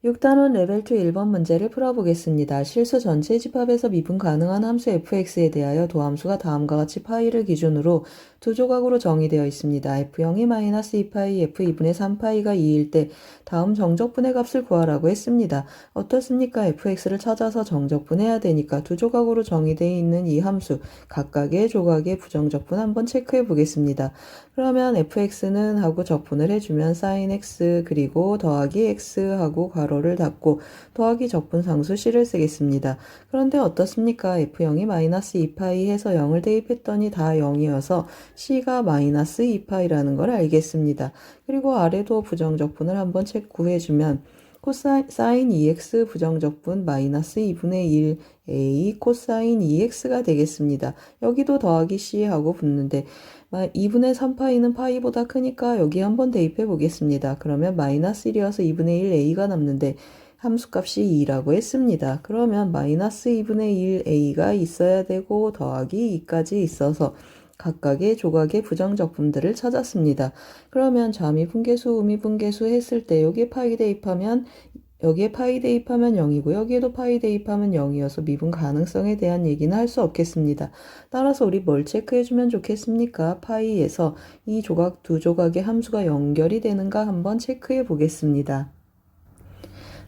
6단원 레벨 2 1번 문제를 풀어보겠습니다. 실수 전체 집합에서 미분 가능한 함수 fx에 대하여 도함수가 다음과 같이 파이를 기준으로 두 조각으로 정의되어 있습니다. f0이-2파이, f2분의 3파이가 2일 때 다음 정적분의 값을 구하라고 했습니다. 어떻습니까? fx를 찾아서 정적분해야 되니까 두 조각으로 정의되어 있는 이 함수 각각의 조각의 부정적분 한번 체크해 보겠습니다. 그러면 fx는 하고 적분을 해주면 sin x 그리고 더하기 x 하고 괄호를 닫고 더하기 적분 상수 c를 쓰겠습니다. 그런데 어떻습니까? f0이-2파이 해서 0을 대입했더니 다 0이어서 c가 -2파이라는 걸 알겠습니다. 그리고 아래도 부정적분을 한번 구해주면 코사인 2x 부정적분 -2분의 1 a 코사인 2x가 되겠습니다. 여기도 더하기 c 하고 붙는데 2분의 3파이는 파이보다 크니까 여기 한번 대입해 보겠습니다. 그러면 -1이어서 2분의 1 a가 남는데 함수값이 2라고 했습니다. 그러면 -2분의 1 a가 있어야 되고 더하기 2까지 있어서 각각의 조각의 부정적분들을 찾았습니다. 그러면 좌미분계수, 우미분계수 했을 때 여기에 파이 대입하면 0이고 여기에도 파이 대입하면 0이어서 미분 가능성에 대한 얘기는 할 수 없겠습니다. 따라서 우리 뭘 체크해주면 좋겠습니까? 파이에서 이 조각 두 조각의 함수가 연결이 되는가 한번 체크해 보겠습니다.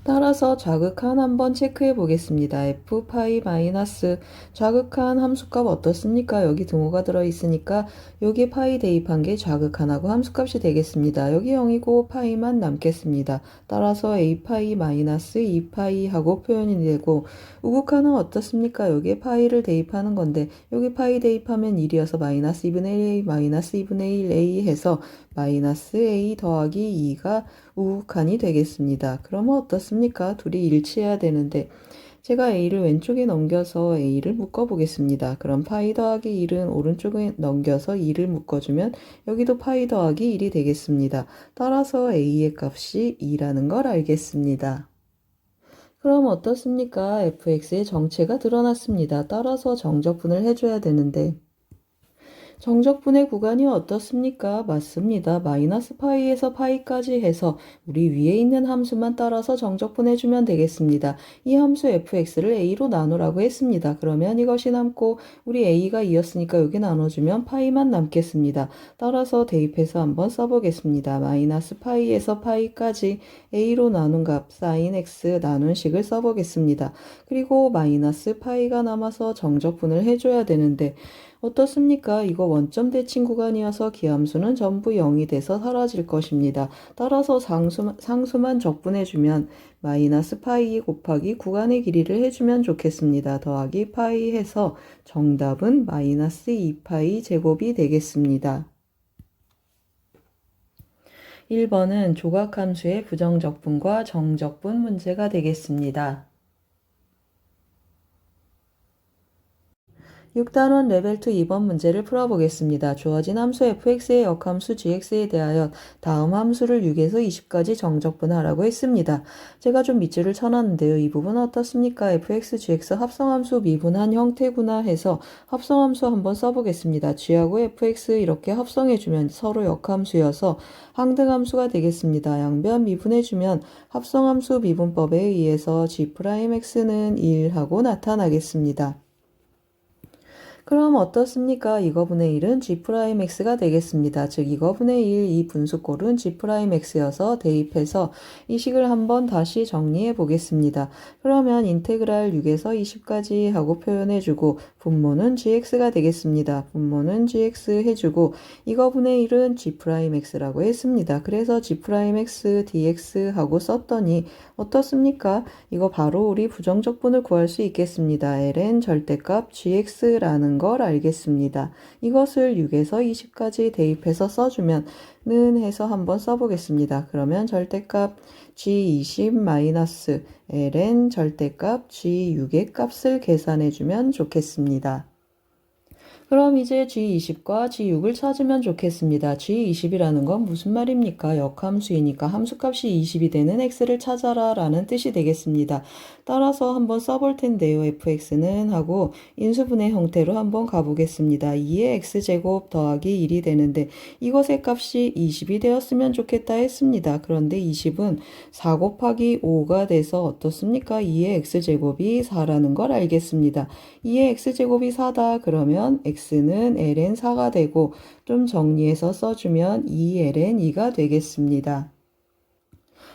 따라서 좌극한 한번 체크해 보겠습니다. f파이 마이너스 좌극한 함수값 어떻습니까? 여기 등호가 들어있으니까 여기 파이 대입한 게 좌극한하고 함수값이 되겠습니다. 여기 0이고 파이만 남겠습니다. 따라서 a파이 마이너스 2파이 하고 표현이 되고 우극한은 어떻습니까? 여기에 파이를 대입하는 건데 여기 파이 대입하면 1이어서 마이너스 2분의 1a 마이너스 2분의 1a 해서 마이너스 a 더하기 2가 우극한이 되겠습니다. 그러면 어떻습니까? 둘이 일치해야 되는데 제가 a를 왼쪽에 넘겨서 a를 묶어보겠습니다. 그럼 파이 더하기 1은 오른쪽에 넘겨서 2를 묶어주면 여기도 파이 더하기 1이 되겠습니다. 따라서 a의 값이 2라는 걸 알겠습니다. 그럼 어떻습니까? fx의 정체가 드러났습니다. 따라서 정적분을 해줘야 되는데 정적분의 구간이 어떻습니까? 맞습니다. 마이너스 파이에서 파이까지 해서 우리 위에 있는 함수만 따라서 정적분해주면 되겠습니다. 이 함수 fx를 a로 나누라고 했습니다. 그러면 이것이 남고 우리 a가 2였으니까 여기 나눠주면 파이만 남겠습니다. 따라서 대입해서 한번 써보겠습니다. 마이너스 파이에서 파이까지 a로 나눈 값 sin x 나눈 식을 써보겠습니다. 그리고 마이너스 파이가 남아서 정적분을 해줘야 되는데 어떻습니까? 이거 원점 대칭 구간이어서 기함수는 전부 0이 돼서 사라질 것입니다. 따라서 상수만 적분해주면 마이너스 파이 곱하기 구간의 길이를 해주면 좋겠습니다. 더하기 파이 해서 정답은 마이너스 2파이 제곱이 되겠습니다. 1번은 조각함수의 부정적분과 정적분 문제가 되겠습니다. 6단원 레벨 2 2번 문제를 풀어보겠습니다. 주어진 함수 fx의 역함수 gx에 대하여 다음 함수를 6에서 20까지 정적분하라고 했습니다. 제가 좀 밑줄을 쳐놨는데요. 이 부분은 어떻습니까? fx, gx 합성함수 미분한 형태구나 해서 합성함수 한번 써보겠습니다. g하고 fx 이렇게 합성해주면 서로 역함수여서 항등함수가 되겠습니다. 양변 미분해주면 합성함수 미분법에 의해서 g'x는 1하고 나타나겠습니다. 그럼 어떻습니까? 이거분의 1은 g'x가 되겠습니다. 즉 이거분의 1 이 분수꼴은 g'x여서 대입해서 이 식을 한번 다시 정리해 보겠습니다. 그러면 인테그랄 6에서 20까지 하고 표현해주고 분모는 gx가 되겠습니다. 분모는 gx 해주고 이거분의 1은 g'x라고 했습니다. 그래서 g'x dx 하고 썼더니 어떻습니까? 이거 바로 우리 부정적분을 구할 수 있겠습니다. ln 절대값 gx라는 걸 알겠습니다. 이것을 6에서 20까지 대입해서 써주면 는 해서 한번 써보겠습니다. 그러면 절대값 g20 ln 절대값 g6의 값을 계산해주면 좋겠습니다. 그럼 이제 G20과 G6을 찾으면 좋겠습니다. G20이라는 건 무슨 말입니까? 역함수이니까 함수값이 20이 되는 x를 찾아라 라는 뜻이 되겠습니다. 따라서 한번 써볼 텐데요. fx는 하고 인수분해 형태로 한번 가보겠습니다. 2의 x제곱 더하기 1이 되는데 이것의 값이 20이 되었으면 좋겠다 했습니다. 그런데 20은 4 곱하기 5가 돼서 어떻습니까? 2의 x제곱이 4라는 걸 알겠습니다. 2의 x제곱이 4다 그러면 x는 ln 4가 되고 좀 정리해서 써주면 2ln 2가 되겠습니다.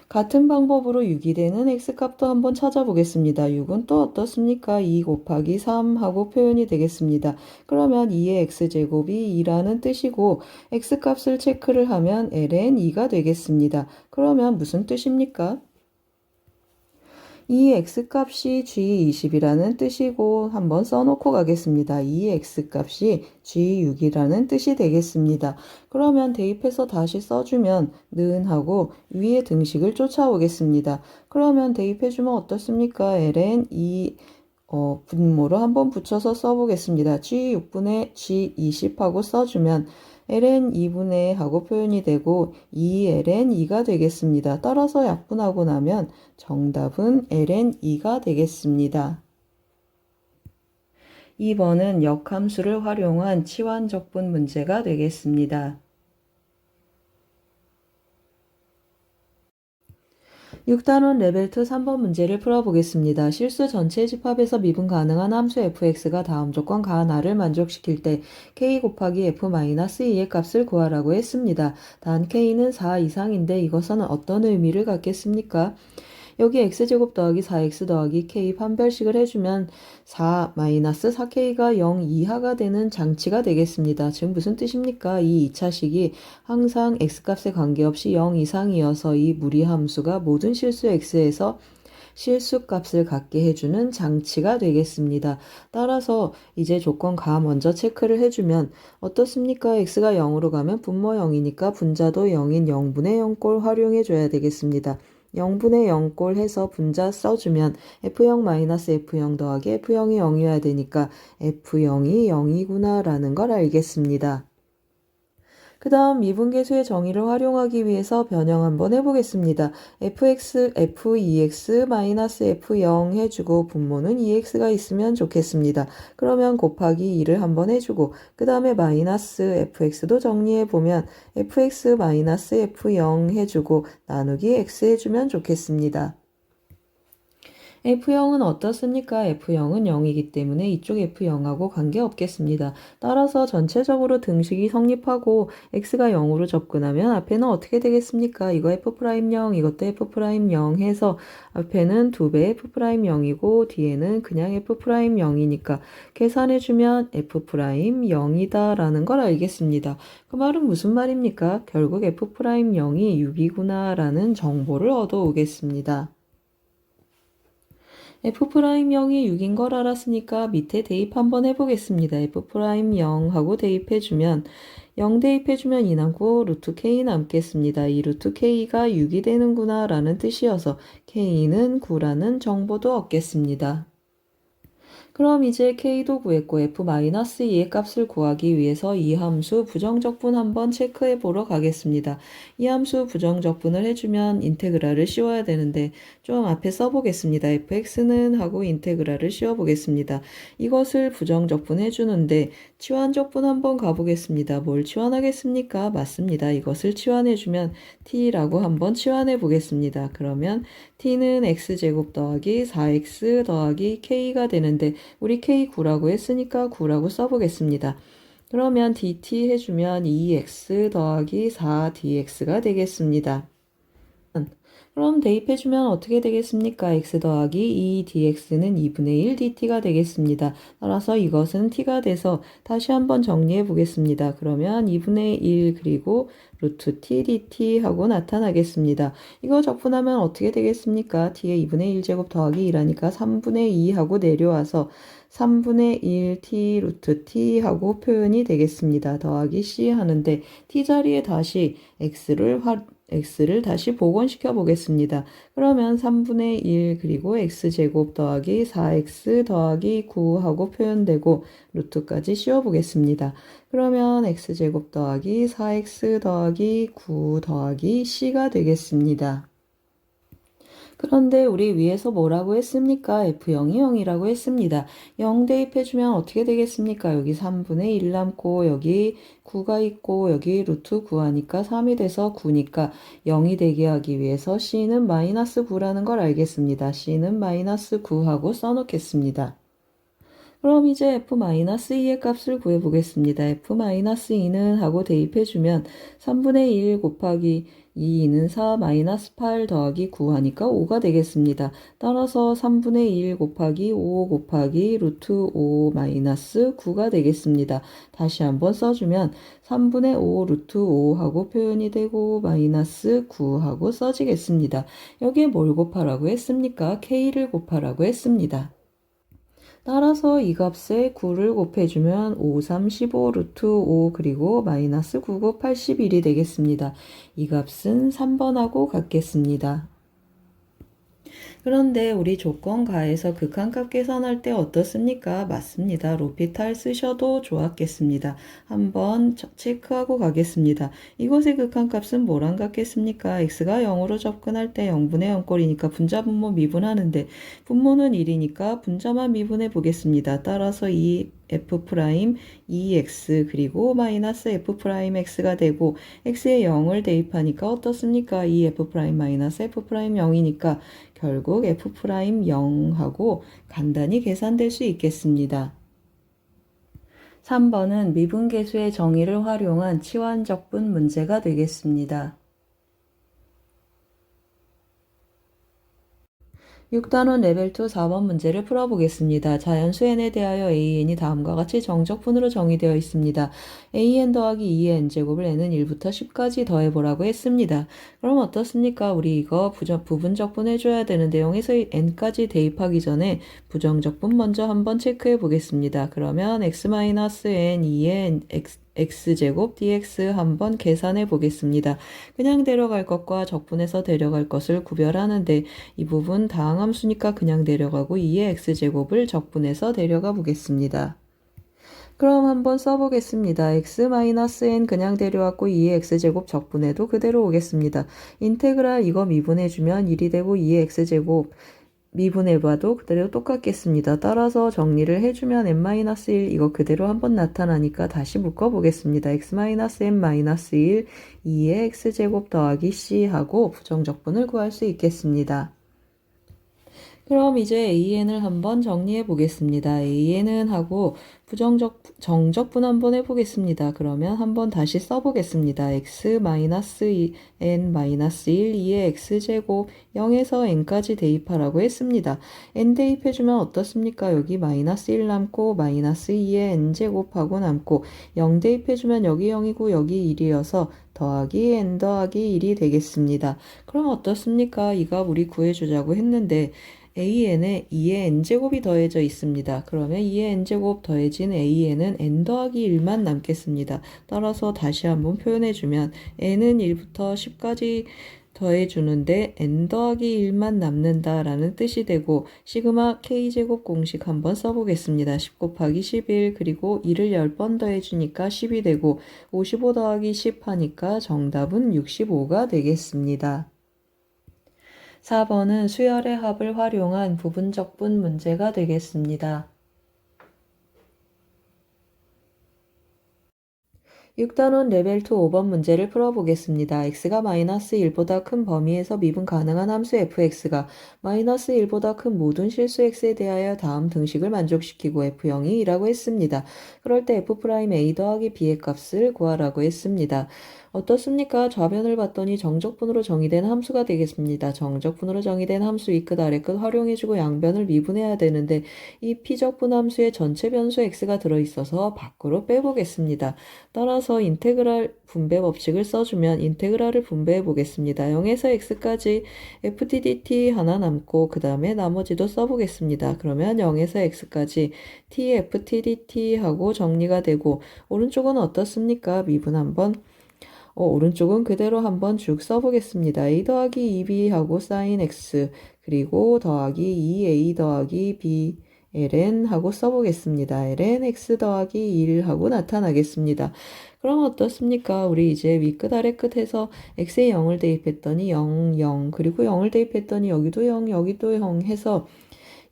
같은 방법으로 6이 되는 x값도 한번 찾아보겠습니다. 6은 또 어떻습니까? 2 곱하기 3 하고 표현이 되겠습니다. 그러면 2의 x제곱이 2라는 뜻이고 x값을 체크를 하면 ln 2가 되겠습니다. 그러면 무슨 뜻입니까? 이 x값이 g20이라는 뜻이고 한번 써놓고 가겠습니다. 이 x값이 g6이라는 뜻이 되겠습니다. 그러면 대입해서 다시 써주면 는 하고 위의 등식을 쫓아오겠습니다. 그러면 대입해주면 어떻습니까? ln 2 분모로 한번 붙여서 써보겠습니다. g6분의 g20 하고 써주면 ln 2분의 하고 표현이 되고 2ln 2가 되겠습니다. 따라서 약분하고 나면 정답은 ln 2가 되겠습니다. 2번은 역함수를 활용한 치환적분 문제가 되겠습니다. 6단원 레벨 2 3번 문제를 풀어보겠습니다. 실수 전체 집합에서 미분 가능한 함수 fx가 다음 조건 가하나를 만족시킬 때 k 곱하기 f-2의 값을 구하라고 했습니다. 단 k는 4 이상인데 이것은 어떤 의미를 갖겠습니까? 여기 x제곱 더하기 4x 더하기 k 판별식을 해주면 4-4k가 0 이하가 되는 장치가 되겠습니다. 즉 무슨 뜻입니까? 이 2차식이 항상 x값에 관계없이 0 이상이어서 이 무리함수가 모든 실수 x에서 실수값을 갖게 해주는 장치가 되겠습니다. 따라서 이제 조건 가 먼저 체크를 해주면 어떻습니까? x가 0으로 가면 분모 0이니까 분자도 0인 0분의 0꼴 활용해줘야 되겠습니다. 0분의 0꼴 해서 분자 써주면 f0-f0 더하기 f0이 0이어야 되니까 f0이 0이구나 라는 걸 알겠습니다. 그 다음 미분계수의 정의를 활용하기 위해서 변형 한번 해보겠습니다. fx, f2x-f0 해주고 분모는 2x가 있으면 좋겠습니다. 그러면 곱하기 2를 한번 해주고 그 다음에 마이너스 fx도 정리해보면 fx-f0 해주고 나누기 x 해주면 좋겠습니다. F0은 어떻습니까? F0은 0이기 때문에 이쪽 F0하고 관계없겠습니다. 따라서 전체적으로 등식이 성립하고 X가 0으로 접근하면 앞에는 어떻게 되겠습니까? 이거 F'0, 이것도 F'0 해서 앞에는 2배 F'0이고 뒤에는 그냥 F'0이니까 계산해주면 F'0이다 라는 걸 알겠습니다. 그 말은 무슨 말입니까? 결국 F'0이 6이구나 라는 정보를 얻어오겠습니다. F'0이 6인 걸 알았으니까 밑에 대입 한번 해보겠습니다. F'0 하고 대입해주면 0 대입해주면 2 남고 루트 K 남겠습니다. 이 루트 K가 6이 되는구나 라는 뜻이어서 K는 9라는 정보도 얻겠습니다. 그럼 이제 k도 구했고 f-2의 값을 구하기 위해서 이 함수 부정적분 한번 체크해 보러 가겠습니다. 이 함수 부정적분을 해주면 인테그랄을 씌워야 되는데 좀 앞에 써보겠습니다. fx는 하고 인테그랄을 씌워보겠습니다. 이것을 부정적분 해주는데 치환적분 한번 가보겠습니다. 뭘 치환하겠습니까? 맞습니다. 이것을 치환해주면 t라고 한번 치환해 보겠습니다. 그러면 t는 x제곱 더하기 4x 더하기 k가 되는데 우리 k 9라고 했으니까 9라고 써보겠습니다. 그러면 dt 해주면 2x 더하기 4dx가 되겠습니다. 그럼 대입해주면 어떻게 되겠습니까? x 더하기 2dx는 2분의 1 dt가 되겠습니다. 따라서 이것은 t가 돼서 다시 한번 정리해 보겠습니다. 그러면 2분의 1 그리고 루트 t dt 하고 나타나겠습니다. 이거 적분하면 어떻게 되겠습니까? t에 2분의 1제곱 더하기 2라니까 3분의 2 하고 내려와서 3분의 1 t 루트 t 하고 표현이 되겠습니다. 더하기 c 하는데 t 자리에 다시 x를 다시 복원시켜 보겠습니다. 보겠습니다. 그러면 3분의 1 그리고 x제곱 더하기 4x 더하기 9 하고 표현되고 루트까지 씌워보겠습니다. 그러면 x제곱 더하기 4x 더하기 9 더하기 c가 되겠습니다. 그런데 우리 위에서 뭐라고 했습니까? F0이 0이라고 했습니다. 0 대입해주면 어떻게 되겠습니까? 여기 3분의 1 남고 여기 9가 있고 여기 루트 9 하니까 3이 돼서 9니까 0이 되게 하기 위해서 C는 마이너스 9라는 걸 알겠습니다. C는 마이너스 9 하고 써놓겠습니다. 그럼 이제 f-2의 값을 구해보겠습니다. f-2는 하고 대입해주면 3분의 1 곱하기 2는 4 마이너스 8 더하기 9 하니까 5가 되겠습니다. 따라서 3분의 1 곱하기 5 곱하기 루트 5 마이너스 9가 되겠습니다. 다시 한번 써주면 3분의 5 루트 5 하고 표현이 되고 마이너스 9 하고 써지겠습니다. 여기에 뭘 곱하라고 했습니까? k를 곱하라고 했습니다. 따라서 이 값에 9를 곱해주면 5, 3, 15 루트 5 그리고 마이너스 9, 9, 81이 되겠습니다. 이 값은 3번하고 같겠습니다. 그런데 우리 조건가에서 극한값 계산할 때 어떻습니까? 맞습니다. 로피탈 쓰셔도 좋았겠습니다. 한번 체크하고 가겠습니다. 이것의 극한값은 뭐랑 같겠습니까? x가 0으로 접근할 때 0분의 0꼴이니까 분자 분모 미분하는데 분모는 1이니까 분자만 미분해 보겠습니다. 따라서 이 f' 2x 그리고 마이너스 f' x가 되고 x에 0을 대입하니까 어떻습니까? 이 f' 마이너스 f' 0이니까 결국 f' 0하고 간단히 계산될 수 있겠습니다. 3번은 미분계수의 정의를 활용한 치환적분 문제가 되겠습니다. 6단원 레벨 2 4번 문제를 풀어보겠습니다. 자연수 n에 대하여 an이 다음과 같이 정적분으로 정의되어 있습니다. an 더하기 2의 n제곱을 n은 1부터 10까지 더해보라고 했습니다. 그럼 어떻습니까? 우리 이거 부분적분 해줘야 되는데 0에서 n까지 대입하기 전에 부정적분 먼저 한번 체크해 보겠습니다. 그러면 x-n 2의 x제곱 dx 한번 계산해 보겠습니다. 그냥 데려갈 것과 적분해서 데려갈 것을 구별하는데 이 부분 다항함수니까 그냥 데려가고 2의 x제곱을 적분해서 데려가 보겠습니다. 그럼 한번 써보겠습니다. x-n 그냥 데려왔고 2의 x제곱 적분해도 그대로 오겠습니다. 인테그랄 이거 미분해주면 1이 되고 2의 x제곱 미분해봐도 그대로 똑같겠습니다. 따라서 정리를 해주면 n-1 이거 그대로 한번 나타나니까 다시 묶어보겠습니다. x-n-1 2의 x제곱 더하기 c 하고 부정적분을 구할 수 있겠습니다. 그럼 이제 an을 한번 정리해 보겠습니다. an은 하고 정적분 한번 해보겠습니다. 그러면 한번 다시 써보겠습니다. x-n-1 2의 x제곱 0에서 n까지 대입하라고 했습니다. n 대입해주면 어떻습니까? 여기 마이너스 1 남고 마이너스 2의 n제곱하고 남고 0 대입해주면 여기 0이고 여기 1이어서 더하기 n 더하기 1이 되겠습니다. 그럼 어떻습니까? 이 값 우리 구해주자고 했는데 an에 2의 n제곱이 더해져 있습니다. 그러면 2의 n제곱 더해진 an은 n 더하기 1만 남겠습니다. 따라서 다시 한번 표현해주면 n은 1부터 10까지 더해주는데 n 더하기 1만 남는다라는 뜻이 되고 시그마 k제곱 공식 한번 써보겠습니다. 10 곱하기 11 그리고 2를 10번 더해주니까 10이 되고 55 더하기 10 하니까 정답은 65가 되겠습니다. 4번은 수열의 합을 활용한 부분적분 문제가 되겠습니다. 6단원 레벨 2 5번 문제를 풀어보겠습니다. x가 마이너스 1보다 큰 범위에서 미분 가능한 함수 fx가 마이너스 1보다 큰 모든 실수 x에 대하여 다음 등식을 만족시키고 f0이 2라고 했습니다. 그럴 때 f'(a) 더하기 b의 값을 구하라고 했습니다. 어떻습니까? 좌변을 봤더니 정적분으로 정의된 함수가 되겠습니다. 정적분으로 정의된 함수 위끝 아래끝 활용해주고 양변을 미분해야 되는데 이 피적분 함수에 전체 변수 x가 들어있어서 밖으로 빼보겠습니다. 따라서 인테그랄 분배 법칙을 써주면 인테그랄을 분배해 보겠습니다. 0에서 x까지 ftdt 하나 남고 그 다음에 나머지도 써보겠습니다. 그러면 0에서 x까지 tftdt 하고 정리가 되고 오른쪽은 어떻습니까? 미분 한번 오른쪽은 그대로 한번 쭉 써보겠습니다. a 더하기 2b 하고 sin x 그리고 더하기 2a 더하기 b ln 하고 써보겠습니다. ln x 더하기 1 하고 나타나겠습니다. 그럼 어떻습니까? 우리 이제 위끝 아래끝 해서 x에 0을 대입했더니 0, 0 그리고 0을 대입했더니 여기도 0, 여기도 0 해서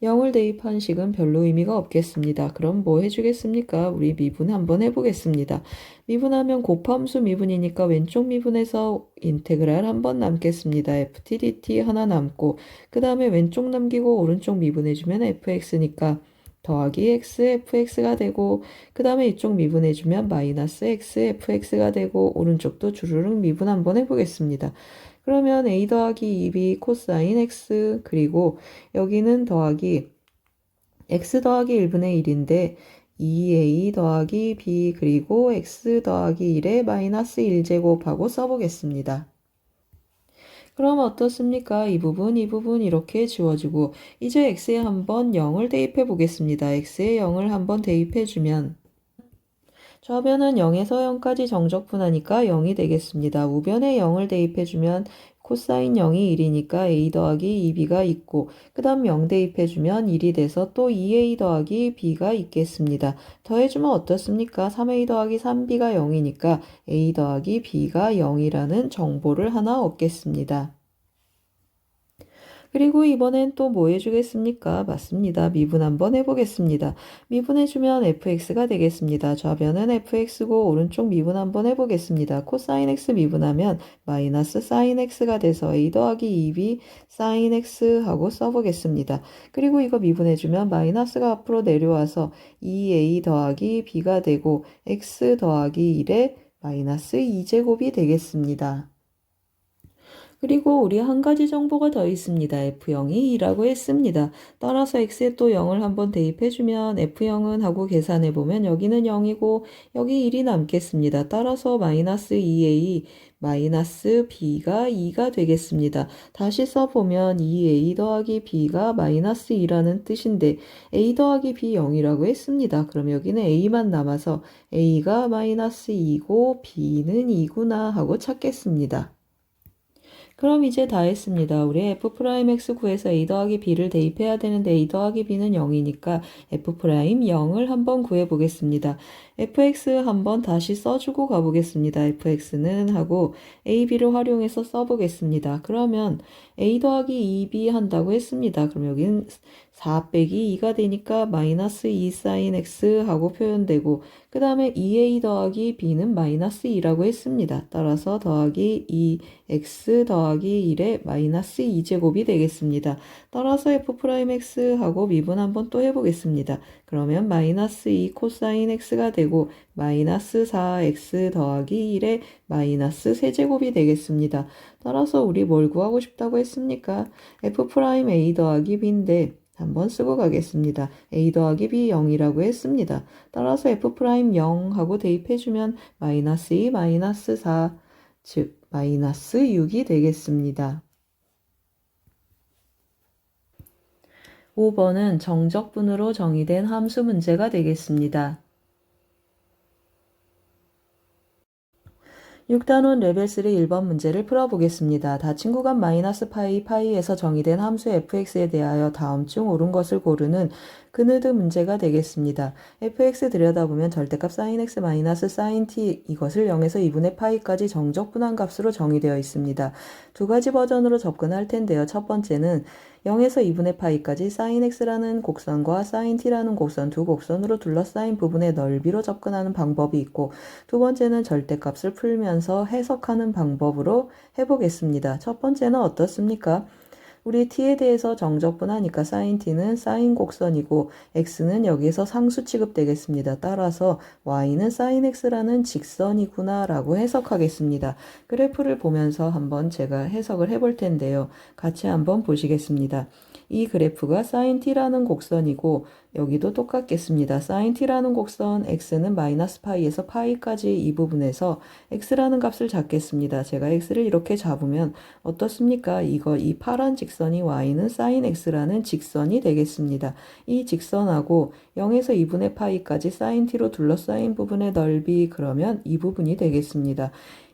0을 대입한 식은 별로 의미가 없겠습니다. 그럼 뭐 해주겠습니까? 우리 미분 한번 해보겠습니다. 미분하면 곱함수 미분이니까 왼쪽 미분에서 인테그랄 한번 남겠습니다. ftdt 하나 남고 그 다음에 왼쪽 남기고 오른쪽 미분해주면 fx니까 더하기 x fx가 되고 그 다음에 이쪽 미분해주면 마이너스 x fx가 되고 오른쪽도 주르륵 미분 한번 해보겠습니다. 그러면 a 더하기 2b 코사인 x 그리고 여기는 더하기 x 더하기 1분의 1인데 2a 더하기 b 그리고 x 더하기 1에 마이너스 1제곱하고 써보겠습니다. 그럼 어떻습니까? 이 부분 이렇게 지워지고 이제 x에 한번 0을 대입해 보겠습니다. x에 0을 한번 대입해주면 좌변은 0에서 0까지 정적분하니까 0이 되겠습니다. 우변에 0을 대입해주면 코사인 0이 1이니까 a 더하기 2b가 있고 그 다음 0 대입해주면 1이 돼서 또 2a 더하기 b가 있겠습니다. 더해주면 어떻습니까? 3a 더하기 3b가 0이니까 a 더하기 b가 0이라는 정보를 하나 얻겠습니다. 그리고 이번엔 또 뭐 해주겠습니까? 맞습니다. 미분 한번 해보겠습니다. 미분해주면 fx가 되겠습니다. 좌변은 fx고 오른쪽 미분 한번 해보겠습니다. 코사인 x 미분하면 마이너스 사인 x가 돼서 a 더하기 2b 사인 x 하고 써보겠습니다. 그리고 이거 미분해주면 마이너스가 앞으로 내려와서 2a 더하기 b가 되고 x 더하기 1에 마이너스 2제곱이 되겠습니다. 그리고 우리 한 가지 정보가 더 있습니다. F0이 2라고 했습니다. 따라서 X에 또 0을 한번 대입해주면 F0은 하고 계산해보면 여기는 0이고 여기 1이 남겠습니다. 따라서 마이너스 2A 마이너스 B가 2가 되겠습니다. 다시 써보면 2A 더하기 B가 마이너스 2라는 뜻인데 A 더하기 B 0이라고 했습니다. 그럼 여기는 A만 남아서 A가 마이너스 2고 B는 2구나 하고 찾겠습니다. 그럼 이제 다 했습니다. 우리 f'x 구해서 a 더하기 b를 대입해야 되는데 a 더하기 b는 0이니까 f'0을 한번 구해보겠습니다. fx 한번 다시 써주고 가보겠습니다. fx는 하고 a, b를 활용해서 써보겠습니다. 그러면 a 더하기 2b 한다고 했습니다. 그럼 여기는 4 빼기 2가 되니까 마이너스 2 sin x 하고 표현되고 그 다음에 2a 더하기 b는 마이너스 2라고 했습니다. 따라서 더하기 2x 더하기 1에 마이너스 2제곱이 되겠습니다. 따라서 f'x 하고 미분 한번 또 해보겠습니다. 그러면 마이너스 2 코사인 x가 되고 마이너스 4x 더하기 1에 마이너스 세제곱이 되겠습니다. 따라서 우리 뭘 구하고 싶다고 했습니까? f'a 더하기 b인데 한번 쓰고 가겠습니다. a 더하기 b 0이라고 했습니다. 따라서 f'0 하고 대입해주면 마이너스 2 마이너스 4 즉 마이너스 6이 되겠습니다. 5번은 정적분으로 정의된 함수 문제가 되겠습니다. 6단원 레벨 3 1번 문제를 풀어보겠습니다. 닫힌 구간 마이너스 파이에서 정의된 함수 fx에 대하여 다음 중 옳은 것을 고르는 그느드 문제가 되겠습니다. fx 들여다보면 절대값 sin x 마이너스 sin t 이것을 0에서 2분의 파이까지 정적분한 값으로 정의되어 있습니다. 두 가지 버전으로 접근할 텐데요. 첫 번째는 0에서 2분의 파이까지 sin x라는 곡선과 sin t라는 곡선 두 곡선으로 둘러싸인 부분의 넓이로 접근하는 방법이 있고 두 번째는 절대값을 풀면서 해석하는 방법으로 해보겠습니다. 첫 번째는 어떻습니까? 우리 t에 대해서 정적분하니까 sin t는 sin 곡선이고 x는 여기에서 상수 취급되겠습니다. 따라서 y는 sin x라는 직선이구나 라고 해석하겠습니다. 그래프를 보면서 한번 제가 해석을 해볼 텐데요. 같이 한번 보시겠습니다. 이 그래프가 sin t라는 곡선이고 여기도 똑같겠습니다. sin t라는 곡선 x는 마이너스 파이에서 파이까지 이 부분에서 x라는 값을 잡겠습니다. 제가 x를 이렇게 잡으면 어떻습니까? 이 파란 직선이 y는 sin x라는 직선이 되겠습니다. 이 직선하고 0에서 2분의 파이까지 sin t로 둘러싸인 부분의 넓이 그러면 이 부분이 되겠습니다.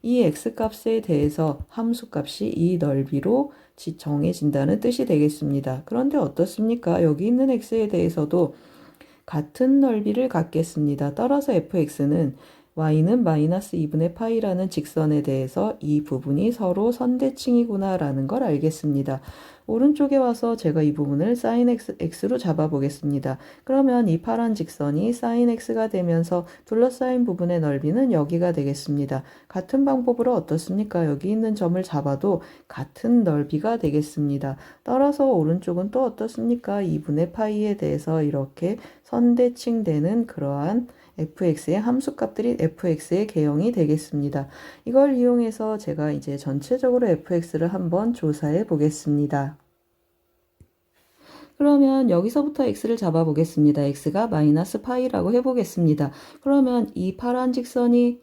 이 x값에 대해서 함수값이 이 넓이로 정해진다는 뜻이 되겠습니다. 그런데 어떻습니까? 여기 있는 x에 대해서도 같은 넓이를 갖겠습니다. 따라서 fx는 y는 마이너스 2분의 파이라는 직선에 대해서 이 부분이 서로 선대칭이구나 라는 걸 알겠습니다. 오른쪽에 와서 제가 이 부분을 sin x로 잡아보겠습니다. 그러면 이 파란 직선이 sin x가 되면서 둘러싸인 부분의 넓이는 여기가 되겠습니다. 같은 방법으로 어떻습니까? 여기 있는 점을 잡아도 같은 넓이가 되겠습니다. 따라서 오른쪽은 또 어떻습니까? 2분의 파이에 대해서 이렇게 선대칭되는 그러한 fx의 함수값들이 fx의 개형이 되겠습니다. 이걸 이용해서 제가 이제 전체적으로 fx를 한번 조사해 보겠습니다. 그러면 여기서부터 x를 잡아보겠습니다. x가 마이너스 파이라고 해보겠습니다. 그러면 이 파란 직선이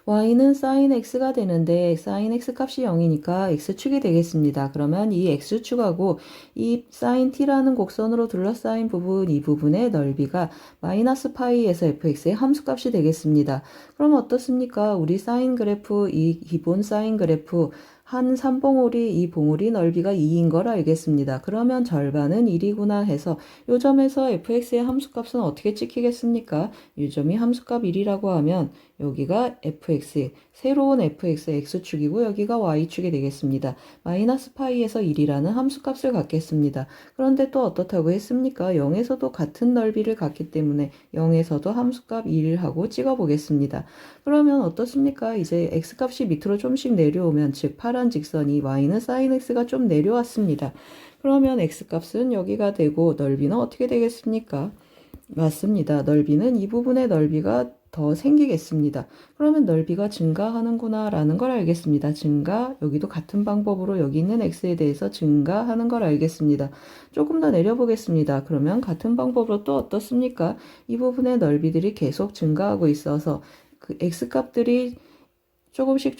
y는 sin x가 되는데 sin x 값이 0이니까 x축이 되겠습니다. 그러면 이 x축하고 이 sin t라는 곡선으로 둘러싸인 부분, 이 부분의 넓이가 마이너스 파이에서 fx의 함수값이 되겠습니다. 그럼 어떻습니까? 우리 사인 그래프, 이 기본 사인 그래프 한 3봉우리, 이 봉우리 넓이가 2인 걸 알겠습니다. 그러면 절반은 1이구나 해서 요 점에서 fx의 함수값은 어떻게 찍히겠습니까? 이 점이 함수값 1이라고 하면 여기가 fx, 새로운 fx의 x축이고 여기가 y축이 되겠습니다. 마이너스 파이에서 1이라는 함수값을 갖겠습니다. 그런데 또 어떻다고 했습니까? 0에서도 같은 넓이를 갖기 때문에 0에서도 함수값 1하고 찍어보겠습니다. 그러면 어떻습니까? 이제 x값이 밑으로 좀씩 내려오면 즉 파란 직선이 y는 sin x가 좀 내려왔습니다. 그러면 x값은 여기가 되고 넓이는 어떻게 되겠습니까? 맞습니다. 넓이는 이 부분의 넓이가 더 생기겠습니다. 그러면 넓이가 증가하는구나 라는 걸 알겠습니다. 증가, 여기도 같은 방법으로 여기 있는 x에 대해서 증가하는 걸 알겠습니다. 조금 더 내려보겠습니다. 그러면 같은 방법으로 또 어떻습니까? 이 부분의 넓이들이 계속 증가하고 있어서 그 x값들이 조금씩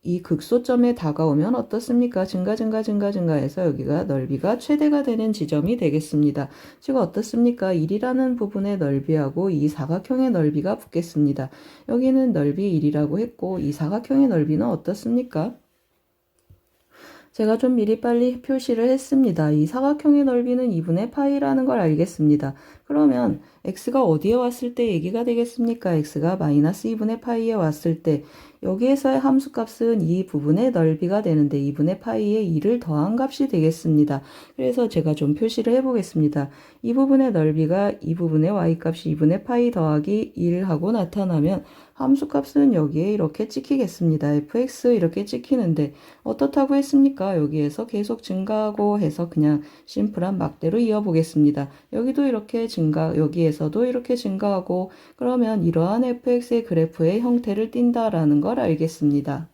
이 극소점에 다가오면 어떻습니까? 증가해서 여기가 넓이가 최대가 되는 지점이 되겠습니다. 즉 어떻습니까? 1이라는 부분의 넓이하고 이 사각형의 넓이가 붙겠습니다. 여기는 넓이 1이라고 했고 이 사각형의 넓이는 어떻습니까? 제가 좀 미리 빨리 표시를 했습니다. 이 사각형의 넓이는 2분의 파이라는 걸 알겠습니다. 그러면 x가 어디에 왔을 때 얘기가 되겠습니까? x가 마이너스 2분의 파이에 왔을 때 여기에서의 함수값은 이 부분의 넓이가 되는데 2분의 파이에 2를 더한 값이 되겠습니다. 그래서 제가 좀 표시를 해보겠습니다. 이 부분의 넓이가 이 부분의 y값이 2분의 파이 더하기 1하고 나타나면 함수값은 여기에 이렇게 찍히겠습니다. fx 이렇게 찍히는데 어떻다고 했습니까? 여기에서 계속 증가하고 해서 그냥 심플한 막대로 이어보겠습니다. 여기도 이렇게 여기에서도 이렇게 증가하고 그러면 이러한 fx의 그래프의 형태를 띈다라는 걸 알겠습니다.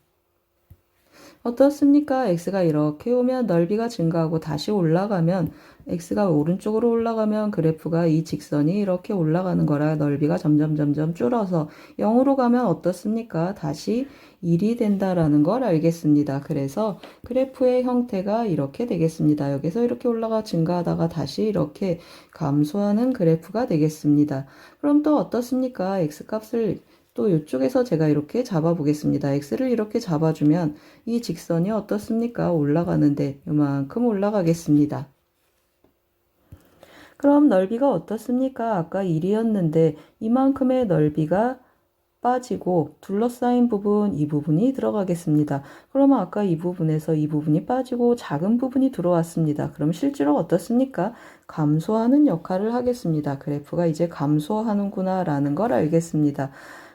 어떻습니까? x가 이렇게 오면 넓이가 증가하고 다시 올라가면 x가 오른쪽으로 올라가면 그래프가 이 직선이 이렇게 올라가는 거라 넓이가 점점 줄어서 0으로 가면 어떻습니까? 다시 1이 된다라는 걸 알겠습니다. 그래서 그래프의 형태가 이렇게 되겠습니다. 여기서 이렇게 올라가 증가하다가 다시 이렇게 감소하는 그래프가 되겠습니다. 그럼 또 어떻습니까? x값을 또 이쪽에서 제가 이렇게 잡아보겠습니다. x를 이렇게 잡아주면 이 직선이 어떻습니까? 올라가는데 이만큼 올라가겠습니다. 그럼 넓이가 어떻습니까? 아까 1이었는데 이만큼의 넓이가 빠지고 둘러싸인 부분, 이 부분이 들어가겠습니다. 그러면 아까 이 부분에서 이 부분이 빠지고 작은 부분이 들어왔습니다. 그럼 실제로 어떻습니까? 감소하는 역할을 하겠습니다. 그래프가 이제 감소하는구나 라는 걸 알겠습니다.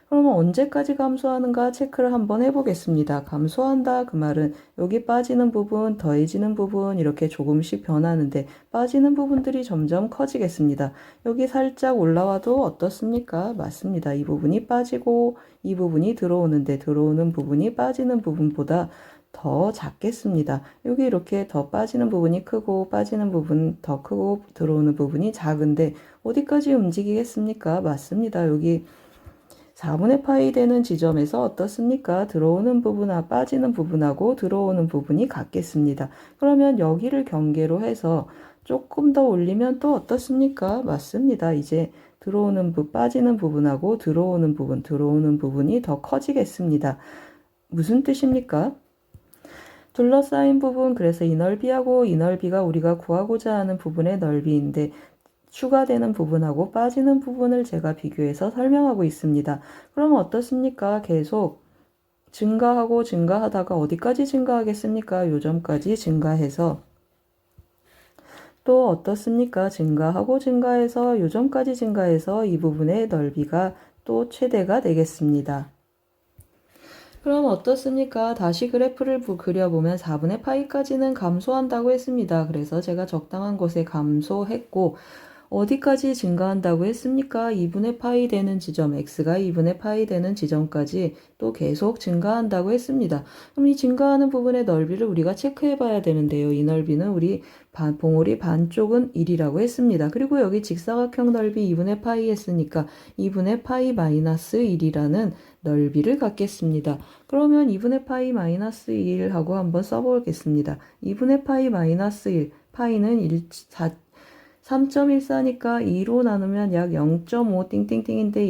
그러면 언제까지 감소하는가 체크를 한번 해보겠습니다. 감소한다 그 말은 여기 빠지는 부분, 더해지는 부분 이렇게 조금씩 변하는데 빠지는 부분들이 점점 커지겠습니다. 여기 살짝 올라와도 어떻습니까? 맞습니다. 이 부분이 빠지고 이 부분이 들어오는데 들어오는 부분이 빠지는 부분보다 더 작겠습니다. 여기 이렇게 더 빠지는 부분이 크고 빠지는 부분 더 크고 들어오는 부분이 작은데 어디까지 움직이겠습니까? 맞습니다. 여기 4분의 파이 되는 지점에서 어떻습니까? 들어오는 부분과 빠지는 부분하고 들어오는 부분이 같겠습니다. 그러면 여기를 경계로 해서 조금 더 올리면 또 어떻습니까? 맞습니다. 이제 빠지는 부분하고 들어오는 부분이 더 커지겠습니다. 무슨 뜻입니까? 둘러싸인 부분, 그래서 이 넓이하고 이 넓이가 우리가 구하고자 하는 부분의 넓이인데 추가되는 부분하고 빠지는 부분을 제가 비교해서 설명하고 있습니다. 그러면 어떻습니까? 계속 증가하고 증가하다가 어디까지 증가하겠습니까? 요점까지 증가해서 또 어떻습니까? 증가하고 증가해서 요점까지 증가해서 이 부분의 넓이가 또 최대가 되겠습니다. 그럼 어떻습니까? 다시 그래프를 그려보면 4분의 파이까지는 감소한다고 했습니다. 그래서 제가 적당한 곳에 감소했고 어디까지 증가한다고 했습니까? 2분의 파이 되는 지점, x가 2분의 파이 되는 지점까지 또 계속 증가한다고 했습니다. 그럼 이 증가하는 부분의 넓이를 우리가 체크해 봐야 되는데요. 이 넓이는 우리 봉우리 반쪽은 1이라고 했습니다. 그리고 여기 직사각형 넓이 2분의 파이 했으니까 2분의 파이 마이너스 1이라는 넓이를 갖겠습니다. 그러면 2분의 파이 마이너스 1 하고 한번 써보겠습니다. 2분의 파이 마이너스 1, 파이는 3.14니까 2로 나누면 약 0.5 띵띵띵인데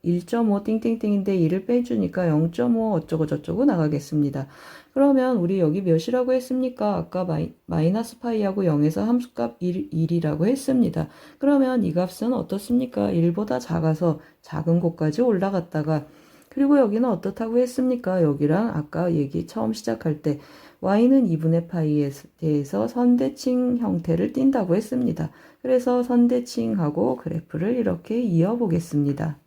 1.5 띵띵띵인데 2를 빼주니까 0.5 어쩌고 저쩌고 나가겠습니다. 그러면 우리 여기 몇이라고 했습니까? 아까 마이너스 파이하고 0에서 함수값 1이라고 했습니다. 그러면 이 값은 어떻습니까? 1보다 작아서 작은 곳까지 올라갔다가 그리고 여기는 어떻다고 했습니까? 여기랑 아까 얘기 처음 시작할 때 y는 2분의 파이에 대해서 선대칭 형태를 띈다고 했습니다. 그래서 선대칭하고 그래프를 이렇게 이어보겠습니다.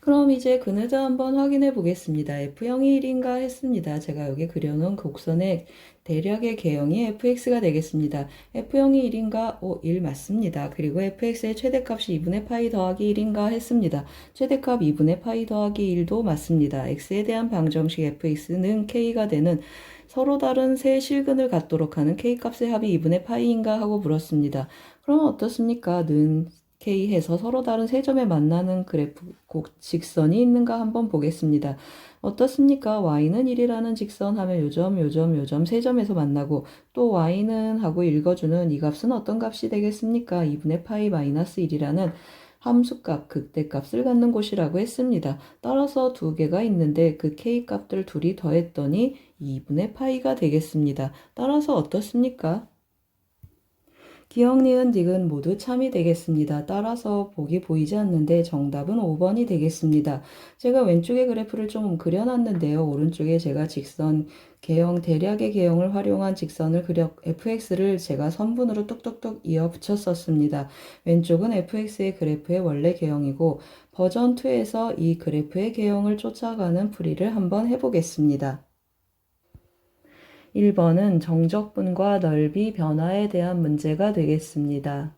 그럼 이제 그네드 한번 확인해 보겠습니다. F형이 1인가 했습니다. 제가 여기 그려놓은 곡선의 대략의 개형이 fx가 되겠습니다. F형이 1인가? 1 맞습니다. 그리고 fx의 최대값이 2분의 파이 더하기 1인가 했습니다. 최대값 2분의 파이 더하기 1도 맞습니다. x에 대한 방정식 fx는 k가 되는 서로 다른 세 실근을 갖도록 하는 k값의 합이 2분의 파이인가 하고 물었습니다. 그럼 어떻습니까? 는 k 해서 서로 다른 세 점에 만나는 그래프 직선이 있는가 한번 보겠습니다. 어떻습니까? y는 1이라는 직선 하면 요점 세 점에서 만나고 또 y는 하고 읽어주는 이 값은 어떤 값이 되겠습니까? 2분의 파이 마이너스 1이라는 함수값, 극대값을 갖는 곳이라고 했습니다. 따라서 두 개가 있는데 그 k값들 둘이 더했더니 2분의 파이가 되겠습니다. 따라서 어떻습니까? 기억, 니은, 디귿 모두 참이 되겠습니다. 따라서 보기 보이지 않는데 정답은 5번이 되겠습니다. 제가 왼쪽에 그래프를 좀 그려놨는데요. 오른쪽에 제가 직선 개형, 대략의 개형을 활용한 직선을 fx를 제가 선분으로 뚝뚝뚝 이어 붙였었습니다. 왼쪽은 fx의 그래프의 원래 개형이고 버전 2에서 이 그래프의 개형을 쫓아가는 풀이를 한번 해보겠습니다. 1번은 정적분과 넓이 변화에 대한 문제가 되겠습니다.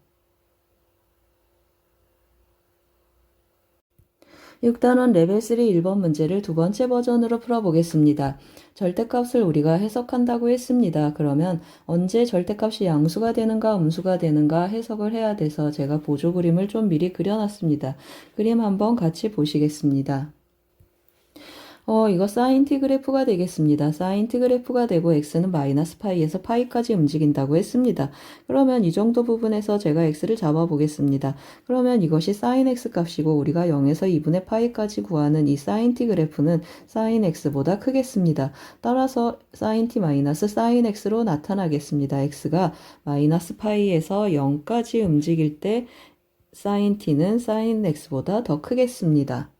6단원 레벨 3 1번 문제를 두 번째 버전으로 풀어보겠습니다. 절대값을 우리가 해석한다고 했습니다. 그러면 언제 절대값이 양수가 되는가 음수가 되는가 해석을 해야 돼서 제가 보조 그림을 좀 미리 그려놨습니다. 그림 한번 같이 보시겠습니다. 이거 사인 t 그래프가 되겠습니다. 사인 t 그래프가 되고 x는 마이너스 파이에서 파이까지 움직인다고 했습니다. 그러면 이 정도 부분에서 제가 x를 잡아 보겠습니다. 그러면 이것이 사인 x 값이고 우리가 0에서 2분의 파이까지 구하는 이 사인 t 그래프는 사인 x보다 크겠습니다. 따라서 사인 t 마이너스 사인 x로 나타나겠습니다. x가 마이너스 파이에서 0까지 움직일 때 사인 t는 사인 x보다 더 크겠습니다.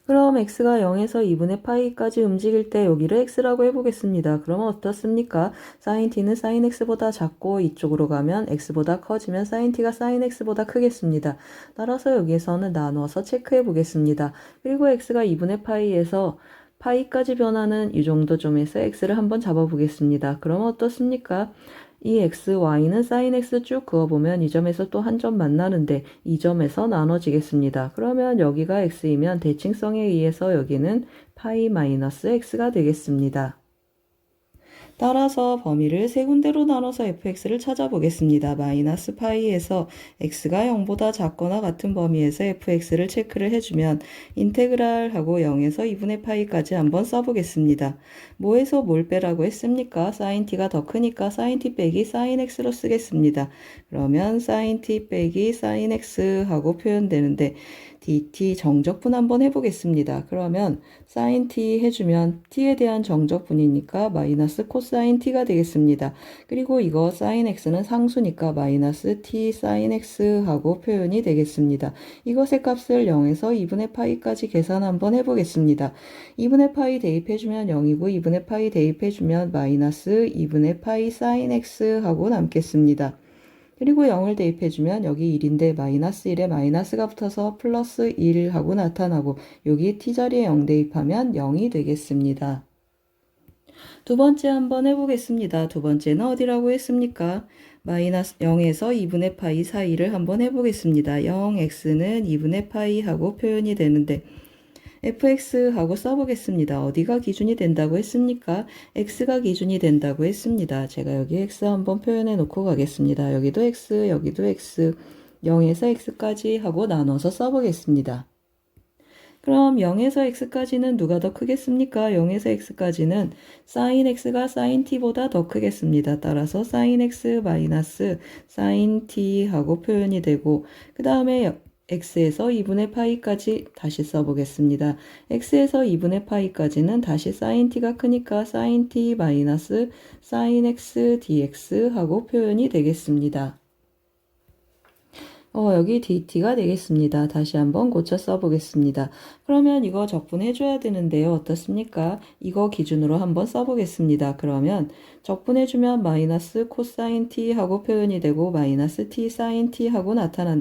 그럼 x가 0에서 2분의 파이까지 움직일 때 여기를 x라고 해보겠습니다. 그러면 어떻습니까? sin t는 sin x보다 작고 이쪽으로 가면 x보다 커지면 sin t가 sin x보다 크겠습니다. 따라서 여기에서는 나눠서 체크해 보겠습니다. 그리고 x가 2분의 파이에서 파이까지 변하는 이 정도 점에서 x를 한번 잡아보겠습니다. 그러면 어떻습니까? 이 x, y는 sin x 쭉 그어보면 이 점에서 또 한 점 만나는데 이 점에서 나눠지겠습니다. 그러면 여기가 x이면 대칭성에 의해서 여기는 파이 마이너스 x가 되겠습니다. 따라서 범위를 세 군데로 나눠서 fx를 찾아보겠습니다. 마이너스 파이에서 x가 0보다 작거나 같은 범위에서 fx를 체크를 해주면 인테그랄하고 0에서 2분의 파이까지 한번 써보겠습니다. 뭐에서 뭘 빼라고 했습니까? sin t가 더 크니까 sin t 빼기 sin x로 쓰겠습니다. 그러면 sin t 빼기 sin x 하고 표현되는데 dt 정적분 한번 해보겠습니다. 그러면 sin t 해주면 t에 대한 정적분이니까 마이너스 코사인 t가 되겠습니다. 그리고 이거 sin x는 상수니까 마이너스 t sin x 하고 표현이 되겠습니다. 이것의 값을 0에서 2분의 파이까지 계산 한번 해보겠습니다. 2분의 파이 대입해주면 0이고 2분의 파이 대입해주면 마이너스 2분의 파이 sin x 하고 남겠습니다. 그리고 0을 대입해주면 여기 1인데 마이너스 1에 마이너스가 붙어서 플러스 1 하고 나타나고 여기 t자리에 0 대입하면 0이 되겠습니다. 두 번째 한번 해보겠습니다. 두 번째는 어디라고 했습니까? 마이너스 0에서 2분의 파이 사이를 한번 해보겠습니다. 0x는 2분의 파이 하고 표현이 되는데 fx하고 써보겠습니다. 어디가 기준이 된다고 했습니까? x가 기준이 된다고 했습니다. 제가 여기 x 한번 표현해 놓고 가겠습니다. 여기도 x, 여기도 x, 0에서 x까지 하고 나눠서 써보겠습니다. 그럼 0에서 x까지는 누가 더 크겠습니까? 0에서 x까지는 sin x가 sin t보다 더 크겠습니다. 따라서 sin x 마이너스 sin t 하고 표현이 되고 그 다음에 x에서 2분의 파이까지 다시 써보겠습니다. x에서 2분의 파이까지는 다시 sin t가 크니까 sin t 마이너스 sin x dx 하고 표현이 되겠습니다. 여기 dt가 되겠습니다. 다시 한번 고쳐 써보겠습니다. 그러면 이거 적분해줘야 되는데요. 어떻습니까? 이거 기준으로 한번 써보겠습니다. 그러면 적분해주면 마이너스 코사인 t 하고 표현이 되고 마이너스 t 사인 t 하고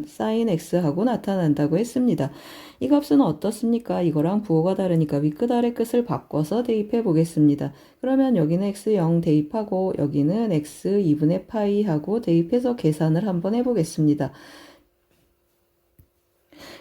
사인 x 하고 나타난다고 했습니다. 이 값은 어떻습니까? 이거랑 부호가 다르니까 윗끝 아래 끝을 바꿔서 대입해 보겠습니다. 그러면 여기는 x0 대입하고 여기는 x 2분의 파이 하고 대입해서 계산을 한번 해보겠습니다.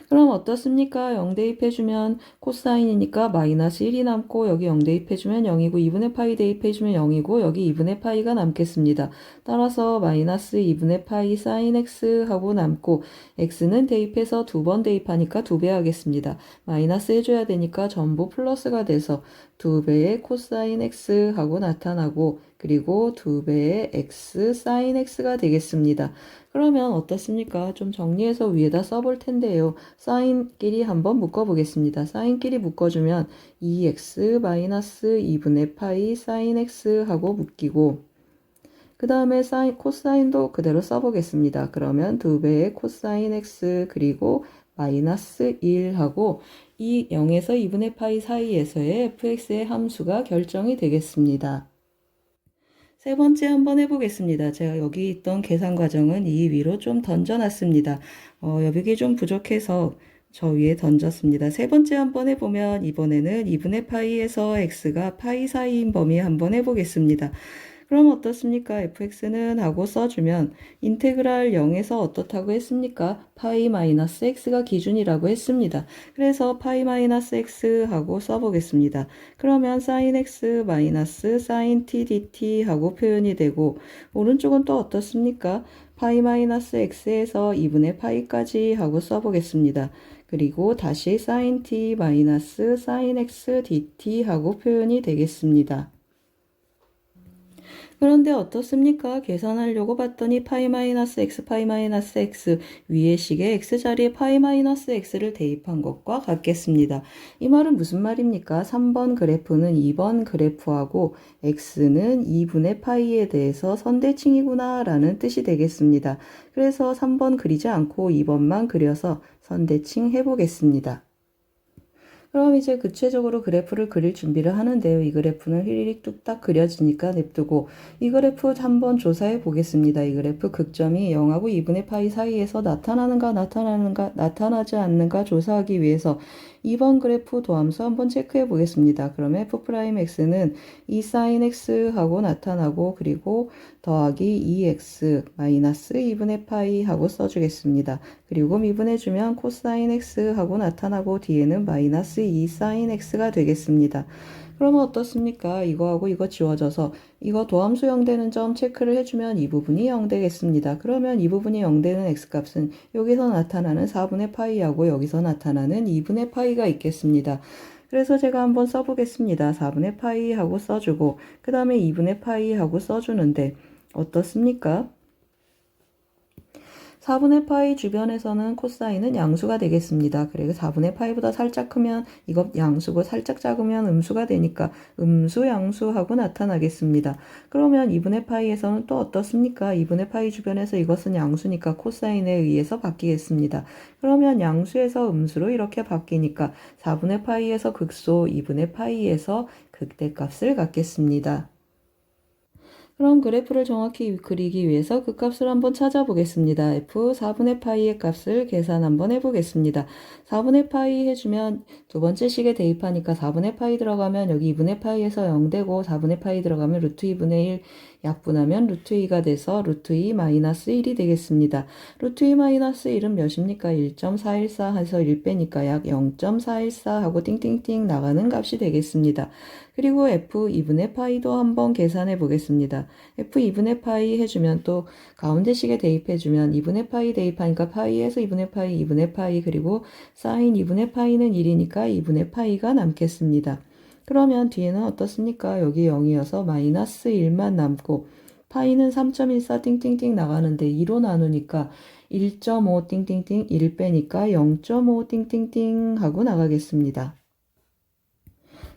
그럼 어떻습니까? 0 대입해주면 코사인이니까 마이너스 1이 남고 여기 0 대입해주면 0이고 2분의 파이 대입해주면 0이고 여기 2분의 파이가 남겠습니다. 따라서 마이너스 2분의 파이 사인 x 하고 남고 x는 대입해서 두 번 대입하니까 2배 하겠습니다. 마이너스 해줘야 되니까 전부 플러스가 돼서 2배의 코사인 x 하고 나타나고 그리고 2배의 x 사인 x가 되겠습니다. 그러면 어떻습니까? 좀 정리해서 위에다 써볼 텐데요. 사인끼리 한번 묶어보겠습니다. 사인끼리 묶어주면 2x 마이너스 2분의 파이 사인 x 하고 묶이고 그 다음에 코사인도 그대로 써보겠습니다. 그러면 2배의 코사인 x 그리고 마이너스 1 하고 이 0에서 2분의 파이 사이에서의 fx의 함수가 결정이 되겠습니다. 세 번째 한번 해보겠습니다. 제가 여기 있던 계산 과정은 이 위로 좀 던져놨습니다. 여백이 좀 부족해서 저 위에 던졌습니다. 세 번째 한번 해보면 이번에는 2분의 파이에서 x가 파이 사이인 범위 한번 해보겠습니다. 그럼 어떻습니까? fx는 하고 써주면 인테그랄 0에서 어떻다고 했습니까? 파이 마이너스 x가 기준이라고 했습니다. 그래서 파이 마이너스 x 하고 써보겠습니다. 그러면 sin x 마이너스 sin t dt 하고 표현이 되고 오른쪽은 또 어떻습니까? 파이 마이너스 x에서 2분의 파이까지 하고 써보겠습니다. 그리고 다시 sin t 마이너스 sin x dt 하고 표현이 되겠습니다. 그런데 어떻습니까? 계산하려고 봤더니 파이 마이너스 x, 파이 마이너스 x 위의 식에 x자리에 파이 마이너스 x를 대입한 것과 같겠습니다. 이 말은 무슨 말입니까? 3번 그래프는 2번 그래프하고 x는 2분의 파이에 대해서 선대칭이구나 라는 뜻이 되겠습니다. 그래서 3번 그리지 않고 2번만 그려서 선대칭 해보겠습니다. 그럼 이제 구체적으로 그래프를 그릴 준비를 하는데요. 이 그래프는 휘리릭 뚝딱 그려지니까 냅두고 이 그래프 한번 조사해 보겠습니다. 이 그래프 극점이 0하고 2분의 파이 사이에서 나타나지 않는가 조사하기 위해서 2번 그래프 도함수 한번 체크해 보겠습니다. 그러면 f'x는 2 sin x 하고 나타나고 그리고 더하기 2x 마이너스 2분의 파이 하고 써주겠습니다. 그리고 미분해주면 코사인 x 하고 나타나고 뒤에는 마이너스 2 sin x가 되겠습니다. 그러면 어떻습니까? 이거하고 이거 지워져서 이거 도함수 0되는 점 체크를 해주면 이 부분이 0 되겠습니다. 그러면 이 부분이 0 되는 x값은 여기서 나타나는 4분의 파이하고 여기서 나타나는 2분의 파이가 있겠습니다. 그래서 제가 한번 써보겠습니다. 4분의 파이 하고 써주고 그 다음에 2분의 파이 하고 써주는데 어떻습니까? 4분의 파이 주변에서는 코사인은 양수가 되겠습니다. 그리고 4분의 파이보다 살짝 크면 이거 양수고 살짝 작으면 음수가 되니까 음수 양수하고 나타나겠습니다. 그러면 2분의 파이에서는 또 어떻습니까? 2분의 파이 주변에서 이것은 양수니까 코사인에 의해서 바뀌겠습니다. 그러면 양수에서 음수로 이렇게 바뀌니까 4분의 파이에서 극소, 2분의 파이에서 극대값을 갖겠습니다. 그럼 그래프를 정확히 그리기 위해서 그 값을 한번 찾아보겠습니다. f 4분의 파이의 값을 계산 한번 해보겠습니다. 4분의 파이 해주면 두 번째 식에 대입하니까 4분의 파이 들어가면 여기 2분의 파이에서 0 되고 4분의 파이 들어가면 루트 2분의 1 약분하면 루트 2가 돼서 루트 2 마이너스 1이 되겠습니다. 루트 2 마이너스 1은 몇입니까? 1.414 해서 1 빼니까 약 0.414 하고 띵띵띵 나가는 값이 되겠습니다. 그리고 f 2분의 파이도 한번 계산해 보겠습니다. f 2분의 파이 해주면 또 가운데 식에 대입해주면 2분의 파이 대입하니까 파이에서 2분의 파이, 2분의 파이 그리고 사인 2분의 파이는 1이니까 2분의 파이가 남겠습니다. 그러면 뒤에는 어떻습니까? 여기 0이어서 마이너스 1만 남고 파이는 3.14 띵띵띵 나가는데 2로 나누니까 1.5 띵띵띵 1 빼니까 0.5 띵띵띵 하고 나가겠습니다.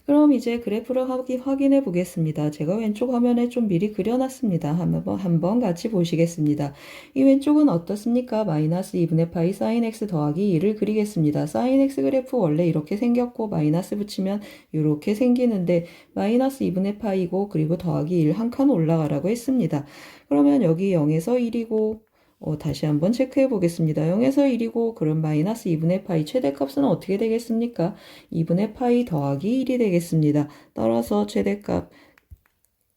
그럼 이제 그래프를 확인해 보겠습니다. 제가 왼쪽 화면에 좀 미리 그려놨습니다. 한번 같이 보시겠습니다. 이 왼쪽은 어떻습니까? 마이너스 2분의 파이 사인 x 더하기 2를 그리겠습니다. 사인 x 그래프 원래 이렇게 생겼고 마이너스 붙이면 이렇게 생기는데 마이너스 2분의 파이고 그리고 더하기 1 한 칸 올라가라고 했습니다. 그러면 여기 0에서 1이고 다시 한번 체크해 보겠습니다. 0에서 1이고 그럼 마이너스 2분의 파이 최대값은 어떻게 되겠습니까? 2분의 파이 더하기 1이 되겠습니다. 따라서 최대값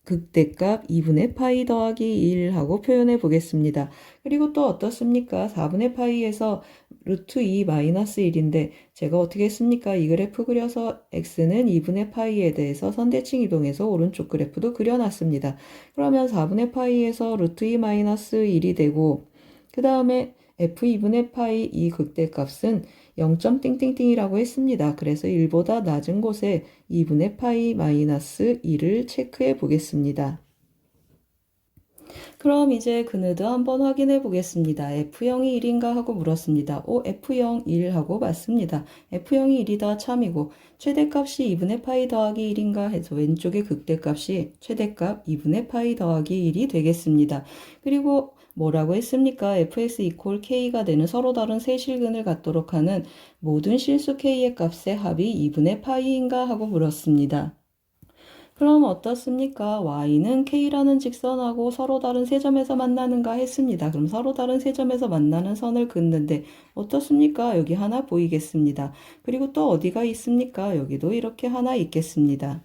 극대값 2분의 파이 더하기 1 하고 표현해 보겠습니다. 그리고 또 어떻습니까? 4분의 파이에서 루트 2 마이너스 1인데 제가 어떻게 했습니까? 이 그래프 그려서 x는 2분의 파이에 대해서 선대칭 이동해서 오른쪽 그래프도 그려놨습니다. 그러면 4분의 파이에서 루트 2 마이너스 1이 되고 그 다음에 f2분의 파이 이 극대값은 0. 띵띵띵이라고 했습니다. 그래서 1보다 낮은 곳에 2분의 파이 마이너스 1을 체크해 보겠습니다. 그럼 이제 그네도 한번 확인해 보겠습니다. F0이 1인가 하고 물었습니다. F0 1 하고 맞습니다. F0이 1이다 참이고 최대값이 2분의 파이 더하기 1인가 해서 왼쪽의 극대값이 최대값 2분의 파이 더하기 1이 되겠습니다. 그리고 뭐라고 했습니까? fx 이퀄 k가 되는 서로 다른 세 실근을 갖도록 하는 모든 실수 k의 값의 합이 2분의 파이인가 하고 물었습니다. 그럼 어떻습니까? y는 k라는 직선하고 서로 다른 세 점에서 만나는가 했습니다. 그럼 서로 다른 세 점에서 만나는 선을 긋는데 어떻습니까? 여기 하나 보이겠습니다. 그리고 또 어디가 있습니까? 여기도 이렇게 하나 있겠습니다.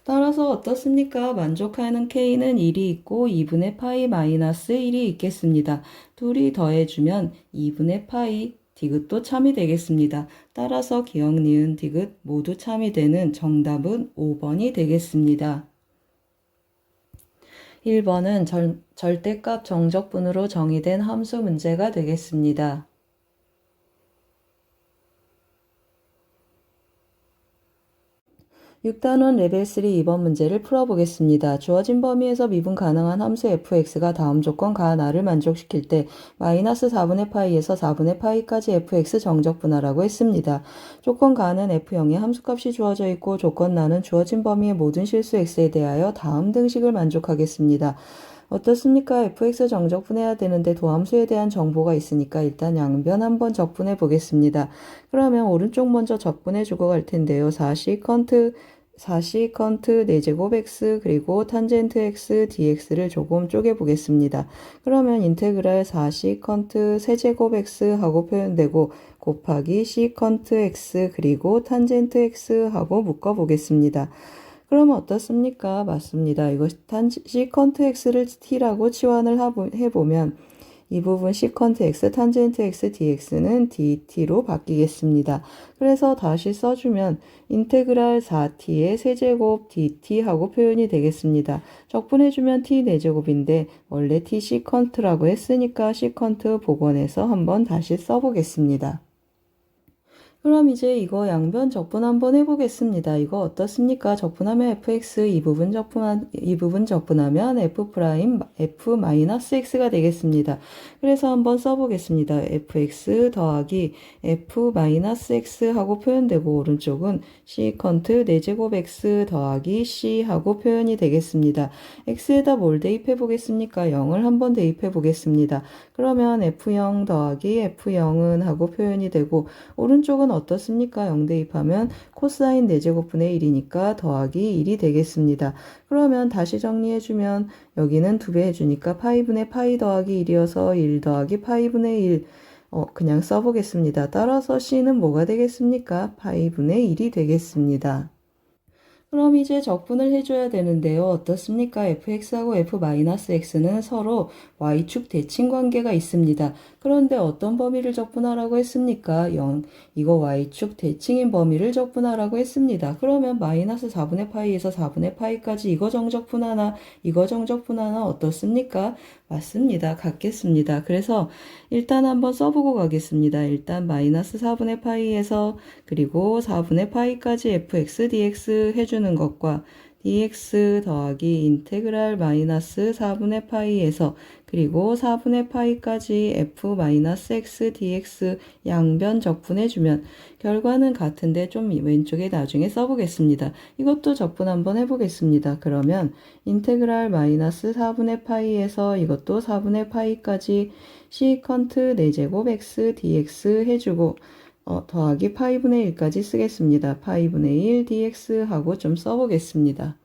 따라서 어떻습니까? 만족하는 k는 1이 있고 2분의 파이 마이너스 1이 있겠습니다. 둘이 더해주면 2분의 파이 디귿도 참이 되겠습니다. 따라서 기억, 니은, 디귿 모두 참이 되는 정답은 5번이 되겠습니다. 1번은 절대값 정적분으로 정의된 함수 문제가 되겠습니다. 6단원 레벨 3 2번 문제를 풀어보겠습니다. 주어진 범위에서 미분 가능한 함수 fx가 다음 조건 가나를 만족시킬 때 마이너스 4분의 파이에서 4분의 파이까지 fx 정적분하라고 했습니다. 조건 가는 f0의 함수값이 주어져 있고 조건 나는 주어진 범위의 모든 실수 x에 대하여 다음 등식을 만족하겠습니다. 어떻습니까? fx 정적분해야 되는데 도함수에 대한 정보가 있으니까 일단 양변 한번 적분해 보겠습니다. 그러면 오른쪽 먼저 적분해 주고 갈 텐데요. 4시컨트 4제곱 x 그리고 탄젠트 x dx를 조금 쪼개 보겠습니다. 그러면 인테그랄 4시컨트 세제곱 x 하고 표현되고 곱하기 시컨트 x 그리고 탄젠트 x 하고 묶어 보겠습니다. 그러면 어떻습니까? 맞습니다. 이거 시컨트 x를 t라고 치환을 해보면 이 부분 시컨트 x, 탄젠트 x, dx는 dt로 바뀌겠습니다. 그래서 다시 써주면 인테그랄 4t의 세제곱 dt 하고 표현이 되겠습니다. 적분해주면 t 4제곱인데 원래 t 시컨트라고 했으니까 시컨트 복원해서 한번 다시 써보겠습니다. 그럼 이제 이거 양변 적분 한번 해보겠습니다. 이거 어떻습니까? 적분하면 fx 이 부분 적분하면 f 프라임 f 마이너스 x가 되겠습니다. 그래서 한번 써보겠습니다. fx 더하기 f 마이너스 x 하고 표현되고 오른쪽은 시컨트 4제곱 x 더하기 c 하고 표현이 되겠습니다. x에다 뭘 대입해 보겠습니까? 0을 한번 대입해 보겠습니다. 그러면 f0 더하기 f0은 하고 표현이 되고 오른쪽은 어떻습니까? 0 대입하면 코사인 4제곱분의 1이니까 더하기 1이 되겠습니다. 그러면 다시 정리해주면 여기는 2배 해주니까 파이분의 파이 더하기 1이어서 1 더하기 파이분의 1 그냥 써보겠습니다. 따라서 c는 뭐가 되겠습니까? 파이분의 1이 되겠습니다. 그럼 이제 적분을 해줘야 되는데요. 어떻습니까? fx하고 f-x는 서로 y축 대칭 관계가 있습니다. 그런데 어떤 범위를 적분하라고 했습니까? 0. 이거 y축 대칭인 범위를 적분하라고 했습니다. 그러면 마이너스 4분의 파이에서 4분의 파이까지 이거 정적분하나 이거 정적분하나 어떻습니까? 맞습니다. 같겠습니다. 그래서 일단 한번 써보고 가겠습니다. 일단 마이너스 4분의 파이에서 그리고 4분의 파이까지 fx dx 해주는 것과 dx 더하기 인테그랄 마이너스 4분의 파이에서 그리고 4분의 파이까지 f 마이너스 x dx 양변 적분해주면 결과는 같은데 좀 왼쪽에 나중에 써보겠습니다. 이것도 적분 한번 해보겠습니다. 그러면 인테그랄 마이너스 4분의 파이에서 이것도 4분의 파이까지 시컨트 4제곱 x dx 해주고 더하기 파이분의 1까지 쓰겠습니다. 파이분의 1 dx 하고 좀 써보겠습니다.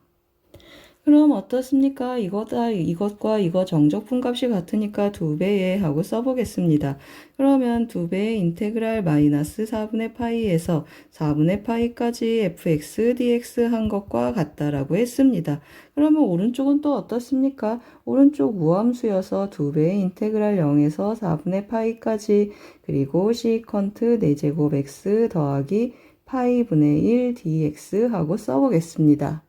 그럼 어떻습니까? 이것과 이거 정적분 값이 같으니까 2배에 하고 써보겠습니다. 그러면 2배의 인테그랄 마이너스 4분의 파이에서 4분의 파이까지 fx dx 한 것과 같다라고 했습니다. 그러면 오른쪽은 또 어떻습니까? 오른쪽 우함수여서 2배의 인테그랄 0에서 4분의 파이까지 그리고 시컨트 4제곱 x 더하기 파이분의 1 dx 하고 써보겠습니다.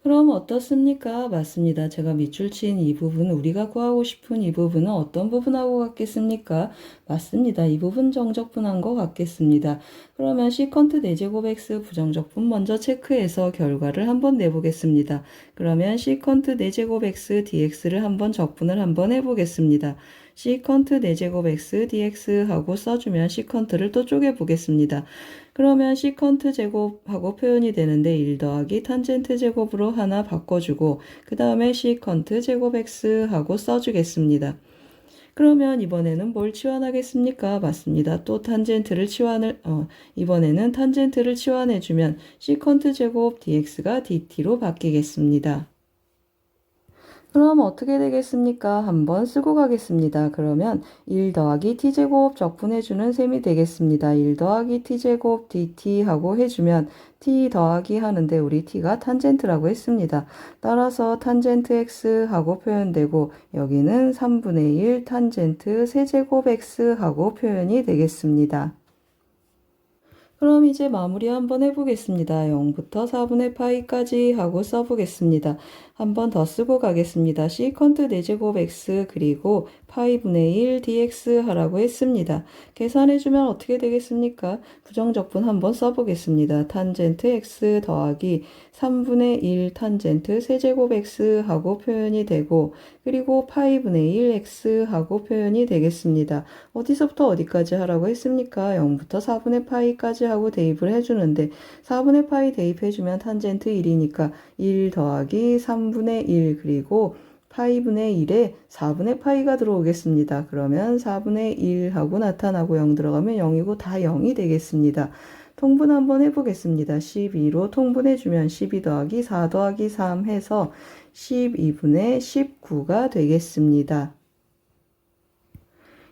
그럼 어떻습니까? 맞습니다. 제가 밑줄 친 이 부분, 우리가 구하고 싶은 이 부분은 어떤 부분하고 같겠습니까? 맞습니다. 이 부분 정적분한 것 같겠습니다. 그러면 시컨트 4제곱 x 부정적분 먼저 체크해서 결과를 한번 내보겠습니다. 그러면 시컨트 4제곱 x dx를 한번 적분을 한번 해보겠습니다. 시컨트 4제곱 x dx 하고 써주면 시컨트를 또 쪼개보겠습니다. 그러면 시컨트 제곱하고 표현이 되는데 1 더하기 탄젠트 제곱으로 하나 바꿔주고 그 다음에 시컨트 제곱 x 하고 써주겠습니다. 그러면 이번에는 뭘 치환하겠습니까? 맞습니다. 또 이번에는 탄젠트를 치환해주면 시컨트 제곱 dx가 dt로 바뀌겠습니다. 그럼 어떻게 되겠습니까? 한번 쓰고 가겠습니다. 그러면 1 더하기 t제곱 적분해주는 셈이 되겠습니다. 1 더하기 t제곱 dt 하고 해주면 t 더하기 하는데 우리 t가 탄젠트라고 했습니다. 따라서 탄젠트 x 하고 표현되고 여기는 3분의 1 탄젠트 세제곱 x 하고 표현이 되겠습니다. 그럼 이제 마무리 한번 해보겠습니다. 0부터 4분의 파이까지 하고 써보겠습니다. 한 번 더 쓰고 가겠습니다. 시컨트 4제곱 x 그리고 파이분의 1 dx 하라고 했습니다. 계산해주면 어떻게 되겠습니까? 부정적분 한번 써보겠습니다. 탄젠트 x 더하기 3분의 1 탄젠트 세제곱 x 하고 표현이 되고 그리고 파이분의 1 x 하고 표현이 되겠습니다. 어디서부터 어디까지 하라고 했습니까? 0부터 4분의 파이까지 하고 대입을 해주는데 4분의 파이 대입해주면 탄젠트 1이니까 1 더하기 3분의 1 그리고 파이분의 1에 4분의 파이가 들어오겠습니다. 그러면 4분의 1 하고 나타나고 0 들어가면 0이고 다 0이 되겠습니다. 통분 한번 해보겠습니다. 12로 통분해주면 12 더하기 4 더하기 3 해서 12분의 19가 되겠습니다.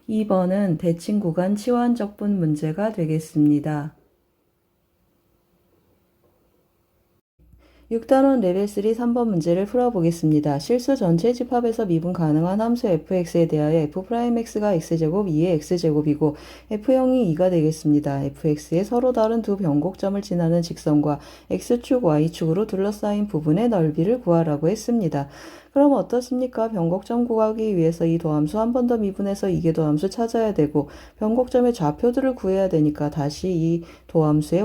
2번은 대칭 구간 치환 적분 문제가 되겠습니다. 6단원 레벨 3 3번 문제를 풀어보겠습니다. 실수 전체 집합에서 미분 가능한 함수 fx에 대하여 f'x가 x제곱 2의 x제곱이고 f형이 2가 되겠습니다. fx의 서로 다른 두 변곡점을 지나는 직선과 x축, y축으로 둘러싸인 부분의 넓이를 구하라고 했습니다. 그럼 어떻습니까? 변곡점 구하기 위해서 이 도함수 한 번 더 미분해서 이계 도함수 찾아야 되고 변곡점의 좌표들을 구해야 되니까 다시 이 도함수의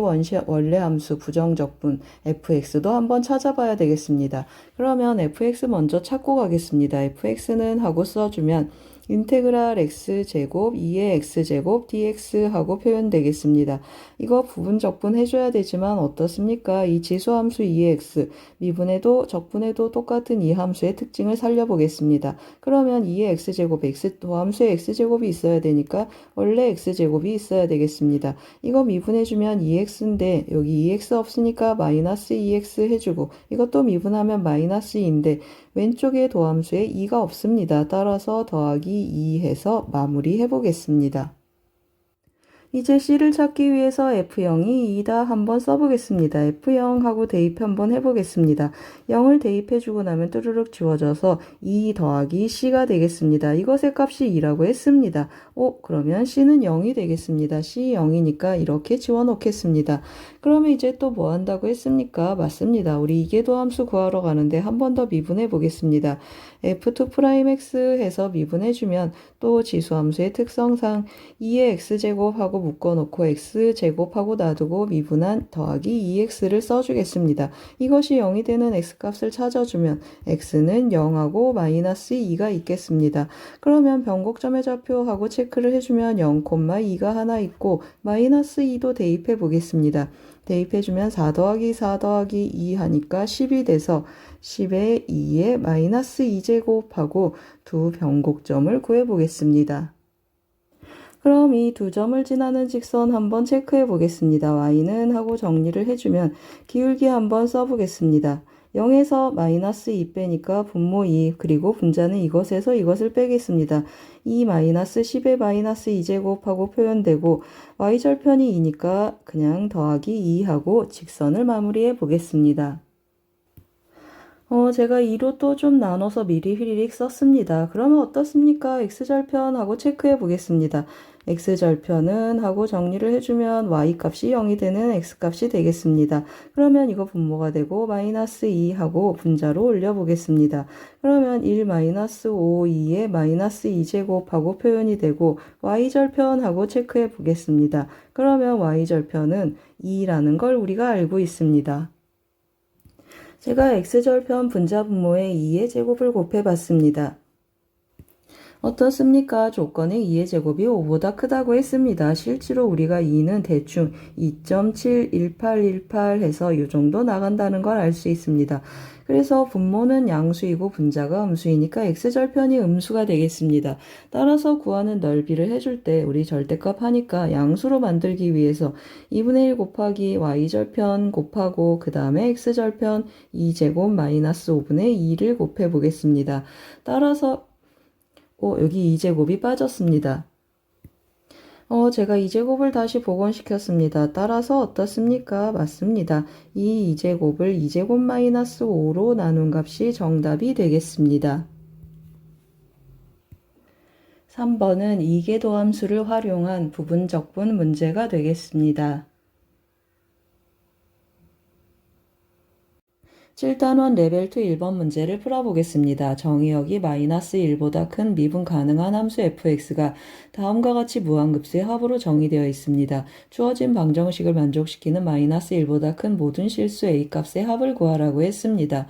원래 함수 부정적분 fx도 한번 찾아봐야 되겠습니다. 그러면 fx 먼저 찾고 가겠습니다. fx는 하고 써주면 인테그랄 x제곱 2의 x제곱 dx 하고 표현되겠습니다. 이거 부분 적분 해줘야 되지만 어떻습니까? 이 지수함수 2의 x 미분해도 적분해도 똑같은 이 함수의 특징을 살려보겠습니다. 그러면 2의 x제곱 도함수의 x제곱이 있어야 되니까 원래 x제곱이 있어야 되겠습니다. 이거 미분해주면 2x인데 여기 2x 없으니까 마이너스 2x 해주고 이것도 미분하면 마이너스 2인데 왼쪽에 도함수에 2가 없습니다. 따라서 더하기 2 해서 마무리해 보겠습니다. 이제 C를 찾기 위해서 F형이 2다 한번 써보겠습니다. F형하고 대입 한번 해보겠습니다. 0을 대입해주고 나면 뚜루룩 지워져서 2 더하기 C가 되겠습니다. 이것의 값이 2라고 했습니다. 그러면 C는 0이 되겠습니다. C 0이니까 이렇게 지워놓겠습니다. 그러면 이제 또 뭐 한다고 했습니까? 맞습니다. 우리 이계도함수 구하러 가는데 한 번 더 미분해 보겠습니다. f2'x 해서 미분해주면 또 지수함수의 특성상 2의 x제곱하고 묶어놓고 x제곱하고 놔두고 미분한 더하기 2x를 써주겠습니다. 이것이 0이 되는 x값을 찾아주면 x는 0하고 마이너스 2가 있겠습니다. 그러면 변곡점의 좌표하고 체크를 해주면 0,2가 하나 있고 마이너스 2도 대입해 보겠습니다. 대입해주면 4 더하기 4 더하기 2 하니까 10이 돼서 10의 2의 마이너스 2제곱하고 두 변곡점을 구해보겠습니다. 그럼 이 두 점을 지나는 직선 한번 체크해 보겠습니다. y는 하고 정리를 해주면 기울기 한번 써보겠습니다. 0에서 마이너스 2 빼니까 분모 2 그리고 분자는 이것에서 이것을 빼겠습니다. 2 마이너스 10의 마이너스 2제곱하고 표현되고 y절편이 2니까 그냥 더하기 2 하고 직선을 마무리해 보겠습니다. 제가 2로 또 좀 나눠서 미리 휘리릭 썼습니다. 그러면 어떻습니까? x절편하고 체크해 보겠습니다. x절편은 하고 정리를 해주면 y값이 0이 되는 x값이 되겠습니다. 그러면 이거 분모가 되고 마이너스 2 하고 분자로 올려보겠습니다. 그러면 1 마이너스 5, 2의 마이너스 2제곱하고 표현이 되고 y절편하고 체크해 보겠습니다. 그러면 y절편은 2라는 걸 우리가 알고 있습니다. 제가 x절편 분자 분모에 2의 제곱을 곱해봤습니다. 어떻습니까? 조건에 2의 제곱이 5보다 크다고 했습니다. 실제로 우리가 2는 대충 2.71818 해서 이 정도 나간다는 걸 알 수 있습니다. 그래서 분모는 양수이고 분자가 음수이니까 x절편이 음수가 되겠습니다. 따라서 구하는 넓이를 해줄 때 우리 절대값 하니까 양수로 만들기 위해서 2분의 1 곱하기 y절편 곱하고 그 다음에 x절편 2제곱 마이너스 5분의 2를 곱해 보겠습니다. 따라서 여기 2제곱이 빠졌습니다. 제가 2제곱을 다시 복원시켰습니다. 따라서 어떻습니까? 맞습니다. 이 2제곱을 2제곱 마이너스 5로 나눈 값이 정답이 되겠습니다. 3번은 이계도함수를 활용한 부분적분 문제가 되겠습니다. 7단원 레벨 2 1번 문제를 풀어보겠습니다. 정의역이 마이너스 1보다 큰 미분 가능한 함수 fx가 다음과 같이 무한급수의 합으로 정의되어 있습니다. 주어진 방정식을 만족시키는 마이너스 1보다 큰 모든 실수 a값의 합을 구하라고 했습니다.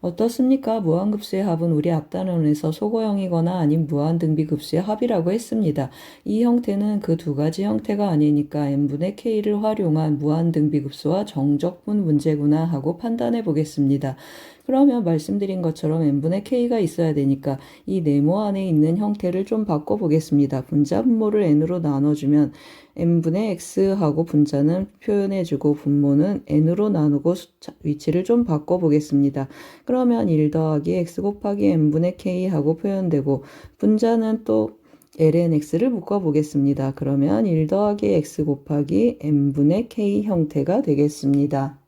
어떻습니까? 무한급수의 합은 우리 앞단원에서 소거형이거나 아닌 무한등비급수의 합이라고 했습니다. 이 형태는 그 두 가지 형태가 아니니까 n분의 k를 활용한 무한등비급수와 정적분 문제구나 하고 판단해 보겠습니다. 그러면 말씀드린 것처럼 n분의 k가 있어야 되니까 이 네모 안에 있는 형태를 좀 바꿔보겠습니다. 분자 분모를 n으로 나눠주면 n분의 x하고 분자는 표현해주고 분모는 n으로 나누고 위치를 좀 바꿔보겠습니다. 그러면 1 더하기 x 곱하기 n분의 k하고 표현되고 분자는 또 lnx를 묶어보겠습니다. 그러면 1 더하기 x 곱하기 n분의 k 형태가 되겠습니다.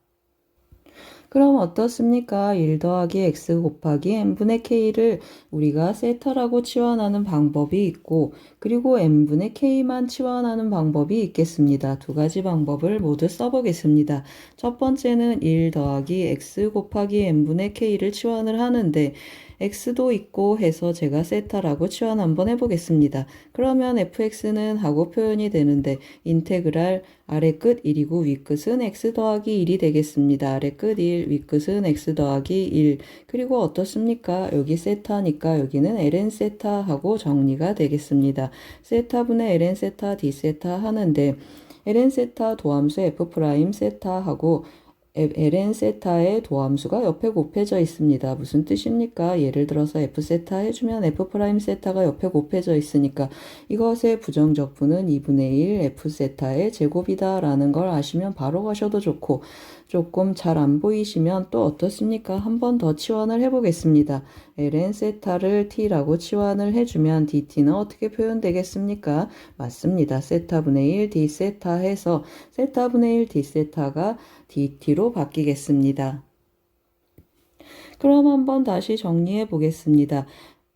그럼 어떻습니까? 1 더하기 x 곱하기 n분의 k를 우리가 세타라고 치환하는 방법이 있고, 그리고 n분의 k만 치환하는 방법이 있겠습니다. 두 가지 방법을 모두 써보겠습니다. 첫 번째는 1 더하기 x 곱하기 n분의 k를 치환을 하는데, x도 있고 해서 제가 세타라고 치환 한번 해보겠습니다. 그러면 fx는 하고 표현이 되는데, 인테그랄 아래 끝 1이고 윗끝은 x 더하기 1이 되겠습니다. 아래 끝 1, 윗끝은 x 더하기 1. 그리고 어떻습니까? 여기 세타니까 여기는 ln 세타 하고 정리가 되겠습니다. 세타분의 ln 세타 d 세타 하는데, ln 세타 도함수 f 프라임 세타 하고 ln 세타의 도함수가 옆에 곱해져 있습니다. 무슨 뜻입니까? 예를 들어서 f 세타 해주면 f 프라임 세타가 옆에 곱해져 있으니까 이것의 부정적분은 2분의 1 f 세타의 제곱이다 라는 걸 아시면 바로 가셔도 좋고, 조금 잘 안 보이시면 또 어떻습니까? 한 번 더 치환을 해보겠습니다. ln 세타를 t라고 치환을 해주면 dt는 어떻게 표현되겠습니까? 맞습니다. 세타분의 1 d 세타 해서 세타분의 1 d 세타가 dt로 바뀌겠습니다. 그럼 한번 다시 정리해 보겠습니다.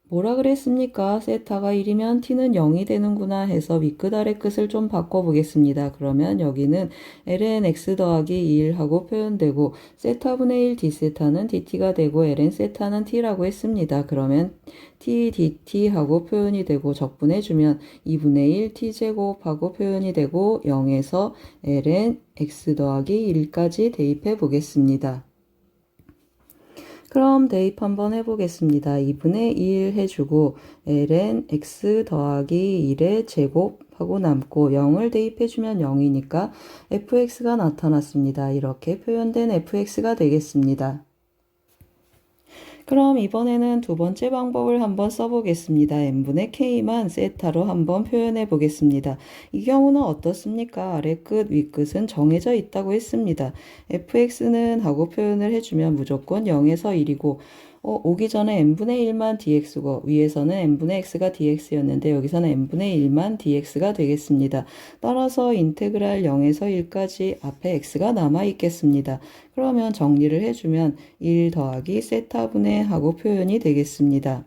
뭐라 그랬습니까? 세타가 1이면 t는 0이 되는구나 해서 윗끝 아래 끝을 좀 바꿔보겠습니다. 그러면 여기는 ln x 더하기 1 하고 표현되고, 세타분의 1 d세타는 dt가 되고 ln 세타는 t라고 했습니다. 그러면 t dt 하고 표현이 되고 적분해주면 2분의 1 t제곱 하고 표현이 되고 0에서 ln x 더하기 1까지 대입해 보겠습니다. 그럼 대입 한번 해보겠습니다. 2분의 1 해주고 ln x 더하기 1의 제곱하고 남고 0을 대입해주면 0이니까 fx가 나타났습니다. 이렇게 표현된 fx가 되겠습니다. 그럼 이번에는 두 번째 방법을 한번 써보겠습니다. n분의 k만 세타로 한번 표현해 보겠습니다. 이 경우는 어떻습니까? 아래 끝, 윗 끝은 정해져 있다고 했습니다. fx는 하고 표현을 해주면 무조건 0에서 1이고, 오기 전에 n분의 1만 dx고 위에서는 n분의 x가 dx였는데 여기서는 n분의 1만 dx가 되겠습니다. 따라서 인테그랄 0에서 1까지 앞에 x가 남아 있겠습니다. 그러면 정리를 해주면 1 더하기 세타분의 하고 표현이 되겠습니다.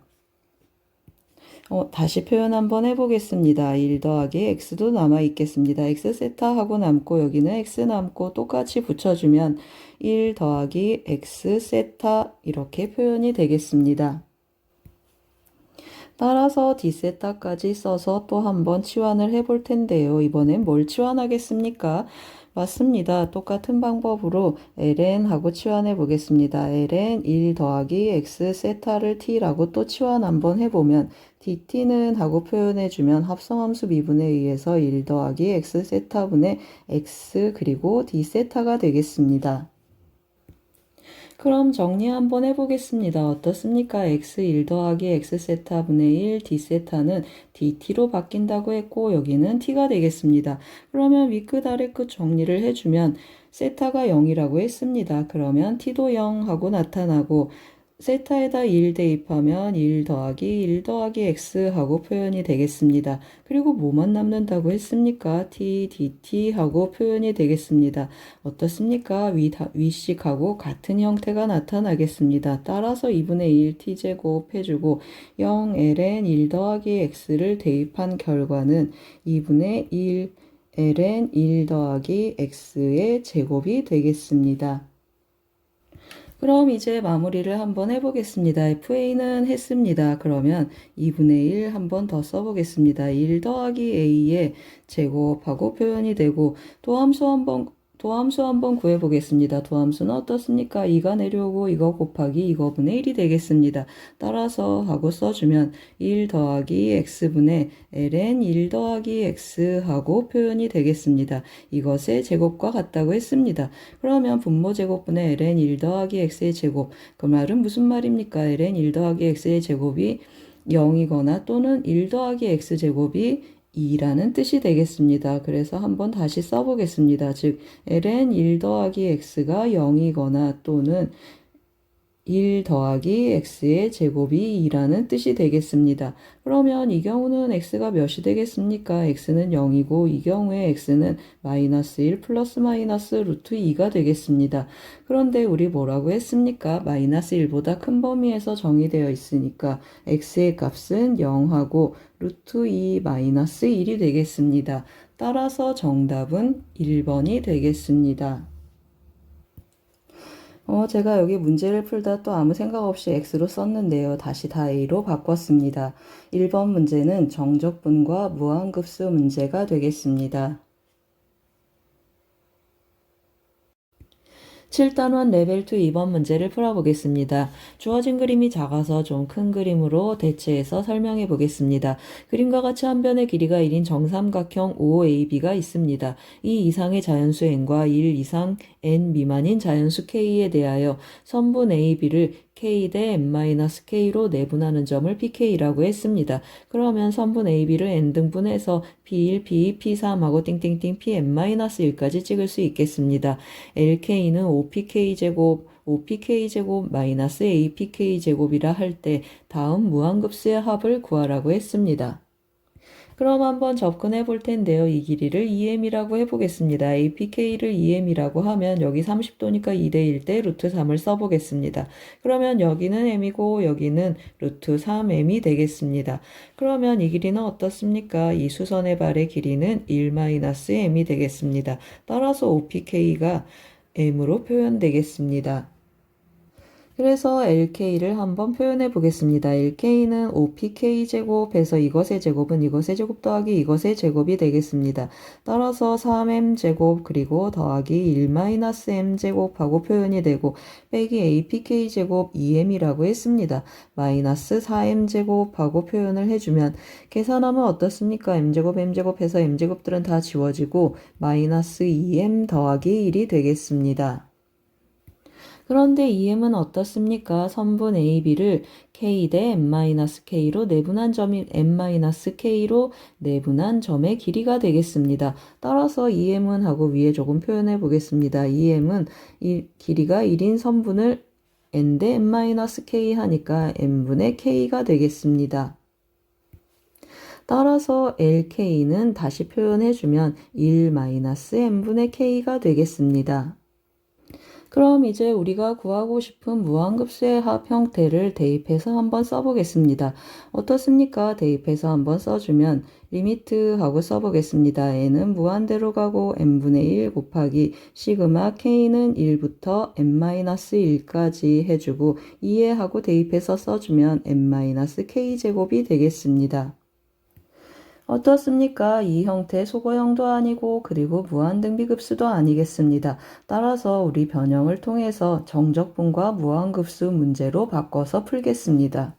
다시 표현 한번 해보겠습니다. 1 더하기 x도 남아 있겠습니다. x 세타 하고 남고 여기는 x 남고 똑같이 붙여주면 1 더하기 x 세타 이렇게 표현이 되겠습니다. 따라서 d세타까지 써서 또 한번 치환을 해볼 텐데요. 이번엔 뭘 치환하겠습니까? 맞습니다. 똑같은 방법으로 ln 하고 치환해 보겠습니다. ln 1 더하기 x 세타를 t라고 또 치환 한번 해보면 dt는 하고 표현해주면 합성함수 미분에 의해서 1 더하기 x 세타분의 x 그리고 d 세타가 되겠습니다. 그럼 정리 한번 해보겠습니다. 어떻습니까? x 1 더하기 x 세타분의 1 d 세타는 dt로 바뀐다고 했고 여기는 t가 되겠습니다. 그러면 윗끝 아래끝 정리를 해주면 세타가 0이라고 했습니다. 그러면 t도 0 하고 나타나고 세타에다 1 대입하면 1 더하기 1 더하기 x 하고 표현이 되겠습니다. 그리고 뭐만 남는다고 했습니까? t, dt 하고 표현이 되겠습니다. 어떻습니까? 위식하고 같은 형태가 나타나겠습니다. 따라서 2분의 1 t제곱 해주고 0 ln 1 더하기 x를 대입한 결과는 2분의 1 ln 1 더하기 x의 제곱이 되겠습니다. 그럼 이제 마무리를 한번 해보겠습니다. FA는 했습니다. 그러면 2분의 1 한번 더 써보겠습니다. 1 더하기 A의 제곱하고 표현이 되고 도함수 한번 구해보겠습니다. 도함수는 어떻습니까? 2가 내려오고 이거 곱하기 2거분의 1이 되겠습니다. 따라서 하고 써주면 1 더하기 x분의 ln 1 더하기 x 하고 표현이 되겠습니다. 이것의 제곱과 같다고 했습니다. 그러면 분모 제곱분의 ln 1 더하기 x의 제곱, 그 말은 무슨 말입니까? ln 1 더하기 x의 제곱이 0이거나 또는 1 더하기 x제곱이 2라는 뜻이 되겠습니다. 그래서 한번 다시 써보겠습니다. 즉 ln 1 더하기 x가 0이거나 또는 1 더하기 x의 제곱이 2라는 뜻이 되겠습니다. 그러면 이 경우는 x가 몇이 되겠습니까? x는 0이고 이 경우에 x는 마이너스 1 플러스 마이너스 루트 2가 되겠습니다. 그런데 우리 뭐라고 했습니까? 마이너스 1보다 큰 범위에서 정의되어 있으니까 x의 값은 0하고 루트 2 마이너스 1이 되겠습니다. 따라서 정답은 1번이 되겠습니다. 제가 여기 문제를 풀다 또 아무 생각 없이 x로 썼는데요. 다시 다 a로 바꿨습니다. 1번 문제는 정적분과 무한급수 문제가 되겠습니다. 7단원 레벨 2 2번 문제를 풀어보겠습니다. 주어진 그림이 작아서 좀 큰 그림으로 대체해서 설명해 보겠습니다. 그림과 같이 한 변의 길이가 1인 정삼각형 OAB가 있습니다. 이 이상의 자연수 n과 1 이상 n 미만인 자연수 k에 대하여 선분 AB를 k 대 n-k로 내분하는 점을 pk라고 했습니다. 그러면 선분 AB를 n등분해서 p1, p2, p3하고 띵띵띵 pn-1까지 찍을 수 있겠습니다. LK는 5pk제곱, 5pk제곱 마이너스 apk제곱이라 할 때 다음 무한급수의 합을 구하라고 했습니다. 그럼 한번 접근해 볼 텐데요. 이 길이를 2m이라고 해보겠습니다. apk를 2m이라고 하면 여기 30도니까 2대1 때 루트 3을 써보겠습니다. 그러면 여기는 m이고 여기는 루트 3m이 되겠습니다. 그러면 이 길이는 어떻습니까? 이 수선의 발의 길이는 1-m이 되겠습니다. 따라서 opk가 m으로 표현되겠습니다. 그래서 LK를 한번 표현해 보겠습니다. LK는 5PK제곱해서 이것의 제곱은 이것의 제곱 더하기 이것의 제곱이 되겠습니다. 따라서 3M제곱 그리고 더하기 1-M제곱하고 표현이 되고 빼기 APK제곱 2M이라고 했습니다. 마이너스 4M제곱하고 표현을 해주면 계산하면 어떻습니까? M제곱 M제곱 해서 M제곱들은 다 지워지고 마이너스 2M 더하기 1이 되겠습니다. 그런데 EM은 어떻습니까? 선분 AB를 K 대 n-K로 내분한 점이 n-K로 내분한 점의 길이가 되겠습니다. 따라서 EM은 하고 위에 조금 표현해 보겠습니다. EM은 길이가 1인 선분을 n 대 n-K 하니까 n분의 K가 되겠습니다. 따라서 LK는 다시 표현해주면 1-n분의 K가 되겠습니다. 그럼 이제 우리가 구하고 싶은 무한급수의 합 형태를 대입해서 한번 써보겠습니다. 어떻습니까? 대입해서 한번 써주면 리미트 하고 써보겠습니다. n은 무한대로 가고 n분의 1 곱하기 시그마 k는 1부터 n-1까지 해주고 2에 하고 대입해서 써주면 n-k제곱이 되겠습니다. 어떻습니까? 이 형태 소거형도 아니고 그리고 무한등비급수도 아니겠습니다. 따라서 우리 변형을 통해서 정적분과 무한급수 문제로 바꿔서 풀겠습니다.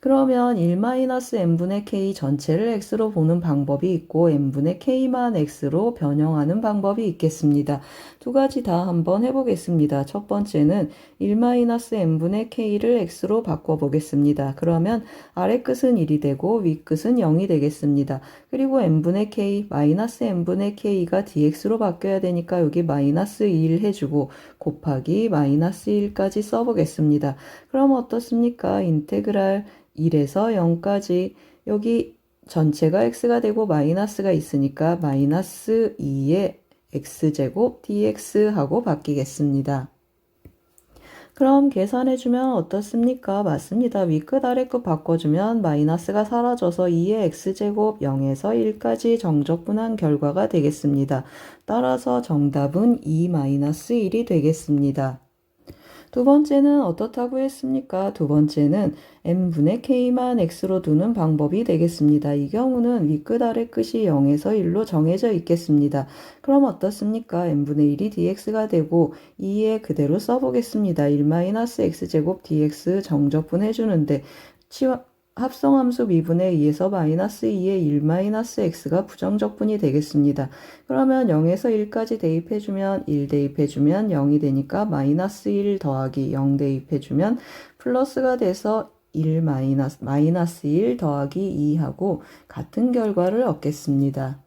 그러면 1-n분의 k 전체를 x로 보는 방법이 있고 n분의 k만 x로 변형하는 방법이 있겠습니다. 두 가지 다 한번 해보겠습니다. 첫 번째는 1-n분의 k를 x로 바꿔보겠습니다. 그러면 아래 끝은 1이 되고 위 끝은 0이 되겠습니다. 그리고 n분의 k, 마이너스 n분의 k가 dx로 바뀌어야 되니까 여기 마이너스 2를 해주고 곱하기 마이너스 1까지 써보겠습니다. 그럼 어떻습니까? 인테그랄 1에서 0까지 여기 전체가 x가 되고 마이너스가 있으니까 마이너스 2의 x제곱 dx하고 바뀌겠습니다. 그럼 계산해주면 어떻습니까? 맞습니다. 위끝 아래끝 바꿔주면 마이너스가 사라져서 2의 x제곱 0에서 1까지 정적분한 결과가 되겠습니다. 따라서 정답은 2-1이 되겠습니다. 두 번째는 어떻다고 했습니까? 두 번째는 n분의 k만 x로 두는 방법이 되겠습니다. 이 경우는 위끝 아래끝이 0에서 1로 정해져 있겠습니다. 그럼 어떻습니까? n분의 1이 dx가 되고 2에 그대로 써보겠습니다. 1-x제곱 dx 정적분 해주는데 합성함수 미분에 의해서 마이너스 2의 1-x가 부정적분이 되겠습니다. 그러면 0에서 1까지 대입해주면 1 대입해주면 0이 되니까 마이너스 1 더하기 0 대입해주면 플러스가 돼서 마이너스 1 더하기 2하고 같은 결과를 얻겠습니다.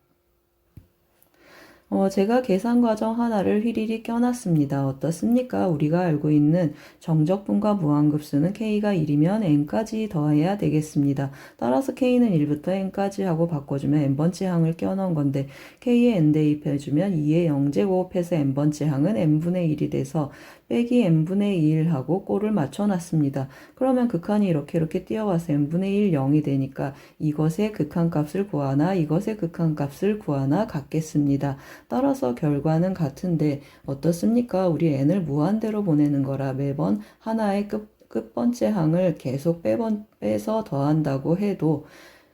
제가 계산 과정 하나를 휘리릭 껴놨습니다. 어떻습니까? 우리가 알고 있는 정적분과 무한급수는 k가 1이면 n까지 더해야 되겠습니다. 따라서 k는 1부터 n까지 하고 바꿔주면 n번째 항을 껴넣은 건데 k에 n 대입해주면 2의 0제곱해서 n번째 항은 n분의 1이 돼서 빼기 n분의 1 하고 꼴을 맞춰놨습니다. 그러면 극한이 이렇게 뛰어와서 n분의 1, 0이 되니까 이것의 극한값을 구하나 이것의 극한값을 구하나 같겠습니다. 따라서 결과는 같은데 어떻습니까? 우리 n을 무한대로 보내는 거라 매번 하나의 끝번째 항을 계속 빼서 더한다고 해도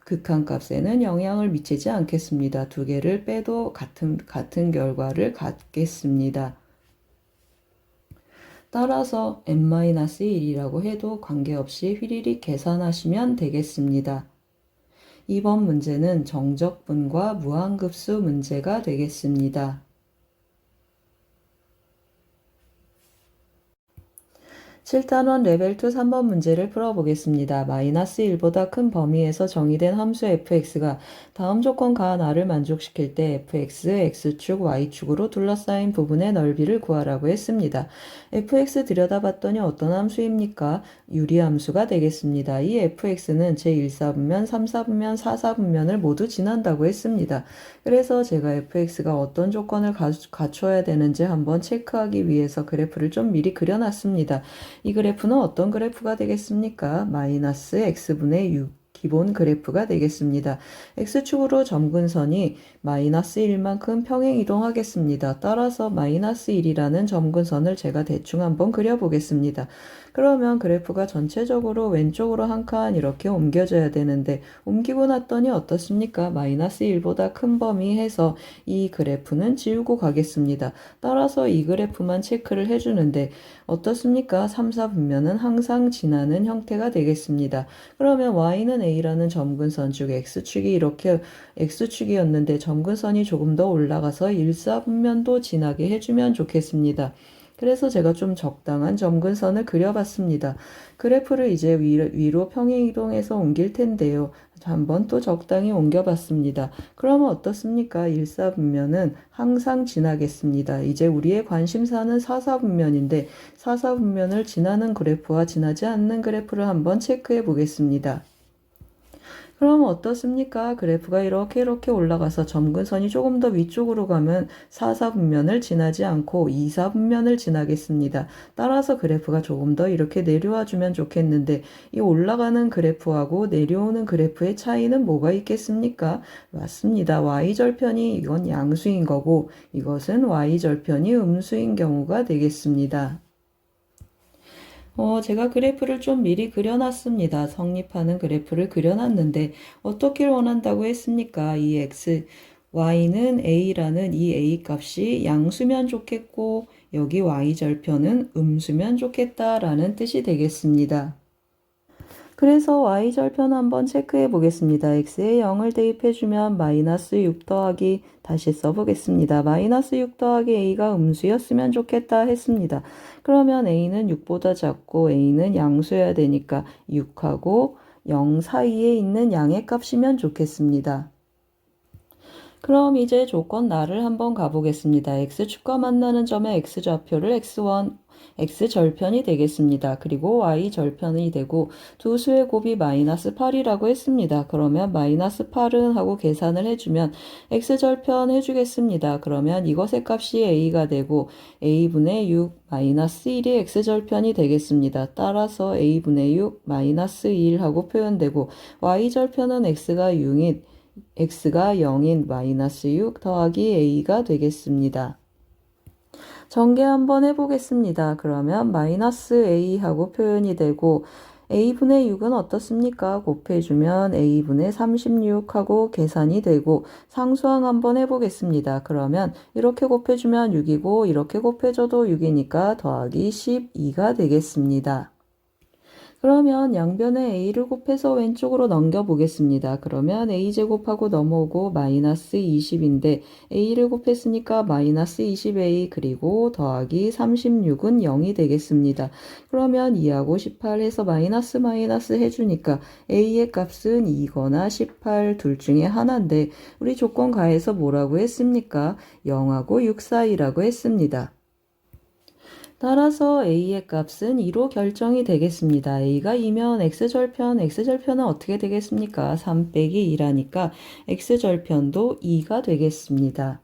극한값에는 영향을 미치지 않겠습니다. 두 개를 빼도 같은 결과를 갖겠습니다. 따라서 n-1이라고 해도 관계없이 휘리릭 계산하시면 되겠습니다. 이번 문제는 정적분과 무한급수 문제가 되겠습니다. 7단원 레벨2 3번 문제를 풀어보겠습니다. 마이너스 1보다 큰 범위에서 정의된 함수 fx가 다음 조건 가나를 만족시킬 때 fx, x축, y축으로 둘러싸인 부분의 넓이를 구하라고 했습니다. fx 들여다봤더니 어떤 함수입니까? 유리함수가 되겠습니다. 이 fx는 제1사분면, 3사분면, 4사분면을 모두 지난다고 했습니다. 그래서 제가 fx가 어떤 조건을 갖춰야 되는지 한번 체크하기 위해서 그래프를 좀 미리 그려놨습니다. 이 그래프는 어떤 그래프가 되겠습니까? 마이너스 x분의 6 기본 그래프가 되겠습니다. x축으로 점근선이 마이너스 1만큼 평행 이동하겠습니다. 따라서 마이너스 1이라는 점근선을 제가 대충 한번 그려보겠습니다. 그러면 그래프가 전체적으로 왼쪽으로 한 칸 이렇게 옮겨져야 되는데 옮기고 났더니 어떻습니까? 마이너스 1보다 큰 범위 해서 이 그래프는 지우고 가겠습니다. 따라서 이 그래프만 체크를 해주는데 어떻습니까? 3, 4분면은 항상 지나는 형태가 되겠습니다. 그러면 y는 a라는 점근선 즉 x축이 이렇게 x축이었는데 점근선이 조금 더 올라가서 1, 4분면도 지나게 해주면 좋겠습니다. 그래서 제가 좀 적당한 점근선을 그려봤습니다. 그래프를 이제 위로 평행 이동해서 옮길 텐데요. 한번 또 적당히 옮겨봤습니다. 그러면 어떻습니까? 1, 4분면은 항상 지나겠습니다. 이제 우리의 관심사는 4, 4분면인데 4, 4분면을 지나는 그래프와 지나지 않는 그래프를 한번 체크해 보겠습니다. 그럼 어떻습니까? 그래프가 이렇게 올라가서 점근선이 조금 더 위쪽으로 가면 4, 4분면을 지나지 않고 2, 4분면을 지나겠습니다. 따라서 그래프가 조금 더 이렇게 내려와 주면 좋겠는데 이 올라가는 그래프하고 내려오는 그래프의 차이는 뭐가 있겠습니까? 맞습니다. y절편이 이건 양수인 거고 이것은 y절편이 음수인 경우가 되겠습니다. 제가 그래프를 좀 미리 그려놨습니다. 성립하는 그래프를 그려놨는데 어떻게 원한다고 했습니까? 이 y는 a라는 이 a 값이 양수면 좋겠고 여기 y절편은 음수면 좋겠다라는 뜻이 되겠습니다. 그래서 y절편 한번 체크해 보겠습니다. x에 0을 대입해주면 마이너스 6 더하기 다시 써보겠습니다. 마이너스 6 더하기 a가 음수였으면 좋겠다 했습니다. 그러면 a는 6보다 작고 a는 양수여야 되니까 6하고 0 사이에 있는 양의 값이면 좋겠습니다. 그럼 이제 조건 나를 한번 가보겠습니다. x축과 만나는 점의 x좌표를 x1, x절편이 되겠습니다. 그리고 y절편이 되고 두 수의 곱이 마이너스 8이라고 했습니다. 그러면 마이너스 8은 하고 계산을 해주면 x절편 해주겠습니다. 그러면 이것의 값이 a가 되고 a분의 6 마이너스 1이 x절편이 되겠습니다. 따라서 a분의 6 마이너스 1 하고 표현되고 y절편은 x가 0인 마이너스 6 더하기 a가 되겠습니다. 전개 한번 해보겠습니다. 그러면 마이너스 a 하고 표현이 되고 a분의 6은 어떻습니까? 곱해주면 a분의 36하고 계산이 되고 상수항 한번 해보겠습니다. 그러면 이렇게 곱해주면 6이고 이렇게 곱해줘도 6이니까 더하기 12가 되겠습니다. 그러면 양변에 a를 곱해서 왼쪽으로 넘겨보겠습니다. 그러면 a제곱하고 넘어오고 마이너스 20인데 a를 곱했으니까 마이너스 20a 그리고 더하기 36은 0이 되겠습니다. 그러면 2하고 18 해서 마이너스 마이너스 해주니까 a의 값은 2거나 18 둘 중에 하나인데 우리 조건 가에서 뭐라고 했습니까? 0하고 6 사이라고 했습니다. 따라서 a의 값은 2로 결정이 되겠습니다. a가 2면 x절편은 어떻게 되겠습니까? 3 빼기 2라니까 x절편도 2가 되겠습니다.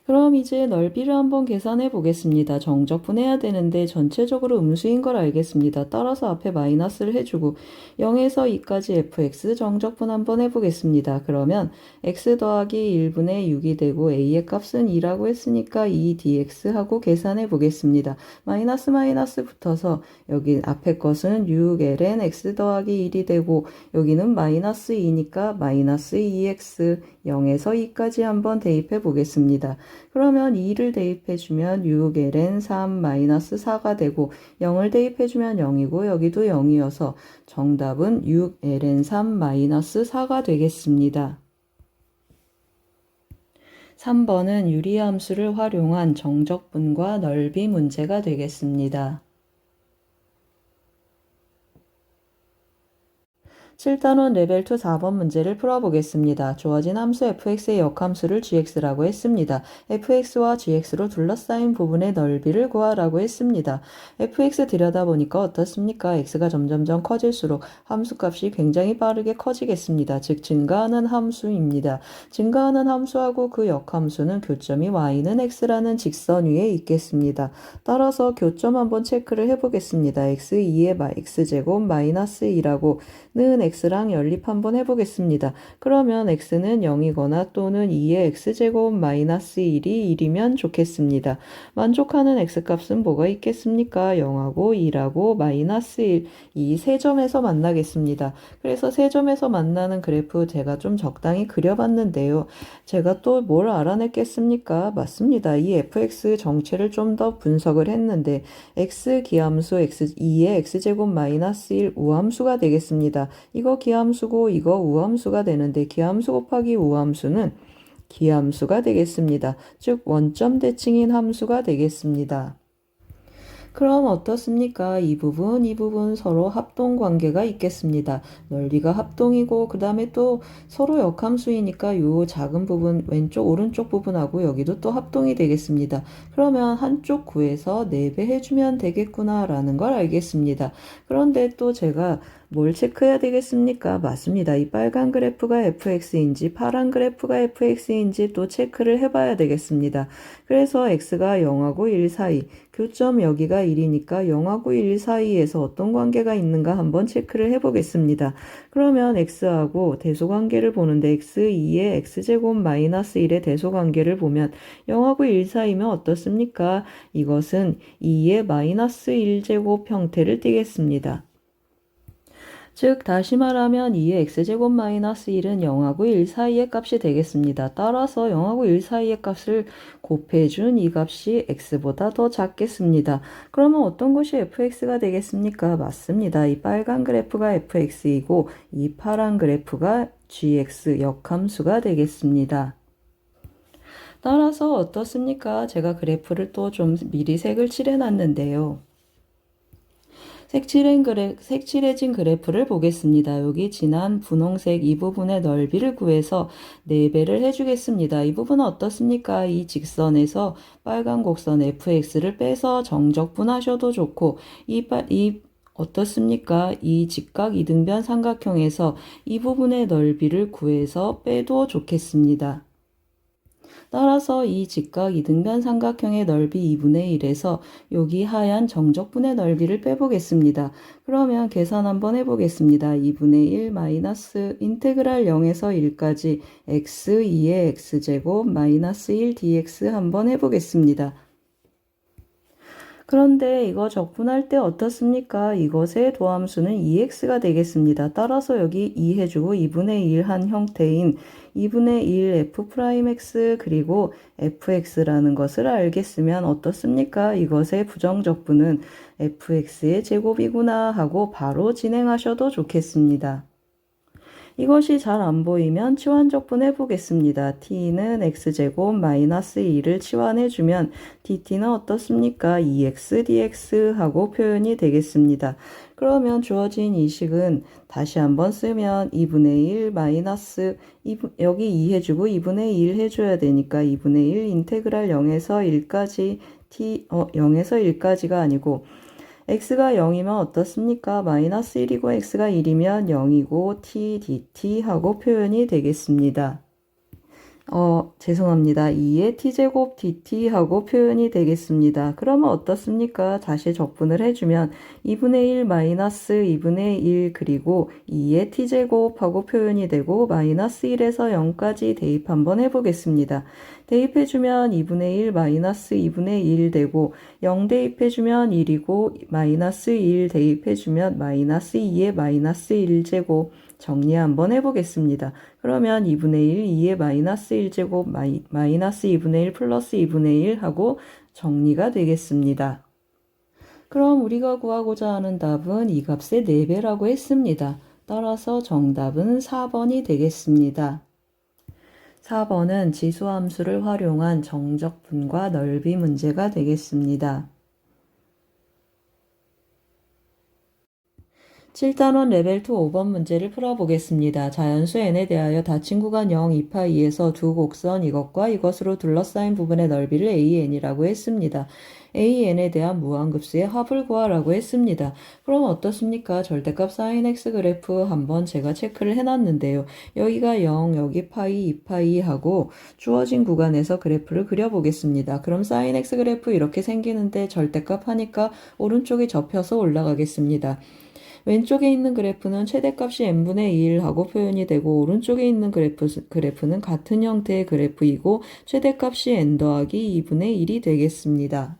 그럼 이제 넓이를 한번 계산해 보겠습니다. 정적분해야 되는데 전체적으로 음수인 걸 알겠습니다. 따라서 앞에 마이너스를 해주고 0에서 2까지 fx 정적분 한번 해보겠습니다. 그러면 x 더하기 1분의 6이 되고 a의 값은 2라고 했으니까 2dx 하고 계산해 보겠습니다. 마이너스 마이너스 붙어서 여기 앞에 것은 6ln x 더하기 1이 되고 여기는 마이너스 2니까 마이너스 2x 0에서 2까지 한번 대입해 보겠습니다. 그러면 2를 대입해주면 6ln 3-4가 되고 0을 대입해주면 0이고 여기도 0이어서 정답은 6ln 3-4가 되겠습니다. 3번은 유리함수를 활용한 정적분과 넓이 문제가 되겠습니다. 7단원 레벨 2 4번 문제를 풀어보겠습니다. 주어진 함수 fx의 역함수를 gx라고 했습니다. fx와 gx로 둘러싸인 부분의 넓이를 구하라고 했습니다. fx 들여다보니까 어떻습니까? x가 점점점 커질수록 함수값이 굉장히 빠르게 커지겠습니다. 즉 증가하는 함수입니다. 증가하는 함수하고 그 역함수는 교점이 y는 x라는 직선 위에 있겠습니다. 따라서 교점 한번 체크를 해보겠습니다. x2의 x제곱 마이너스 2라고 는 x랑 연립 한번 해보겠습니다. 그러면 x는 0이거나 또는 2의 x제곱 마이너스 1이 1이면 좋겠습니다. 만족하는 x값은 뭐가 있겠습니까? 0하고 2라고 마이너스 1, 이 세 점에서 만나겠습니다. 그래서 세 점에서 만나는 그래프 제가 좀 적당히 그려봤는데요. 제가 또 뭘 알아냈겠습니까? 맞습니다. 이 fx 정체를 좀 더 분석을 했는데 x 기함수 x2의 x제곱 마이너스 1 우함수가 되겠습니다. 이거 기함수고 이거 우함수가 되는데 기함수 곱하기 우함수는 기함수가 되겠습니다. 즉 원점 대칭인 함수가 되겠습니다. 그럼 어떻습니까? 이 부분 서로 합동 관계가 있겠습니다. 넓이가 합동이고 그 다음에 또 서로 역함수이니까 요 작은 부분 왼쪽 오른쪽 부분하고 여기도 또 합동이 되겠습니다. 그러면 한쪽 구해서 4배 해주면 되겠구나 라는 걸 알겠습니다. 그런데 또 제가 뭘 체크해야 되겠습니까? 맞습니다. 이 빨간 그래프가 fx인지 파란 그래프가 fx인지 또 체크를 해봐야 되겠습니다. 그래서 x가 0하고 1 사이, 교점 여기가 1이니까 0하고 1 사이에서 어떤 관계가 있는가 한번 체크를 해보겠습니다. 그러면 x하고 대소관계를 보는데 x2의 x제곱 마이너스 1의 대소관계를 보면 0하고 1 사이면 어떻습니까? 이것은 2의 마이너스 1제곱 형태를 띠겠습니다. 즉 다시 말하면 2의 x제곱 마이너스 1은 0하고 1 사이의 값이 되겠습니다. 따라서 0하고 1 사이의 값을 곱해준 이 값이 x보다 더 작겠습니다. 그러면 어떤 것이 fx가 되겠습니까? 맞습니다. 이 빨간 그래프가 fx이고 이 파란 그래프가 gx 역함수가 되겠습니다. 따라서 어떻습니까? 제가 그래프를 또 좀 미리 색을 칠해놨는데요. 색칠해진 그래프를 보겠습니다. 여기 진한 분홍색 이 부분의 넓이를 구해서 4배를 해주겠습니다. 이 부분은 어떻습니까? 이 직선에서 빨간 곡선 fx를 빼서 정적분하셔도 좋고 어떻습니까? 이 직각 이등변 삼각형에서 이 부분의 넓이를 구해서 빼도 좋겠습니다. 따라서 이 직각 이등변 삼각형의 넓이 2분의 1에서 여기 하얀 정적분의 넓이를 빼보겠습니다. 그러면 계산 한번 해보겠습니다. 2분의 1 마이너스 인테그랄 0에서 1까지 x 2의 x제곱 마이너스 1 dx 한번 해보겠습니다. 그런데 이거 적분할 때 어떻습니까? 이것의 도함수는 2x가 되겠습니다. 따라서 여기 2 해주고 2분의 1 한 형태인 2분의 1 f'x 그리고 fx라는 것을 알겠으면 어떻습니까? 이것의 부정적분은 fx의 제곱이구나 하고 바로 진행하셔도 좋겠습니다. 이것이 잘 안 보이면 치환적분 해보겠습니다. t는 x제곱 마이너스 2를 치환해주면 dt는 어떻습니까? 2x dx 하고 표현이 되겠습니다. 그러면 주어진 이 식은 다시 한번 쓰면 2분의 1 마이너스 여기 2 해주고 2분의 1 해줘야 되니까 2분의 1 인테그랄 0에서 1까지 0에서 1까지가 아니고 x가 0이면 어떻습니까? 마이너스 1이고 x가 1이면 0이고 t dt 하고 표현이 되겠습니다. 죄송합니다. 2의 t제곱 dt 하고 표현이 되겠습니다. 그러면 어떻습니까? 다시 적분을 해주면 2분의 1 마이너스 2분의 1 그리고 2의 t제곱 하고 표현이 되고 마이너스 1에서 0까지 대입 한번 해보겠습니다. 대입해주면 2분의 1 마이너스 2분의 1 되고 0 대입해주면 1이고 마이너스 1 대입해주면 마이너스 2의 마이너스 1제곱 정리 한번 해보겠습니다. 그러면 2분의 1, 2의 마이너스 1제곱 마이너스 2분의 1 플러스 2분의 1 하고 정리가 되겠습니다. 그럼 우리가 구하고자 하는 답은 이 값의 4배라고 했습니다. 따라서 정답은 4번이 되겠습니다. 4번은 지수함수를 활용한 정적분과 넓이 문제가 되겠습니다. 7단원 레벨 2 5번 문제를 풀어보겠습니다. 자연수 n에 대하여 닫힌 구간 0, 2파 2에서 두 곡선 이것과 이것으로 둘러싸인 부분의 넓이를 an이라고 했습니다. an에 대한 무한급수의 합을 구하라고 했습니다. 그럼 어떻습니까? 절대값 sin x 그래프 한번 제가 체크를 해놨는데요. 여기가 0, 여기 파이, 2파이 하고 주어진 구간에서 그래프를 그려보겠습니다. 그럼 sin x 그래프 이렇게 생기는데 절대값 하니까 오른쪽이 접혀서 올라가겠습니다. 왼쪽에 있는 그래프는 최대값이 n분의 1 하고 표현이 되고 오른쪽에 있는 그래프는 같은 형태의 그래프이고 최대값이 n 더하기 2분의 1이 되겠습니다.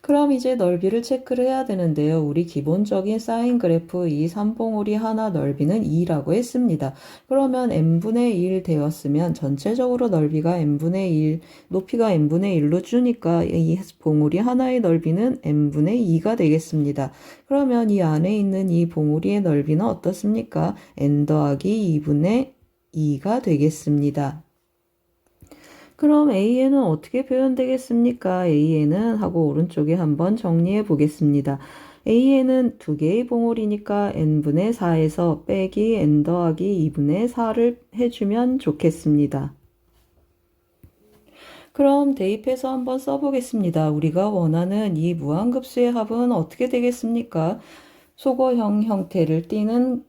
그럼 이제 넓이를 체크를 해야 되는데요. 우리 기본적인 사인 그래프 이 삼봉우리 하나 넓이는 2라고 했습니다. 그러면 n분의 1 되었으면 전체적으로 넓이가 n분의 1, 높이가 n분의 1로 주니까 이 봉우리 하나의 넓이는 n분의 2가 되겠습니다. 그러면 이 안에 있는 이 봉우리의 넓이는 어떻습니까? n 더하기 2분의 2가 되겠습니다. 그럼 AN은 어떻게 표현되겠습니까? AN은 하고 오른쪽에 한번 정리해 보겠습니다. AN은 두 개의 봉우리니까 n분의 4에서 빼기 n 더하기 2분의 4를 해주면 좋겠습니다. 그럼 대입해서 한번 써보겠습니다. 우리가 원하는 이 무한급수의 합은 어떻게 되겠습니까? 소거형 형태를 띠는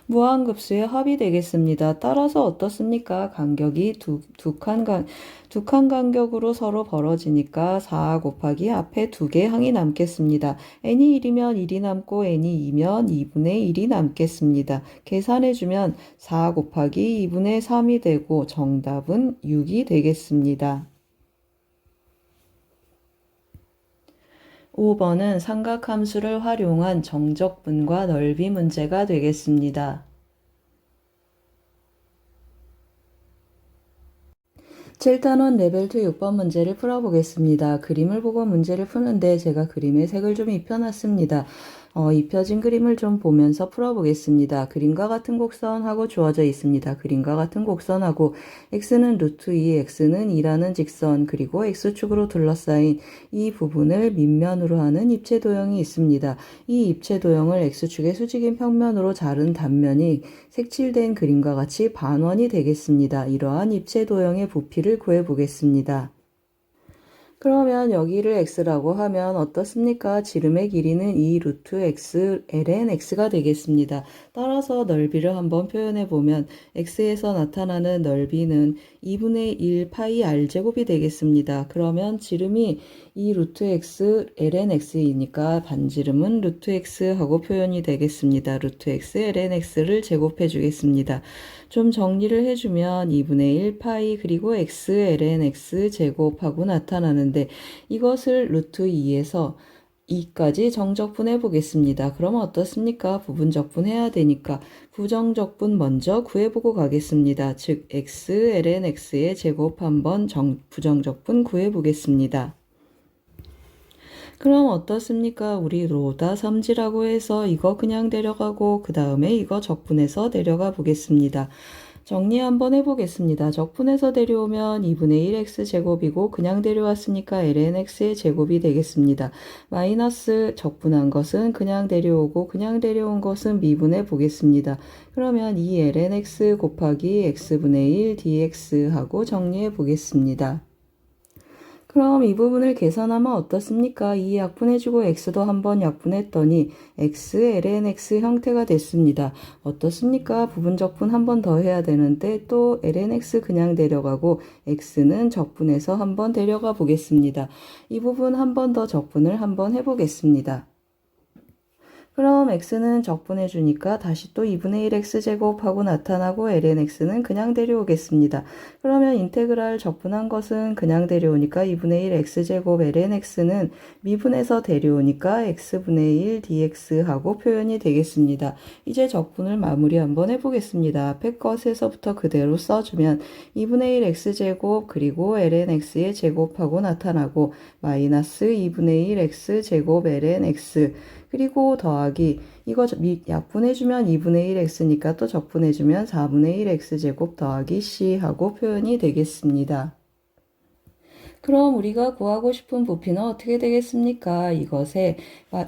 무한급수의 합이 되겠습니다. 따라서 어떻습니까? 간격이 두 칸 간격으로 서로 벌어지니까 4 곱하기 앞에 2개 항이 남겠습니다. n이 1이면 1이 남고 n이 2면 2분의 1이 남겠습니다. 계산해주면 4 곱하기 2분의 3이 되고 정답은 6이 되겠습니다. 5번은 삼각함수를 활용한 정적분과 넓이 문제가 되겠습니다. 7단원 레벨 2 6번 문제를 풀어보겠습니다. 그림을 보고 문제를 푸는데 제가 그림에 색을 좀 입혀놨습니다. 입혀진 그림을 좀 보면서 풀어보겠습니다. 그림과 같은 곡선하고 주어져 있습니다. 그림과 같은 곡선하고 x는 루트 2, x는 2라는 직선 그리고 x축으로 둘러싸인 이 부분을 밑면으로 하는 입체 도형이 있습니다. 이 입체 도형을 x축의 수직인 평면으로 자른 단면이 색칠된 그림과 같이 반원이 되겠습니다. 이러한 입체 도형의 부피를 구해보겠습니다. 그러면 여기를 x라고 하면 어떻습니까? 지름의 길이는 2 루트 x ln x가 되겠습니다. 따라서 넓이를 한번 표현해 보면 x에서 나타나는 넓이는 2분의 1 파이 r제곱이 되겠습니다. 그러면 지름이 이 루트 x ln x이니까 반지름은 루트 x 하고 표현이 되겠습니다. 루트 x ln x를 제곱해 주겠습니다. 좀 정리를 해주면 2분의 1 파이 그리고 x ln x 제곱하고 나타나는데 이것을 루트 2에서 2까지 정적분해 보겠습니다. 그러면 어떻습니까? 부분적분해야 되니까 부정적분 먼저 구해보고 가겠습니다. 즉 x ln x의 제곱 한번 부정적분 구해보겠습니다. 그럼 어떻습니까? 우리 로다 삼지라고 해서 이거 그냥 데려가고 그 다음에 이거 적분해서 데려가 보겠습니다. 정리 한번 해보겠습니다. 적분해서 데려오면 2분의 1 x제곱이고 그냥 데려왔으니까 ln x의 제곱이 되겠습니다. 마이너스 적분한 것은 그냥 데려오고 그냥 데려온 것은 미분해 보겠습니다. 그러면 2 ln x 곱하기 x분의 1 dx 하고 정리해 보겠습니다. 그럼 이 부분을 계산하면 어떻습니까? 2 약분해주고 x도 한번 약분했더니 x, ln x 형태가 됐습니다. 어떻습니까? 부분적분 한 번 더 해야 되는데 또 ln x 그냥 데려가고 x는 적분해서 한번 데려가 보겠습니다. 이 부분 한 번 더 적분을 한번 해보겠습니다. 그럼 x는 적분해 주니까 다시 또 2분의 1 x제곱하고 나타나고 ln x는 그냥 데려오겠습니다. 그러면 인테그랄 적분한 것은 그냥 데려오니까 2분의 1 x제곱 ln x는 미분해서 데려오니까 x분의 1 dx하고 표현이 되겠습니다. 이제 적분을 마무리 한번 해보겠습니다. 앞에 것에서부터 그대로 써주면 2분의 1 x제곱 그리고 ln x의 제곱하고 나타나고 마이너스 2분의 1 x제곱 ln x 그리고 더하기 이거 약분해주면 2분의 1 x니까 또 적분해주면 4분의 1 x제곱 더하기 c 하고 표현이 되겠습니다. 그럼 우리가 구하고 싶은 부피는 어떻게 되겠습니까? 이것에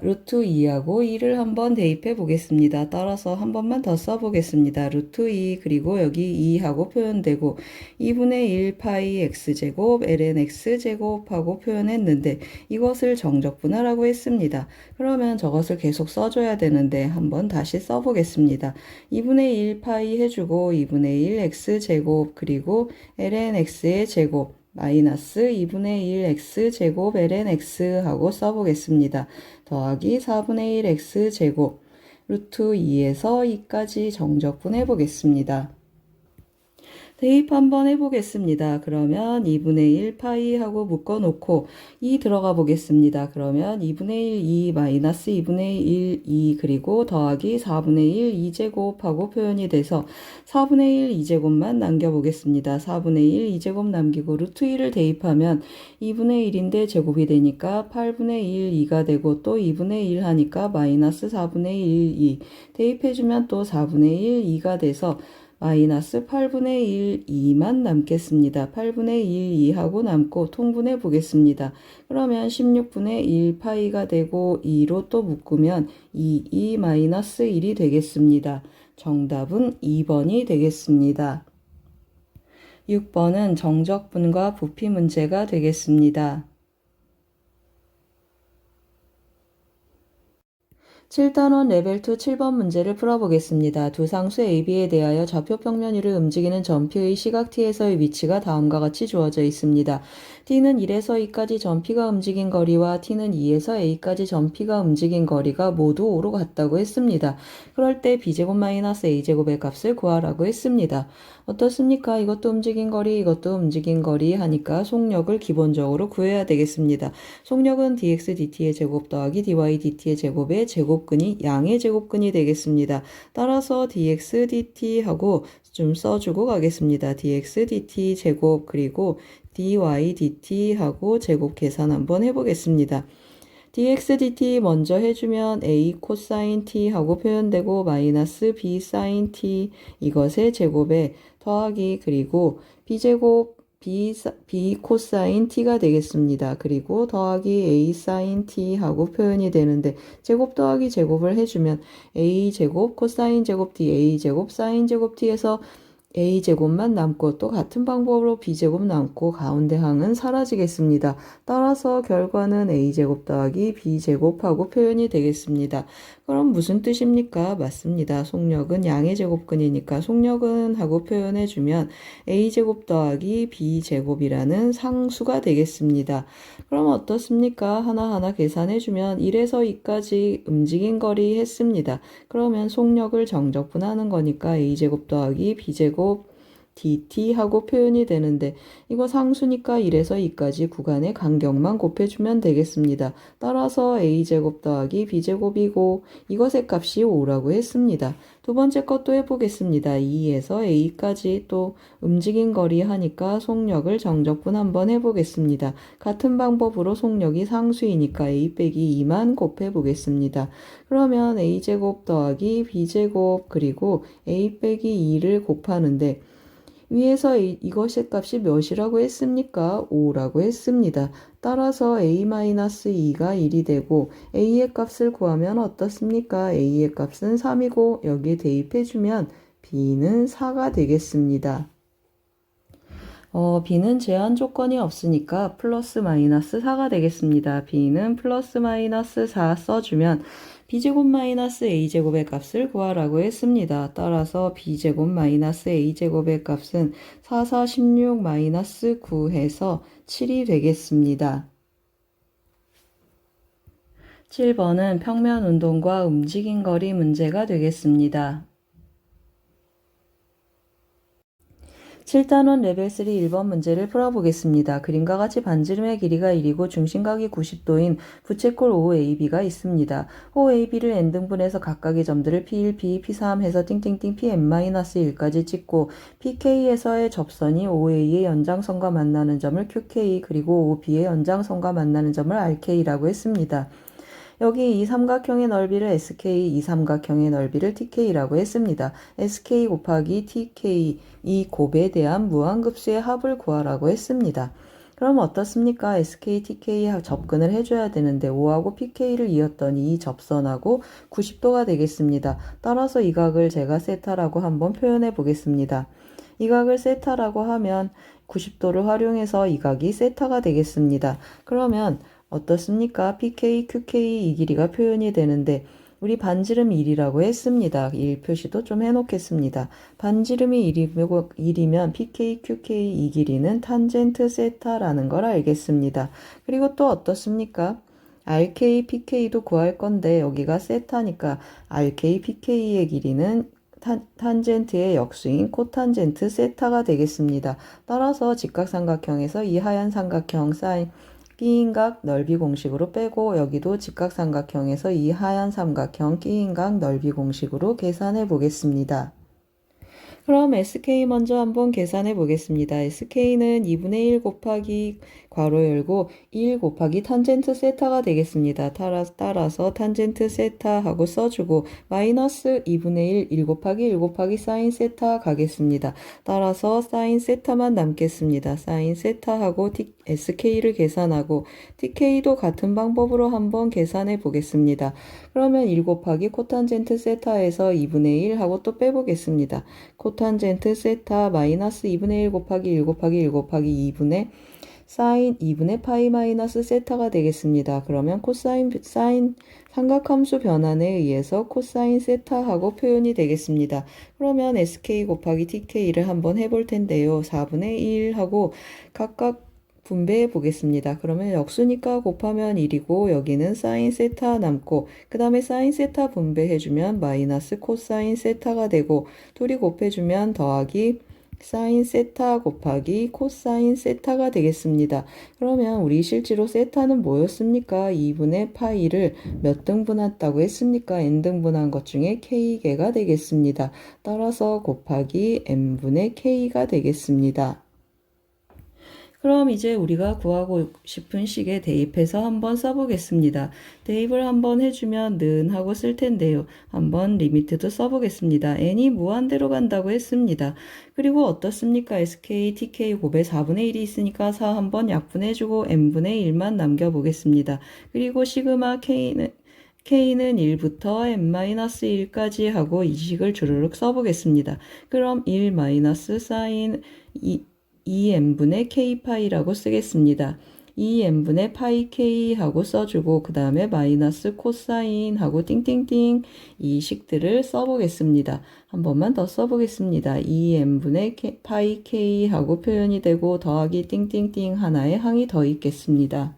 루트 2하고 2를 한번 대입해 보겠습니다. 따라서 한 번만 더 써보겠습니다. 루트 2 그리고 여기 2하고 표현되고 2분의 1 파이 x제곱 ln x제곱하고 표현했는데 이것을 정적분하라고 했습니다. 그러면 저것을 계속 써줘야 되는데 한번 다시 써보겠습니다. 2분의 1 파이 해주고 2분의 1 x제곱 그리고 ln x의 제곱 마이너스 2분의 1 x제곱 ln x 하고 써보겠습니다. 더하기 4분의 1 x제곱 루트 2에서 2까지 정적분 해보겠습니다. 대입 한번 해보겠습니다. 그러면 2분의 1 파이 하고 묶어놓고 2 들어가 보겠습니다. 그러면 2분의 1 2 마이너스 2분의 1 2 그리고 더하기 4분의 1 2제곱 하고 표현이 돼서 4분의 1 2제곱만 남겨보겠습니다. 4분의 1 2제곱 남기고 루트 2를 대입하면 2분의 1인데 제곱이 되니까 8분의 1 2가 되고 또 2분의 1 하니까 마이너스 4분의 1 2 대입해주면 또 4분의 1 2가 돼서 마이너스 8분의 1 2만 남겠습니다. 8분의 1 2하고 남고 통분해 보겠습니다. 그러면 16분의 1 파이가 되고 2로 또 묶으면 2 마이너스 1이 되겠습니다. 정답은 2번이 되겠습니다. 6번은 정적분과 부피 문제가 되겠습니다. 7단원 레벨 2 7번 문제를 풀어보겠습니다. 두 상수 AB에 대하여 좌표 평면위를 움직이는 점피의 시각 T에서의 위치가 다음과 같이 주어져 있습니다. T는 1에서 2까지 점피가 움직인 거리와 T는 2에서 A까지 점피가 움직인 거리가 모두 5로 같다고 했습니다. 그럴 때 B제곱 마이너스 A제곱의 값을 구하라고 했습니다. 어떻습니까? 이것도 움직인 거리, 이것도 움직인 거리 하니까 속력을 기본적으로 구해야 되겠습니다. 속력은 dx dt의 제곱 더하기 dy dt의 제곱의 제곱근이 양의 제곱근이 되겠습니다. 따라서 dx dt 하고 좀 써주고 가겠습니다. dx dt 제곱 그리고 dy dt 하고 제곱 계산 한번 해보겠습니다. dx dt 먼저 해주면 a 코사인 t 하고 표현되고 마이너스 b 사인 t 이것의 제곱에 더하기 그리고 b제곱 b 코사인 t가 되겠습니다. 그리고 더하기 a 사인 t 하고 표현이 되는데 제곱 더하기 제곱을 해주면 a 제곱 코사인 제곱 d a 제곱 사인 제곱 t에서 a제곱만 남고 또 같은 방법으로 b제곱 남고 가운데 항은 사라지겠습니다. 따라서 결과는 a제곱 더하기 b제곱하고 표현이 되겠습니다. 그럼 무슨 뜻입니까? 맞습니다. 속력은 양의 제곱근이니까 속력은 하고 표현해주면 a제곱 더하기 b제곱이라는 상수가 되겠습니다. 그럼 어떻습니까? 하나하나 계산해주면 1에서 2까지 움직인 거리 했습니다. 그러면 속력을 정적분하는 거니까 a제곱 더하기 b제곱 dt 하고 표현이 되는데 이거 상수니까 1에서 2까지 구간의 간격만 곱해주면 되겠습니다. 따라서 a제곱 더하기 b제곱이고 이것의 값이 5라고 했습니다. 두 번째 것도 해보겠습니다. 2에서 a까지 또 움직인 거리 하니까 속력을 정적분 한번 해보겠습니다. 같은 방법으로 속력이 상수이니까 a 빼기 2만 곱해보겠습니다. 그러면 a제곱 더하기 b제곱 그리고 a 빼기 2를 곱하는데 위에서 이것의 값이 몇이라고 했습니까? 5라고 했습니다. 따라서 a-2가 1이 되고 a의 값을 구하면 어떻습니까? a의 값은 3이고 여기에 대입해주면 b는 4가 되겠습니다. b는 제한 조건이 없으니까 플러스 마이너스 4가 되겠습니다. b는 플러스 마이너스 4 써주면 b제곱 마이너스 a제곱의 값을 구하라고 했습니다. 따라서 b제곱 마이너스 a제곱의 값은 4, 4, 16 마이너스 9 해서 7이 되겠습니다. 7번은 평면 운동과 움직인 거리 문제가 되겠습니다. 7단원 레벨 3 1번 문제를 풀어보겠습니다. 그림과 같이 반지름의 길이가 1이고 중심각이 90도인 부채꼴 OAB가 있습니다. OAB를 n등분해서 각각의 점들을 P1, P2, P3 해서 띵띵띵 Pn-1까지 찍고 PK에서의 접선이 OA의 연장선과 만나는 점을 QK 그리고 OB의 연장선과 만나는 점을 RK라고 했습니다. 여기 이 삼각형의 넓이를 SK, 이 삼각형의 넓이를 TK라고 했습니다. SK 곱하기 TK, 이 곱에 대한 무한급수의 합을 구하라고 했습니다. 그럼 어떻습니까? SK, TK 접근을 해줘야 되는데 5하고 PK를 이었더니 이 접선하고 90도가 되겠습니다. 따라서 이 각을 제가 세타라고 한번 표현해 보겠습니다. 이 각을 세타라고 하면 90도를 활용해서 이 각이 세타가 되겠습니다. 그러면 어떻습니까? PK, QK 이 길이가 표현이 되는데 우리 반지름 1이라고 했습니다. 1 표시도 좀 해놓겠습니다. 반지름이 1이면 PK, QK 이 길이는 탄젠트 세타라는 걸 알겠습니다. 그리고 또 어떻습니까? RK, PK도 구할 건데 여기가 세타니까 RK, PK의 길이는 탄젠트의 역수인 코탄젠트 세타가 되겠습니다. 따라서 직각삼각형에서 이 하얀 삼각형 사인 끼인각 넓이 공식으로 빼고 여기도 직각삼각형에서 이 하얀 삼각형 끼인각 넓이 공식으로 계산해 보겠습니다. 그럼 SK 먼저 한번 계산해 보겠습니다. SK는 2분의 1 곱하기 괄호 열고 1 곱하기 탄젠트 세타가 되겠습니다. 따라서 탄젠트 세타 하고 써주고 마이너스 2분의 1 곱하기 1 곱하기 사인 세타 가겠습니다. 따라서 사인 세타만 남겠습니다. 사인 세타 하고 SK를 계산하고 TK도 같은 방법으로 한번 계산해 보겠습니다. 그러면 1 곱하기 코탄젠트 세타에서 2분의 1 하고 또 빼보겠습니다. 코탄젠트 세타 마이너스 2분의 1 곱하기 1 곱하기 1 곱하기 2분의 사인 2분의 파이 마이너스 세타가 되겠습니다. 그러면 사인 삼각함수 변환에 의해서 코사인 세타하고 표현이 되겠습니다. 그러면 SK 곱하기 TK를 한번 해볼 텐데요. 4분의 1 하고 각각 분배해 보겠습니다. 그러면 역수니까 곱하면 1이고 여기는 사인 세타 남고 그 다음에 사인 세타 분배해주면 마이너스 코사인 세타가 되고 둘이 곱해주면 더하기 사인 세타 곱하기 코사인 세타가 되겠습니다. 그러면 우리 실제로 세타는 뭐였습니까? 2분의 파이를 몇 등분했다고 했습니까? n등분한 것 중에 k개가 되겠습니다. 따라서 곱하기 n분의 k가 되겠습니다. 그럼 이제 우리가 구하고 싶은 식에 대입해서 한번 써보겠습니다. 대입을 한번 해주면 는 하고 쓸 텐데요. 한번 리미트도 써보겠습니다. n이 무한대로 간다고 했습니다. 그리고 어떻습니까? SK, TK 곱에 4분의 1이 있으니까 4 한번 약분해주고 n분의 1만 남겨보겠습니다. 그리고 시그마 K는 k는 1부터 n-1까지 하고 이 식을 주르륵 써보겠습니다. 그럼 1 사인 2n분의 k파이라고 쓰겠습니다. 2n분의 파이 k 하고 써주고 그 다음에 마이너스 코사인 하고 띵띵띵 이 식들을 써보겠습니다. 한 번만 더 써보겠습니다. 2n분의 파이 k 하고 표현이 되고 더하기 띵띵띵 하나의 항이 더 있겠습니다.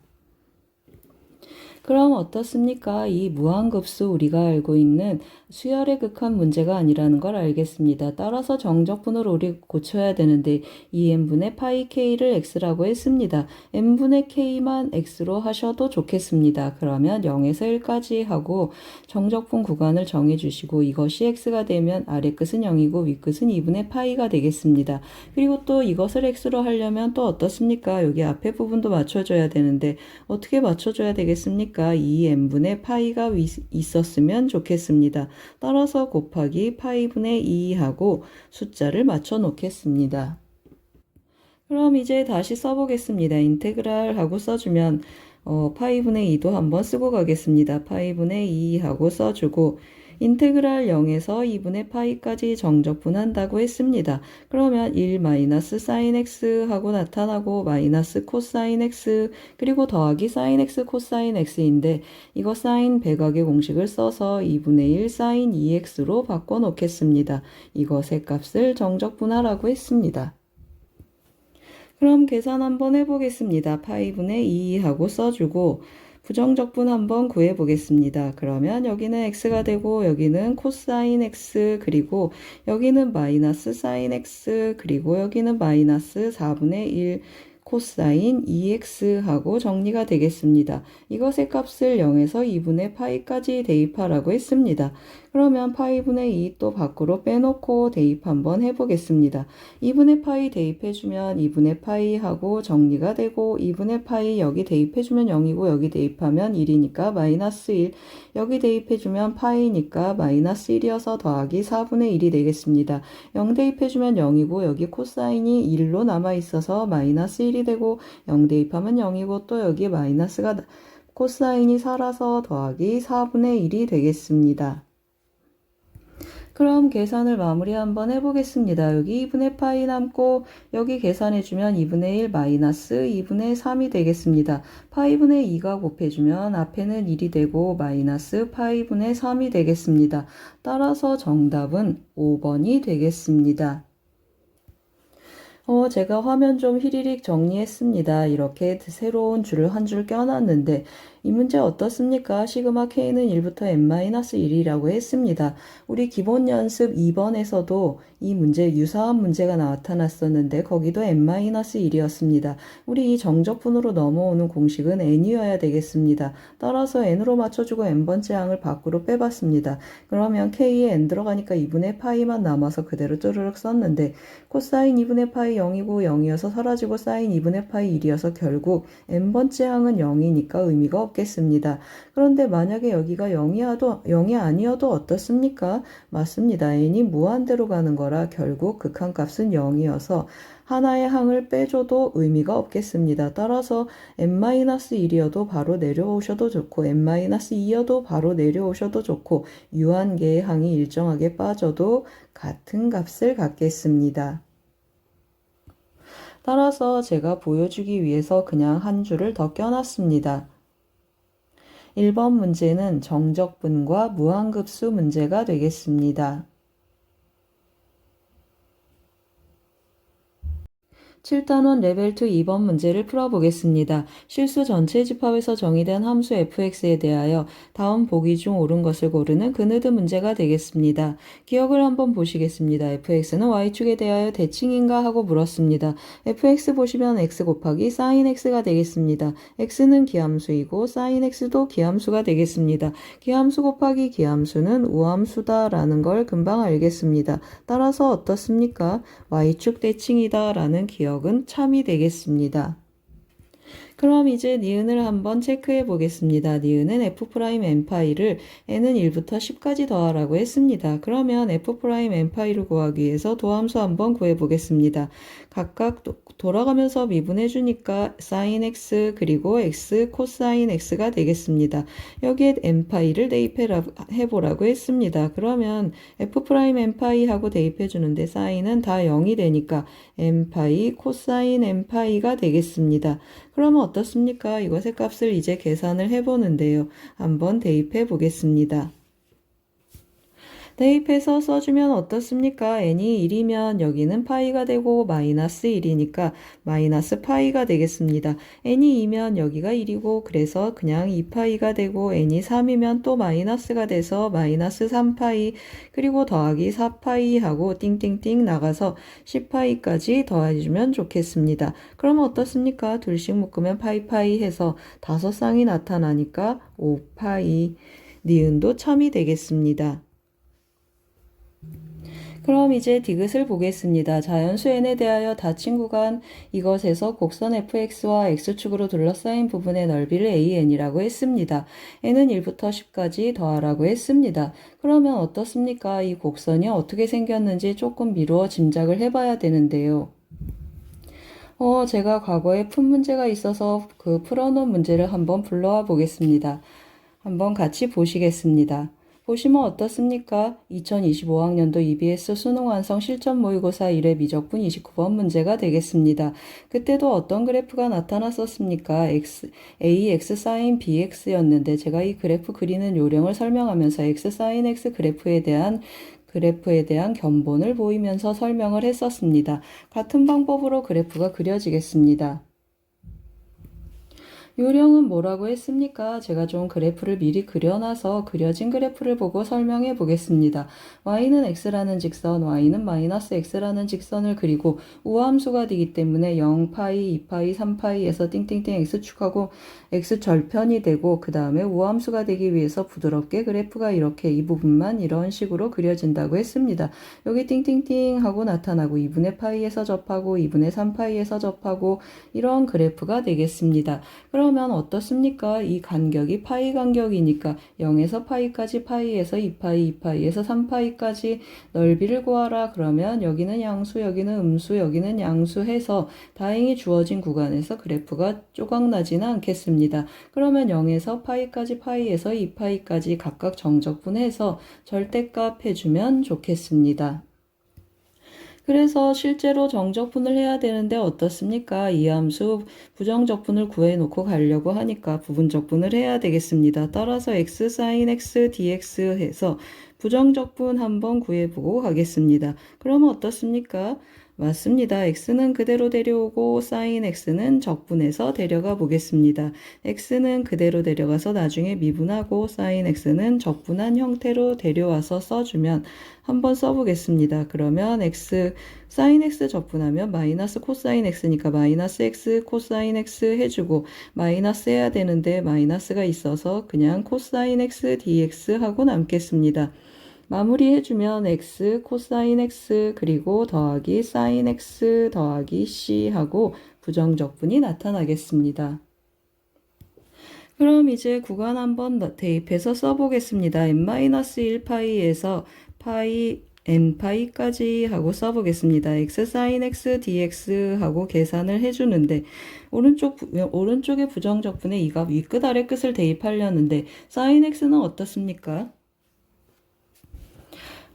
그럼 어떻습니까? 이 무한급수 우리가 알고 있는 수열의 극한 문제가 아니라는 걸 알겠습니다. 따라서 정적분으로 우리 고쳐야 되는데 2n분의 파이 k를 x라고 했습니다. n분의 k만 x로 하셔도 좋겠습니다. 그러면 0에서 1까지 하고 정적분 구간을 정해주시고 이것이 x가 되면 아래 끝은 0이고 위 끝은 2분의 파이가 되겠습니다. 그리고 또 이것을 x로 하려면 또 어떻습니까? 여기 앞에 부분도 맞춰줘야 되는데 어떻게 맞춰줘야 되겠습니까? 2n분의 파이가 있었으면 좋겠습니다. 따라서 곱하기 파이분의 2하고 숫자를 맞춰 놓겠습니다. 그럼 이제 다시 써보겠습니다. 인테그랄 하고 써주면 파이분의 2도 한번 쓰고 가겠습니다. 파이분의 2 하고 써주고 인테그랄 0에서 2분의 파이까지 정적분한다고 했습니다. 그러면 1 마이너스 사인 x 하고 나타나고 마이너스 코사인 x 그리고 더하기 사인 x 코사인 x인데 이거 사인 백악의 공식을 써서 2분의 1 사인 2x로 바꿔 놓겠습니다. 이것의 값을 정적분하라고 했습니다. 그럼 계산 한번 해보겠습니다. 파이분의 2 하고 써주고 부정적분 한번 구해보겠습니다. 그러면 여기는 x가 되고 여기는 코사인 x 그리고 여기는 마이너스 사인 x 그리고 여기는 마이너스 4분의 1 코사인 2x 하고 정리가 되겠습니다. 이것의 값을 0에서 2분의 파이까지 대입하라고 했습니다. 그러면 파이분의 2 또 밖으로 빼놓고 대입 한번 해보겠습니다. 2분의 파이 대입해주면 2분의 파이 하고 정리가 되고 2분의 파이 여기 대입해주면 0이고 여기 대입하면 1이니까 마이너스 1 여기 대입해주면 파이니까 마이너스 1이어서 더하기 4분의 1이 되겠습니다. 0 대입해주면 0이고 여기 코사인이 1로 남아있어서 마이너스 1이 되고 0 대입하면 0이고 또 여기 마이너스가 코사인이 살아서 더하기 4분의 1이 되겠습니다. 그럼 계산을 마무리 한번 해보겠습니다. 여기 2분의 파이 남고 여기 계산해주면 2분의 1 마이너스 2분의 3이 되겠습니다. 파이분의 2가 곱해주면 앞에는 1이 되고 마이너스 파이분의 3이 되겠습니다. 따라서 정답은 5번이 되겠습니다. 제가 화면 좀 휘리릭 정리했습니다. 이렇게 새로운 줄을 한 줄 껴놨는데 이 문제 어떻습니까? 시그마 K는 1부터 n-1이라고 했습니다. 우리 기본 연습 2번에서도 이 문제 유사한 문제가 나타났었는데 거기도 n-1이었습니다. 우리 이 정적분으로 넘어오는 공식은 n이어야 되겠습니다. 따라서 n으로 맞춰주고 n번째 항을 밖으로 빼봤습니다. 그러면 K에 n 들어가니까 2분의 파이만 남아서 그대로 쪼르륵 썼는데 코사인 2분의 파이 0이고 0이어서 사라지고 사인 2분의 파이 1이어서 결국 n번째 항은 0이니까 의미가 없겠습니다. 그런데 만약에 여기가 0이 아니어도 어떻습니까? 맞습니다. n이 무한대로 가는 거라 결국 극한값은 0이어서 하나의 항을 빼줘도 의미가 없겠습니다. 따라서 n-1이어도 바로 내려오셔도 좋고 n-2여도 바로 내려오셔도 좋고 유한계의 항이 일정하게 빠져도 같은 값을 갖겠습니다. 따라서 제가 보여주기 위해서 그냥 한 줄을 더 껴놨습니다. 1번 문제는 정적분과 무한급수 문제가 되겠습니다. 7단원 레벨 2 2번 문제를 풀어보겠습니다. 실수 전체 집합에서 정의된 함수 fx에 대하여 다음 보기 중 옳은 것을 고르는 그느드 문제가 되겠습니다. 기억을 한번 보시겠습니다. fx는 y축에 대하여 대칭인가 하고 물었습니다. fx 보시면 x 곱하기 sin x가 되겠습니다. x는 기함수이고 sin x도 기함수가 되겠습니다. 기함수 곱하기 기함수는 우함수다 라는 걸 금방 알겠습니다. 따라서 어떻습니까? y축 대칭이다 라는 기억은 참이 되겠습니다. 그럼 이제 니은을 한번 체크해 보겠습니다. 니은은 F'N'를 n은 1부터 10까지 더하라고 했습니다. 그러면 F'N'를 구하기 위해서 도함수 한번 구해 보겠습니다. 각각 돌아가면서 미분해 주니까 sin x 그리고 x 코사인 x가 되겠습니다. 여기에 n파이를 대입해 보라고 했습니다. 그러면 F'N'하고 대입해 주는데 사인은 다 0이 되니까 n파이 코사인 n파이가 되겠습니다. 그러면 어떻습니까? 이것의 값을 이제 계산을 해보는데요. 한번 대입해 보겠습니다. 대입해서 써주면 어떻습니까? n이 1이면 여기는 파이가 되고 마이너스 1이니까 마이너스 파이가 되겠습니다. n이 2면 여기가 1이고 그래서 그냥 2파이가 되고 n이 3이면 또 마이너스가 돼서 마이너스 3파이 그리고 더하기 4파이 하고 띵띵띵 나가서 10파이까지 더해주면 좋겠습니다. 그러면 어떻습니까? 둘씩 묶으면 파이파이 해서 5쌍이 나타나니까 5파이 니은도 참이 되겠습니다. 그럼 이제 디귿을 보겠습니다. 자연수 n에 대하여 닫힌 구간 이것에서 곡선 fx와 x축으로 둘러싸인 부분의 넓이를 an이라고 했습니다. n은 1부터 10까지 더하라고 했습니다. 그러면 어떻습니까? 이 곡선이 어떻게 생겼는지 조금 미루어 짐작을 해봐야 되는데요. 제가 과거에 푼 문제가 있어서 그 풀어놓은 문제를 한번 불러와 보겠습니다. 한번 같이 보시겠습니다. 보시면 어떻습니까? 2025학년도 EBS 수능 완성 실전 모의고사 1회 미적분 29번 문제가 되겠습니다. 그때도 어떤 그래프가 나타났었습니까? AX sin BX였는데 제가 이 그래프 그리는 요령을 설명하면서 X sin X 그래프에 대한 견본을 보이면서 설명을 했었습니다. 같은 방법으로 그래프가 그려지겠습니다. 요령은 뭐라고 했습니까? 제가 좀 그래프를 미리 그려놔서 그려진 그래프를 보고 설명해 보겠습니다. y는 x라는 직선, y는 마이너스 x라는 직선을 그리고 우함수가 되기 때문에 0파이, 2파이, 3파이에서 띵띵띵 x축하고 x절편이 되고 그 다음에 우함수가 되기 위해서 부드럽게 그래프가 이렇게 이 부분만 이런 식으로 그려진다고 했습니다. 여기 띵띵띵 하고 나타나고 2분의 파이에서 접하고 2분의 3파이에서 접하고 이런 그래프가 되겠습니다. 그러면 어떻습니까? 이 간격이 파이 간격이니까 0에서 파이까지 파이에서 2파이, 2파이에서 3파이까지 넓이를 구하라. 그러면 여기는 양수, 여기는 음수, 여기는 양수 해서 다행히 주어진 구간에서 그래프가 조각나지는 않겠습니다. 그러면 0에서 파이까지 파이에서 2파이까지 각각 정적분해서 절대값 해주면 좋겠습니다. 그래서 실제로 정적분을 해야 되는데 어떻습니까? 이 함수 부정적분을 구해놓고 가려고 하니까 부분적분을 해야 되겠습니다. 따라서 x sin x dx 해서 부정적분 한번 구해보고 가겠습니다. 그러면 어떻습니까? 맞습니다. x는 그대로 데려오고 sin x는 적분해서 데려가 보겠습니다. x는 그대로 데려가서 나중에 미분하고 sin x는 적분한 형태로 데려와서 써주면 한번 써보겠습니다. 그러면 x sin x 적분하면 마이너스 코사인 x니까 마이너스 x 코사인 x 해주고 마이너스 해야 되는데 마이너스가 있어서 그냥 코사인 x dx 하고 남겠습니다. 마무리 해주면 x 코사인 x 그리고 더하기 sin x 더하기 c 하고 부정적분이 나타나겠습니다. 그럼 이제 구간 한번 대입해서 써보겠습니다. n-1파이에서 파이 n파이까지 하고 써보겠습니다. x sin x dx 하고 계산을 해주는데 오른쪽에 부정적분에 이 값 윗끝 아래끝을 대입하려는데 sin x는 어떻습니까?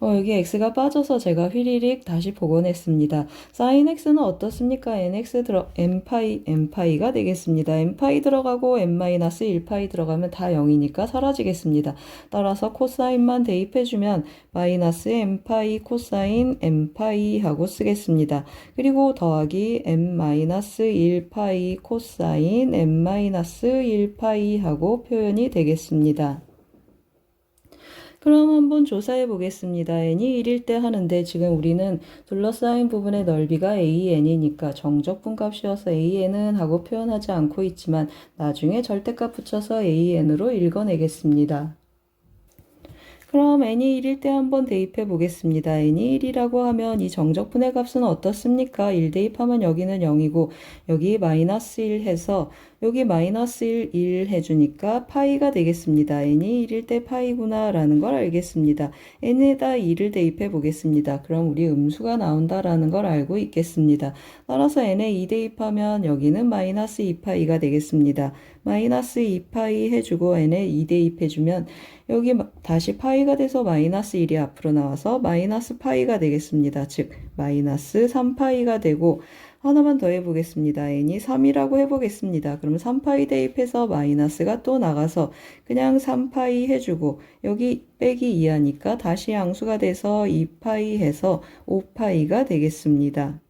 여기 x가 빠져서 제가 휘리릭 다시 복원했습니다. sin x는 어떻습니까? n파이가 되겠습니다. n파이 들어가고 n-1파이 들어가면 다 0이니까 사라지겠습니다. 따라서 코사인만 대입해주면 마이너스 n파이 코사인 n파이 하고 쓰겠습니다. 그리고 더하기 n-1파이 코사인 n-1파이 하고 표현이 되겠습니다. 그럼 한번 조사해 보겠습니다. n이 1일 때 하는데 지금 우리는 둘러싸인 부분의 넓이가 an이니까 정적분 값이어서 an은 하고 표현하지 않고 있지만 나중에 절대값 붙여서 an으로 읽어내겠습니다. 그럼 n이 1일 때 한번 대입해 보겠습니다. n이 1이라고 하면 이 정적분의 값은 어떻습니까? 1 대입하면 여기는 0이고 여기 마이너스 1 해서 여기 마이너스 1 해주니까 파이가 되겠습니다. n이 1일 때 파이구나 라는 걸 알겠습니다. n에다 2를 대입해 보겠습니다. 그럼 우리 음수가 나온다라는 걸 알고 있겠습니다. 따라서 n에 2 대입하면 여기는 마이너스 2파이가 되겠습니다. 마이너스 2파이 해주고 n에 2 대입해주면 여기 다시 파이가 돼서 마이너스 1이 앞으로 나와서 마이너스 파이가 되겠습니다. 즉 마이너스 3파이가 되고 하나만 더 해보겠습니다. n이 3이라고 해보겠습니다. 그럼 3파이 대입해서 마이너스가 또 나가서 그냥 3파이 해주고 여기 빼기 2 하니까 다시 양수가 돼서 2파이 해서 5파이가 되겠습니다.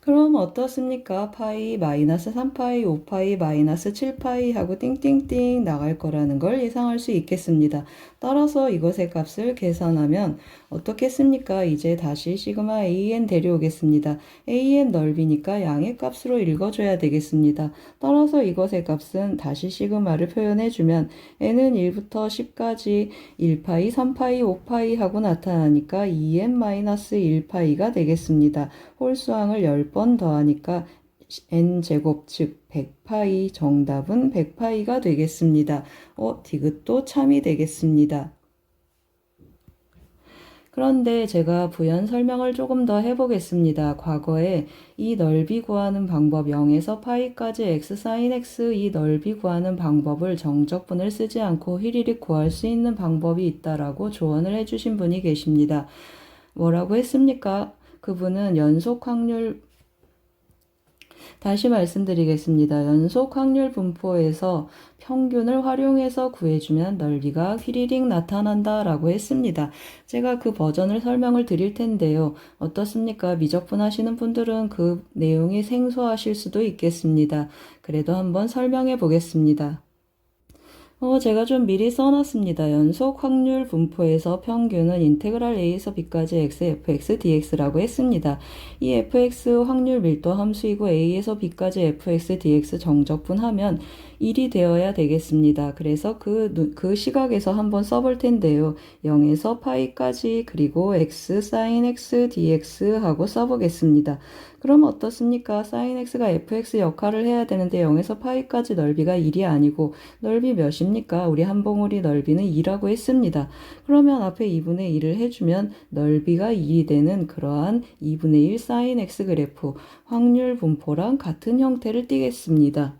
그럼 어떻습니까? 파이 마이너스 3파이 5파이 마이너스 7파이 하고 띵띵띵 나갈 거라는 걸 예상할 수 있겠습니다. 따라서 이것의 값을 계산하면 어떻겠습니까? 이제 다시 시그마 an 데려오겠습니다. an 넓이니까 양의 값으로 읽어줘야 되겠습니다. 따라서 이것의 값은 다시 시그마를 표현해주면 n은 1부터 10까지 1파이, 3파이, 5파이 하고 나타나니까 2n-1파이가 되겠습니다. 홀수항을 10번 더하니까 n제곱 즉 100파이 정답은 100파이가 되겠습니다. 디귿도 참이 되겠습니다. 그런데 제가 부연 설명을 조금 더 해보겠습니다. 과거에 이 넓이 구하는 방법 0에서 파이까지 x sin x 이 넓이 구하는 방법을 정적분을 쓰지 않고 휘리릭 구할 수 있는 방법이 있다라고 조언을 해주신 분이 계십니다. 뭐라고 했습니까? 그분은 연속 확률 다시 말씀드리겠습니다. 연속 확률 분포에서 평균을 활용해서 구해주면 넓이가 휘리릭 나타난다 라고 했습니다. 제가 그 버전을 설명을 드릴 텐데요. 어떻습니까? 미적분 하시는 분들은 그 내용이 생소하실 수도 있겠습니다. 그래도 한번 설명해 보겠습니다. 제가 좀 미리 써놨습니다. 연속 확률 분포에서 평균은 인테그랄 a에서 b까지 x, fx, dx라고 했습니다. 이 fx 확률 밀도 함수이고 a에서 b까지 fx, dx 정적분하면 1이 되어야 되겠습니다. 그래서 그 시각에서 한번 써볼 텐데요. 0에서 파이까지 그리고 x, sin x, dx 하고 써보겠습니다. 그럼 어떻습니까? sin x가 fx 역할을 해야 되는데 0에서 파이까지 넓이가 1이 아니고 넓이 몇입니까? 우리 한봉우리 넓이는 2라고 했습니다. 그러면 앞에 2분의 1을 해주면 넓이가 2이 되는 그러한 2분의 1 sin x 그래프 확률 분포랑 같은 형태를 띠겠습니다.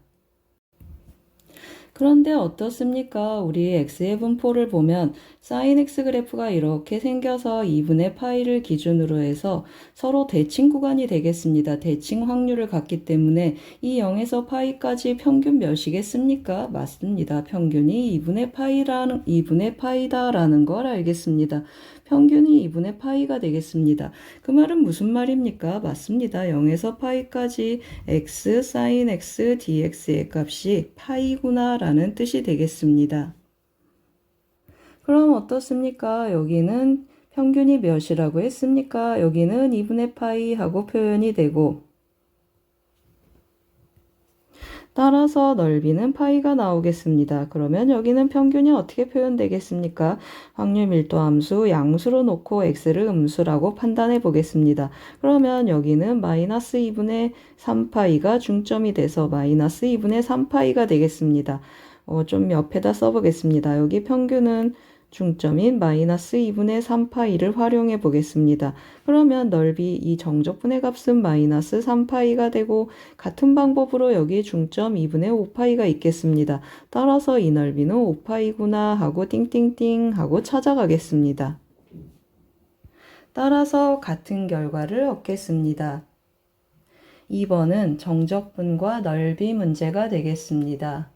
그런데 어떻습니까? 우리 x의 분포를 보면 sin x 그래프가 이렇게 생겨서 2분의 파이를 기준으로 해서 서로 대칭 구간이 되겠습니다. 대칭 확률을 갖기 때문에 이 0에서 파이까지 평균 몇이겠습니까? 맞습니다. 평균이 2분의 파이다라는 걸 알겠습니다. 평균이 2분의 파이가 되겠습니다. 그 말은 무슨 말입니까? 맞습니다. 0에서 파이까지 x, sin x, dx의 값이 파이구나 라는 뜻이 되겠습니다. 그럼 어떻습니까? 여기는 평균이 몇이라고 했습니까? 여기는 2분의 파이 하고 표현이 되고 따라서 넓이는 파이가 나오겠습니다. 그러면 여기는 평균이 어떻게 표현되겠습니까? 확률 밀도 함수 양수로 놓고 x를 음수라고 판단해 보겠습니다. 그러면 여기는 마이너스 2분의 3파이가 중점이 돼서 마이너스 2분의 3파이가 되겠습니다. 좀 옆에다 써보겠습니다. 여기 평균은 중점인 마이너스 2분의 3파이를 활용해 보겠습니다. 그러면 넓이 이 정적분의 값은 마이너스 3파이가 되고 같은 방법으로 여기 중점 2분의 5파이가 있겠습니다. 따라서 이 넓이는 5파이구나 하고 띵띵띵 하고 찾아가겠습니다. 따라서 같은 결과를 얻겠습니다. 2번은 정적분과 넓이 문제가 되겠습니다.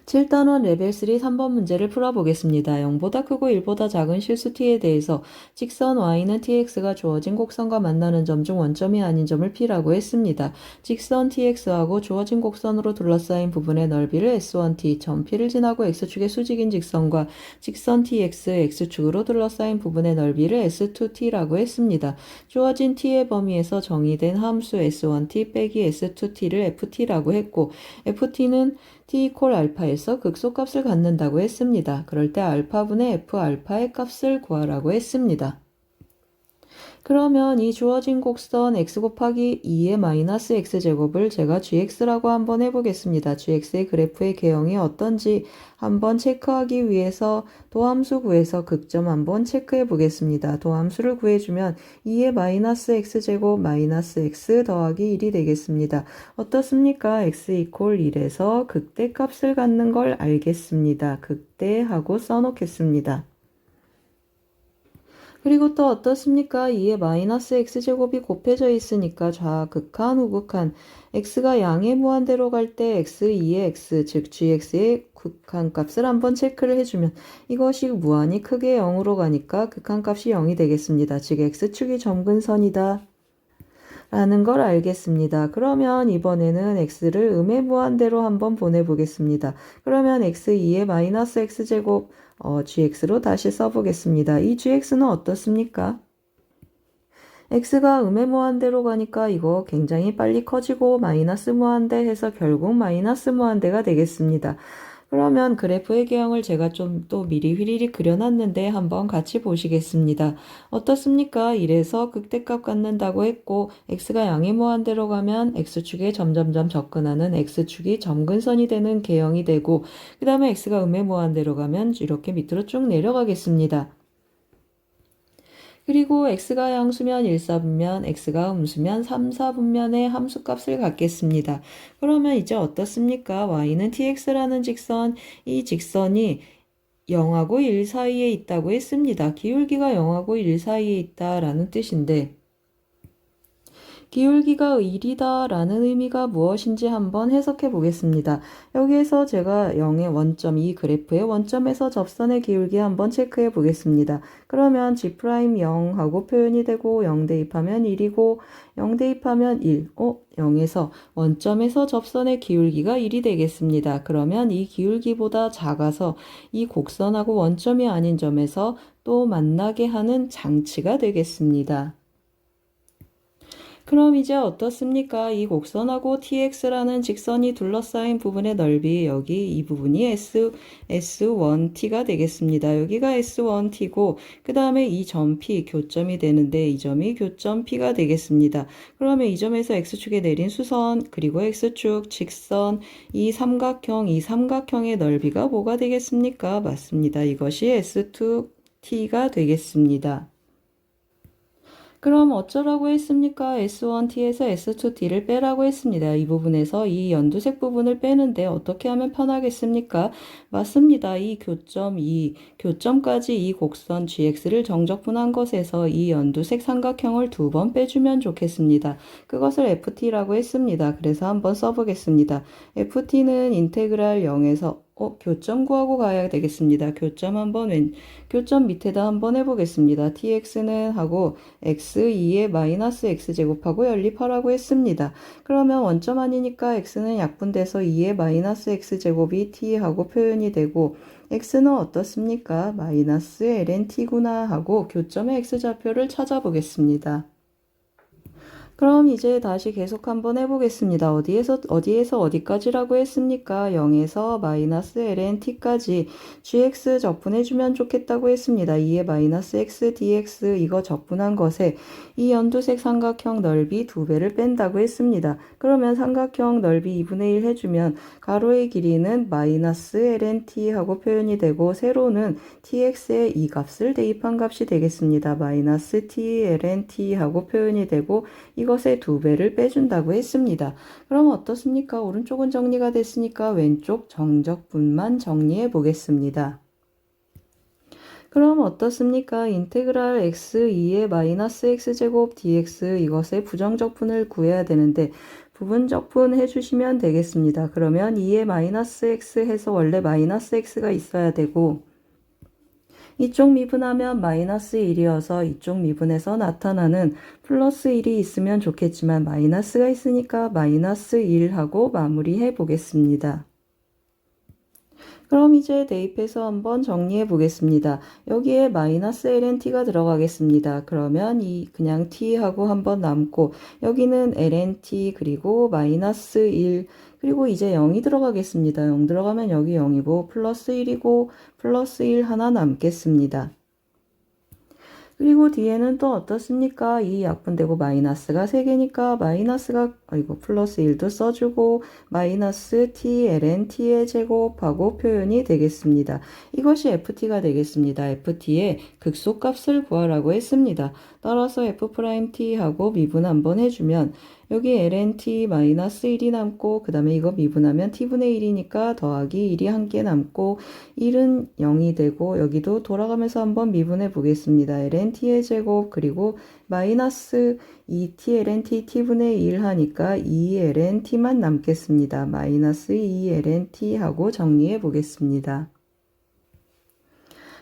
7단원 레벨 3 3번 문제를 풀어보겠습니다. 0보다 크고 1보다 작은 실수 t에 대해서 직선 y는 tx가 주어진 곡선과 만나는 점 중 원점이 아닌 점을 p라고 했습니다. 직선 tx하고 주어진 곡선으로 둘러싸인 부분의 넓이를 s1t, 점 p를 지나고 x축의 수직인 직선과 직선 tx, x축으로 둘러싸인 부분의 넓이를 s2t라고 했습니다. 주어진 t의 범위에서 정의된 함수 s1t 빼기 s2t를 ft라고 했고, ft는 t 이퀄 알파에서 극소값을 갖는다고 했습니다. 그럴 때 알파분의 f 알파의 값을 구하라고 했습니다. 그러면 이 주어진 곡선 x 곱하기 2의 마이너스 x제곱을 제가 gx라고 한번 해보겠습니다. gx의 그래프의 개형이 어떤지 한번 체크하기 위해서 도함수 구해서 극점 한번 체크해 보겠습니다. 도함수를 구해주면 2의 마이너스 x제곱 마이너스 x 더하기 1이 되겠습니다. 어떻습니까? x 이퀄 1에서 극대값을 갖는 걸 알겠습니다. 극대하고 써놓겠습니다. 그리고 또 어떻습니까? 2의 마이너스 x제곱이 곱해져 있으니까 좌극한, 우극한, x가 양의 무한대로 갈 때 x2의 x, 즉 gx의 극한값을 한번 체크를 해주면 이것이 무한히 크게 0으로 가니까 극한값이 0이 되겠습니다. 즉 x축이 점근선이다 라는 걸 알겠습니다. 그러면 이번에는 x를 음의 무한대로 한번 보내보겠습니다. 그러면 x2의 마이너스 x제곱 gx로 다시 써보겠습니다. 이 gx는 어떻습니까? x가 음의 무한대로 가니까 이거 굉장히 빨리 커지고 마이너스 무한대 해서 결국 마이너스 무한대가 되겠습니다. 그러면 그래프의 개형을 제가 좀 또 미리 휘리릭 그려놨는데 한번 같이 보시겠습니다. 어떻습니까? 이래서 극대값 갖는다고 했고 x가 양의 무한대로 가면 x축에 점점점 접근하는 x축이 점근선이 되는 개형이 되고 그 다음에 x가 음의 무한대로 가면 이렇게 밑으로 쭉 내려가겠습니다. 그리고 x가 양수면 1, 4분면, x가 음수면 3, 4분면의 함수값을 갖겠습니다. 그러면 이제 어떻습니까? y는 tx라는 직선, 이 직선이 0하고 1 사이에 있다고 했습니다. 기울기가 0하고 1 사이에 있다라는 뜻인데 기울기가 1이다 라는 의미가 무엇인지 한번 해석해 보겠습니다. 여기에서 제가 0의 원점, 이 그래프의 원점에서 접선의 기울기 한번 체크해 보겠습니다. 그러면 g'0 하고 표현이 되고 0 대입하면 1이고 0 대입하면 1, 0에서 원점에서 접선의 기울기가 1이 되겠습니다. 그러면 이 기울기보다 작아서 이 곡선하고 원점이 아닌 점에서 또 만나게 하는 장치가 되겠습니다. 그럼 이제 어떻습니까? 이 곡선하고 tx라는 직선이 둘러싸인 부분의 넓이, 여기 이 부분이 s1t가 되겠습니다. 여기가 s1t고 그 다음에 이 점 p, 교점이 되는데 이 점이 교점 p가 되겠습니다. 그러면 이 점에서 x축에 내린 수선, 그리고 x축, 직선, 이 삼각형의 넓이가 뭐가 되겠습니까? 맞습니다. 이것이 s2t가 되겠습니다. 그럼 어쩌라고 했습니까? S1T에서 S2T를 빼라고 했습니다. 이 부분에서 이 연두색 부분을 빼는데 어떻게 하면 편하겠습니까? 맞습니다. 이 교점까지 이 곡선 GX를 정적분한 것에서 이 연두색 삼각형을 2번 빼주면 좋겠습니다. 그것을 FT라고 했습니다. 그래서 한번 써보겠습니다. FT는 인테그랄 0에서 교점 구하고 가야 되겠습니다. 교점 밑에다 한번 해보겠습니다. tx는 하고 x2의 마이너스 x제곱하고 연립하라고 했습니다. 그러면 원점 아니니까 x는 약분돼서 2의 마이너스 x제곱이 t하고 표현이 되고 x는 어떻습니까? 마이너스 ln t구나 하고 교점의 x좌표를 찾아보겠습니다. 그럼 이제 다시 계속 한번 해보겠습니다. 어디에서 어디까지라고 했습니까? 0에서 마이너스 ln t까지 gx 적분해주면 좋겠다고 했습니다. 2의 마이너스 x dx 이거 적분한 것에 이 연두색 삼각형 넓이 2배를 뺀다고 했습니다. 그러면 삼각형 넓이 2분의 1 해주면 가로의 길이는 마이너스 ln t 하고 표현이 되고 세로는 tx의 이 값을 대입한 값이 되겠습니다. 마이너스 t ln t 하고 표현이 되고 이것의 2배를 빼준다고 했습니다. 그럼 어떻습니까? 오른쪽은 정리가 됐으니까 왼쪽 정적분만 정리해 보겠습니다. 그럼 어떻습니까? 인테그랄 x2의 마이너스 x제곱 dx 이것의 부정적분을 구해야 되는데 부분적분 해주시면 되겠습니다. 그러면 2에 마이너스 x 해서 원래 마이너스 x가 있어야 되고 이쪽 미분하면 마이너스 1이어서 이쪽 미분에서 나타나는 플러스 1이 있으면 좋겠지만 마이너스가 있으니까 마이너스 1하고 마무리해 보겠습니다. 그럼 이제 대입해서 한번 정리해 보겠습니다. 여기에 마이너스 lnt가 들어가겠습니다. 그러면 그냥 t하고 한번 남고 여기는 lnt 그리고 마이너스 1 그리고 이제 0이 들어가겠습니다. 0 들어가면 여기 0이고 플러스 1이고 플러스 1 하나 남겠습니다. 그리고 뒤에는 또 어떻습니까? 이 약분되고 마이너스가 3개니까 마이너스가 플러스 1도 써주고 마이너스 t ln t의 제곱하고 표현이 되겠습니다. 이것이 ft가 되겠습니다. ft의 극소값을 구하라고 했습니다. 따라서 f't 하고 미분 한번 해주면 여기 ln t 마이너스 1이 남고 그 다음에 이거 미분하면 t분의 1이니까 더하기 1이 함께 남고 1은 0이 되고 여기도 돌아가면서 한번 미분해 보겠습니다. ln t의 제곱 그리고 마이너스 2t ln t t분의 1 하니까 2 ln t만 남겠습니다. 마이너스 2 ln t 하고 정리해 보겠습니다.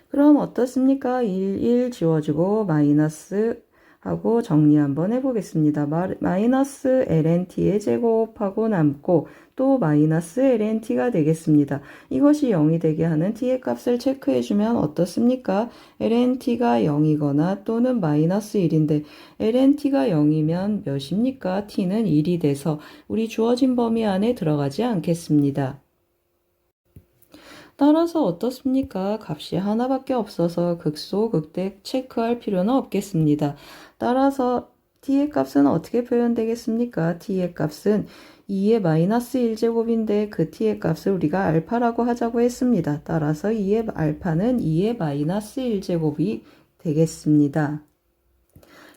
그럼 어떻습니까? 1 지워주고 마이너스 하고 정리 한번 해보겠습니다. 마이너스 lnt의 제곱하고 남고 또 마이너스 lnt가 되겠습니다. 이것이 0이 되게 하는 t의 값을 체크해주면 어떻습니까? lnt가 0이거나 또는 마이너스 1인데 lnt가 0이면 몇입니까? t는 1이 돼서 우리 주어진 범위 안에 들어가지 않겠습니다. 따라서 어떻습니까? 값이 하나밖에 없어서 극소, 극대 체크할 필요는 없겠습니다. 따라서 t의 값은 어떻게 표현되겠습니까? t의 값은 2의 마이너스 1제곱인데 그 t의 값을 우리가 알파라고 하자고 했습니다. 따라서 2의 알파는 2의 마이너스 1제곱이 되겠습니다.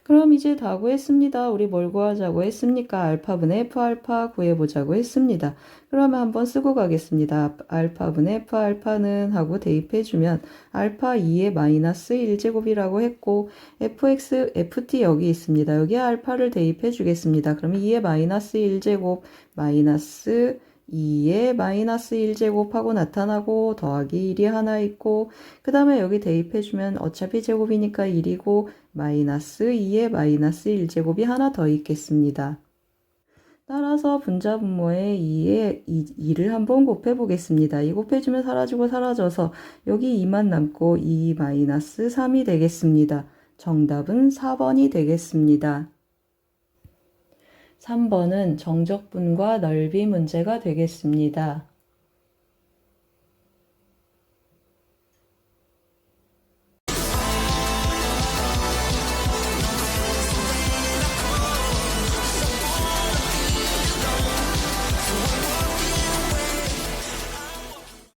그럼 이제 다 구했습니다. 우리 뭘 구하자고 했습니까? 알파분의 F알파 구해보자고 했습니다. 그러면 한번 쓰고 가겠습니다. 알파분의 F알파는 하고 대입해주면 알파 2의 마이너스 1제곱이라고 했고 fx, ft 여기 있습니다. 여기에 알파를 대입해주겠습니다. 그러면 2의 마이너스 1제곱 마이너스 2의 마이너스 1제곱하고 나타나고 더하기 1이 하나 있고 그 다음에 여기 대입해주면 어차피 제곱이니까 1이고 마이너스 2의 마이너스 1제곱이 하나 더 있겠습니다. 따라서 분자분모에 2의 2를 한번 곱해보겠습니다. 2 곱해주면 사라지고 사라져서 여기 2만 남고 2 마이너스 3이 되겠습니다. 정답은 4번이 되겠습니다. 3번은 정적분과 넓이 문제가 되겠습니다.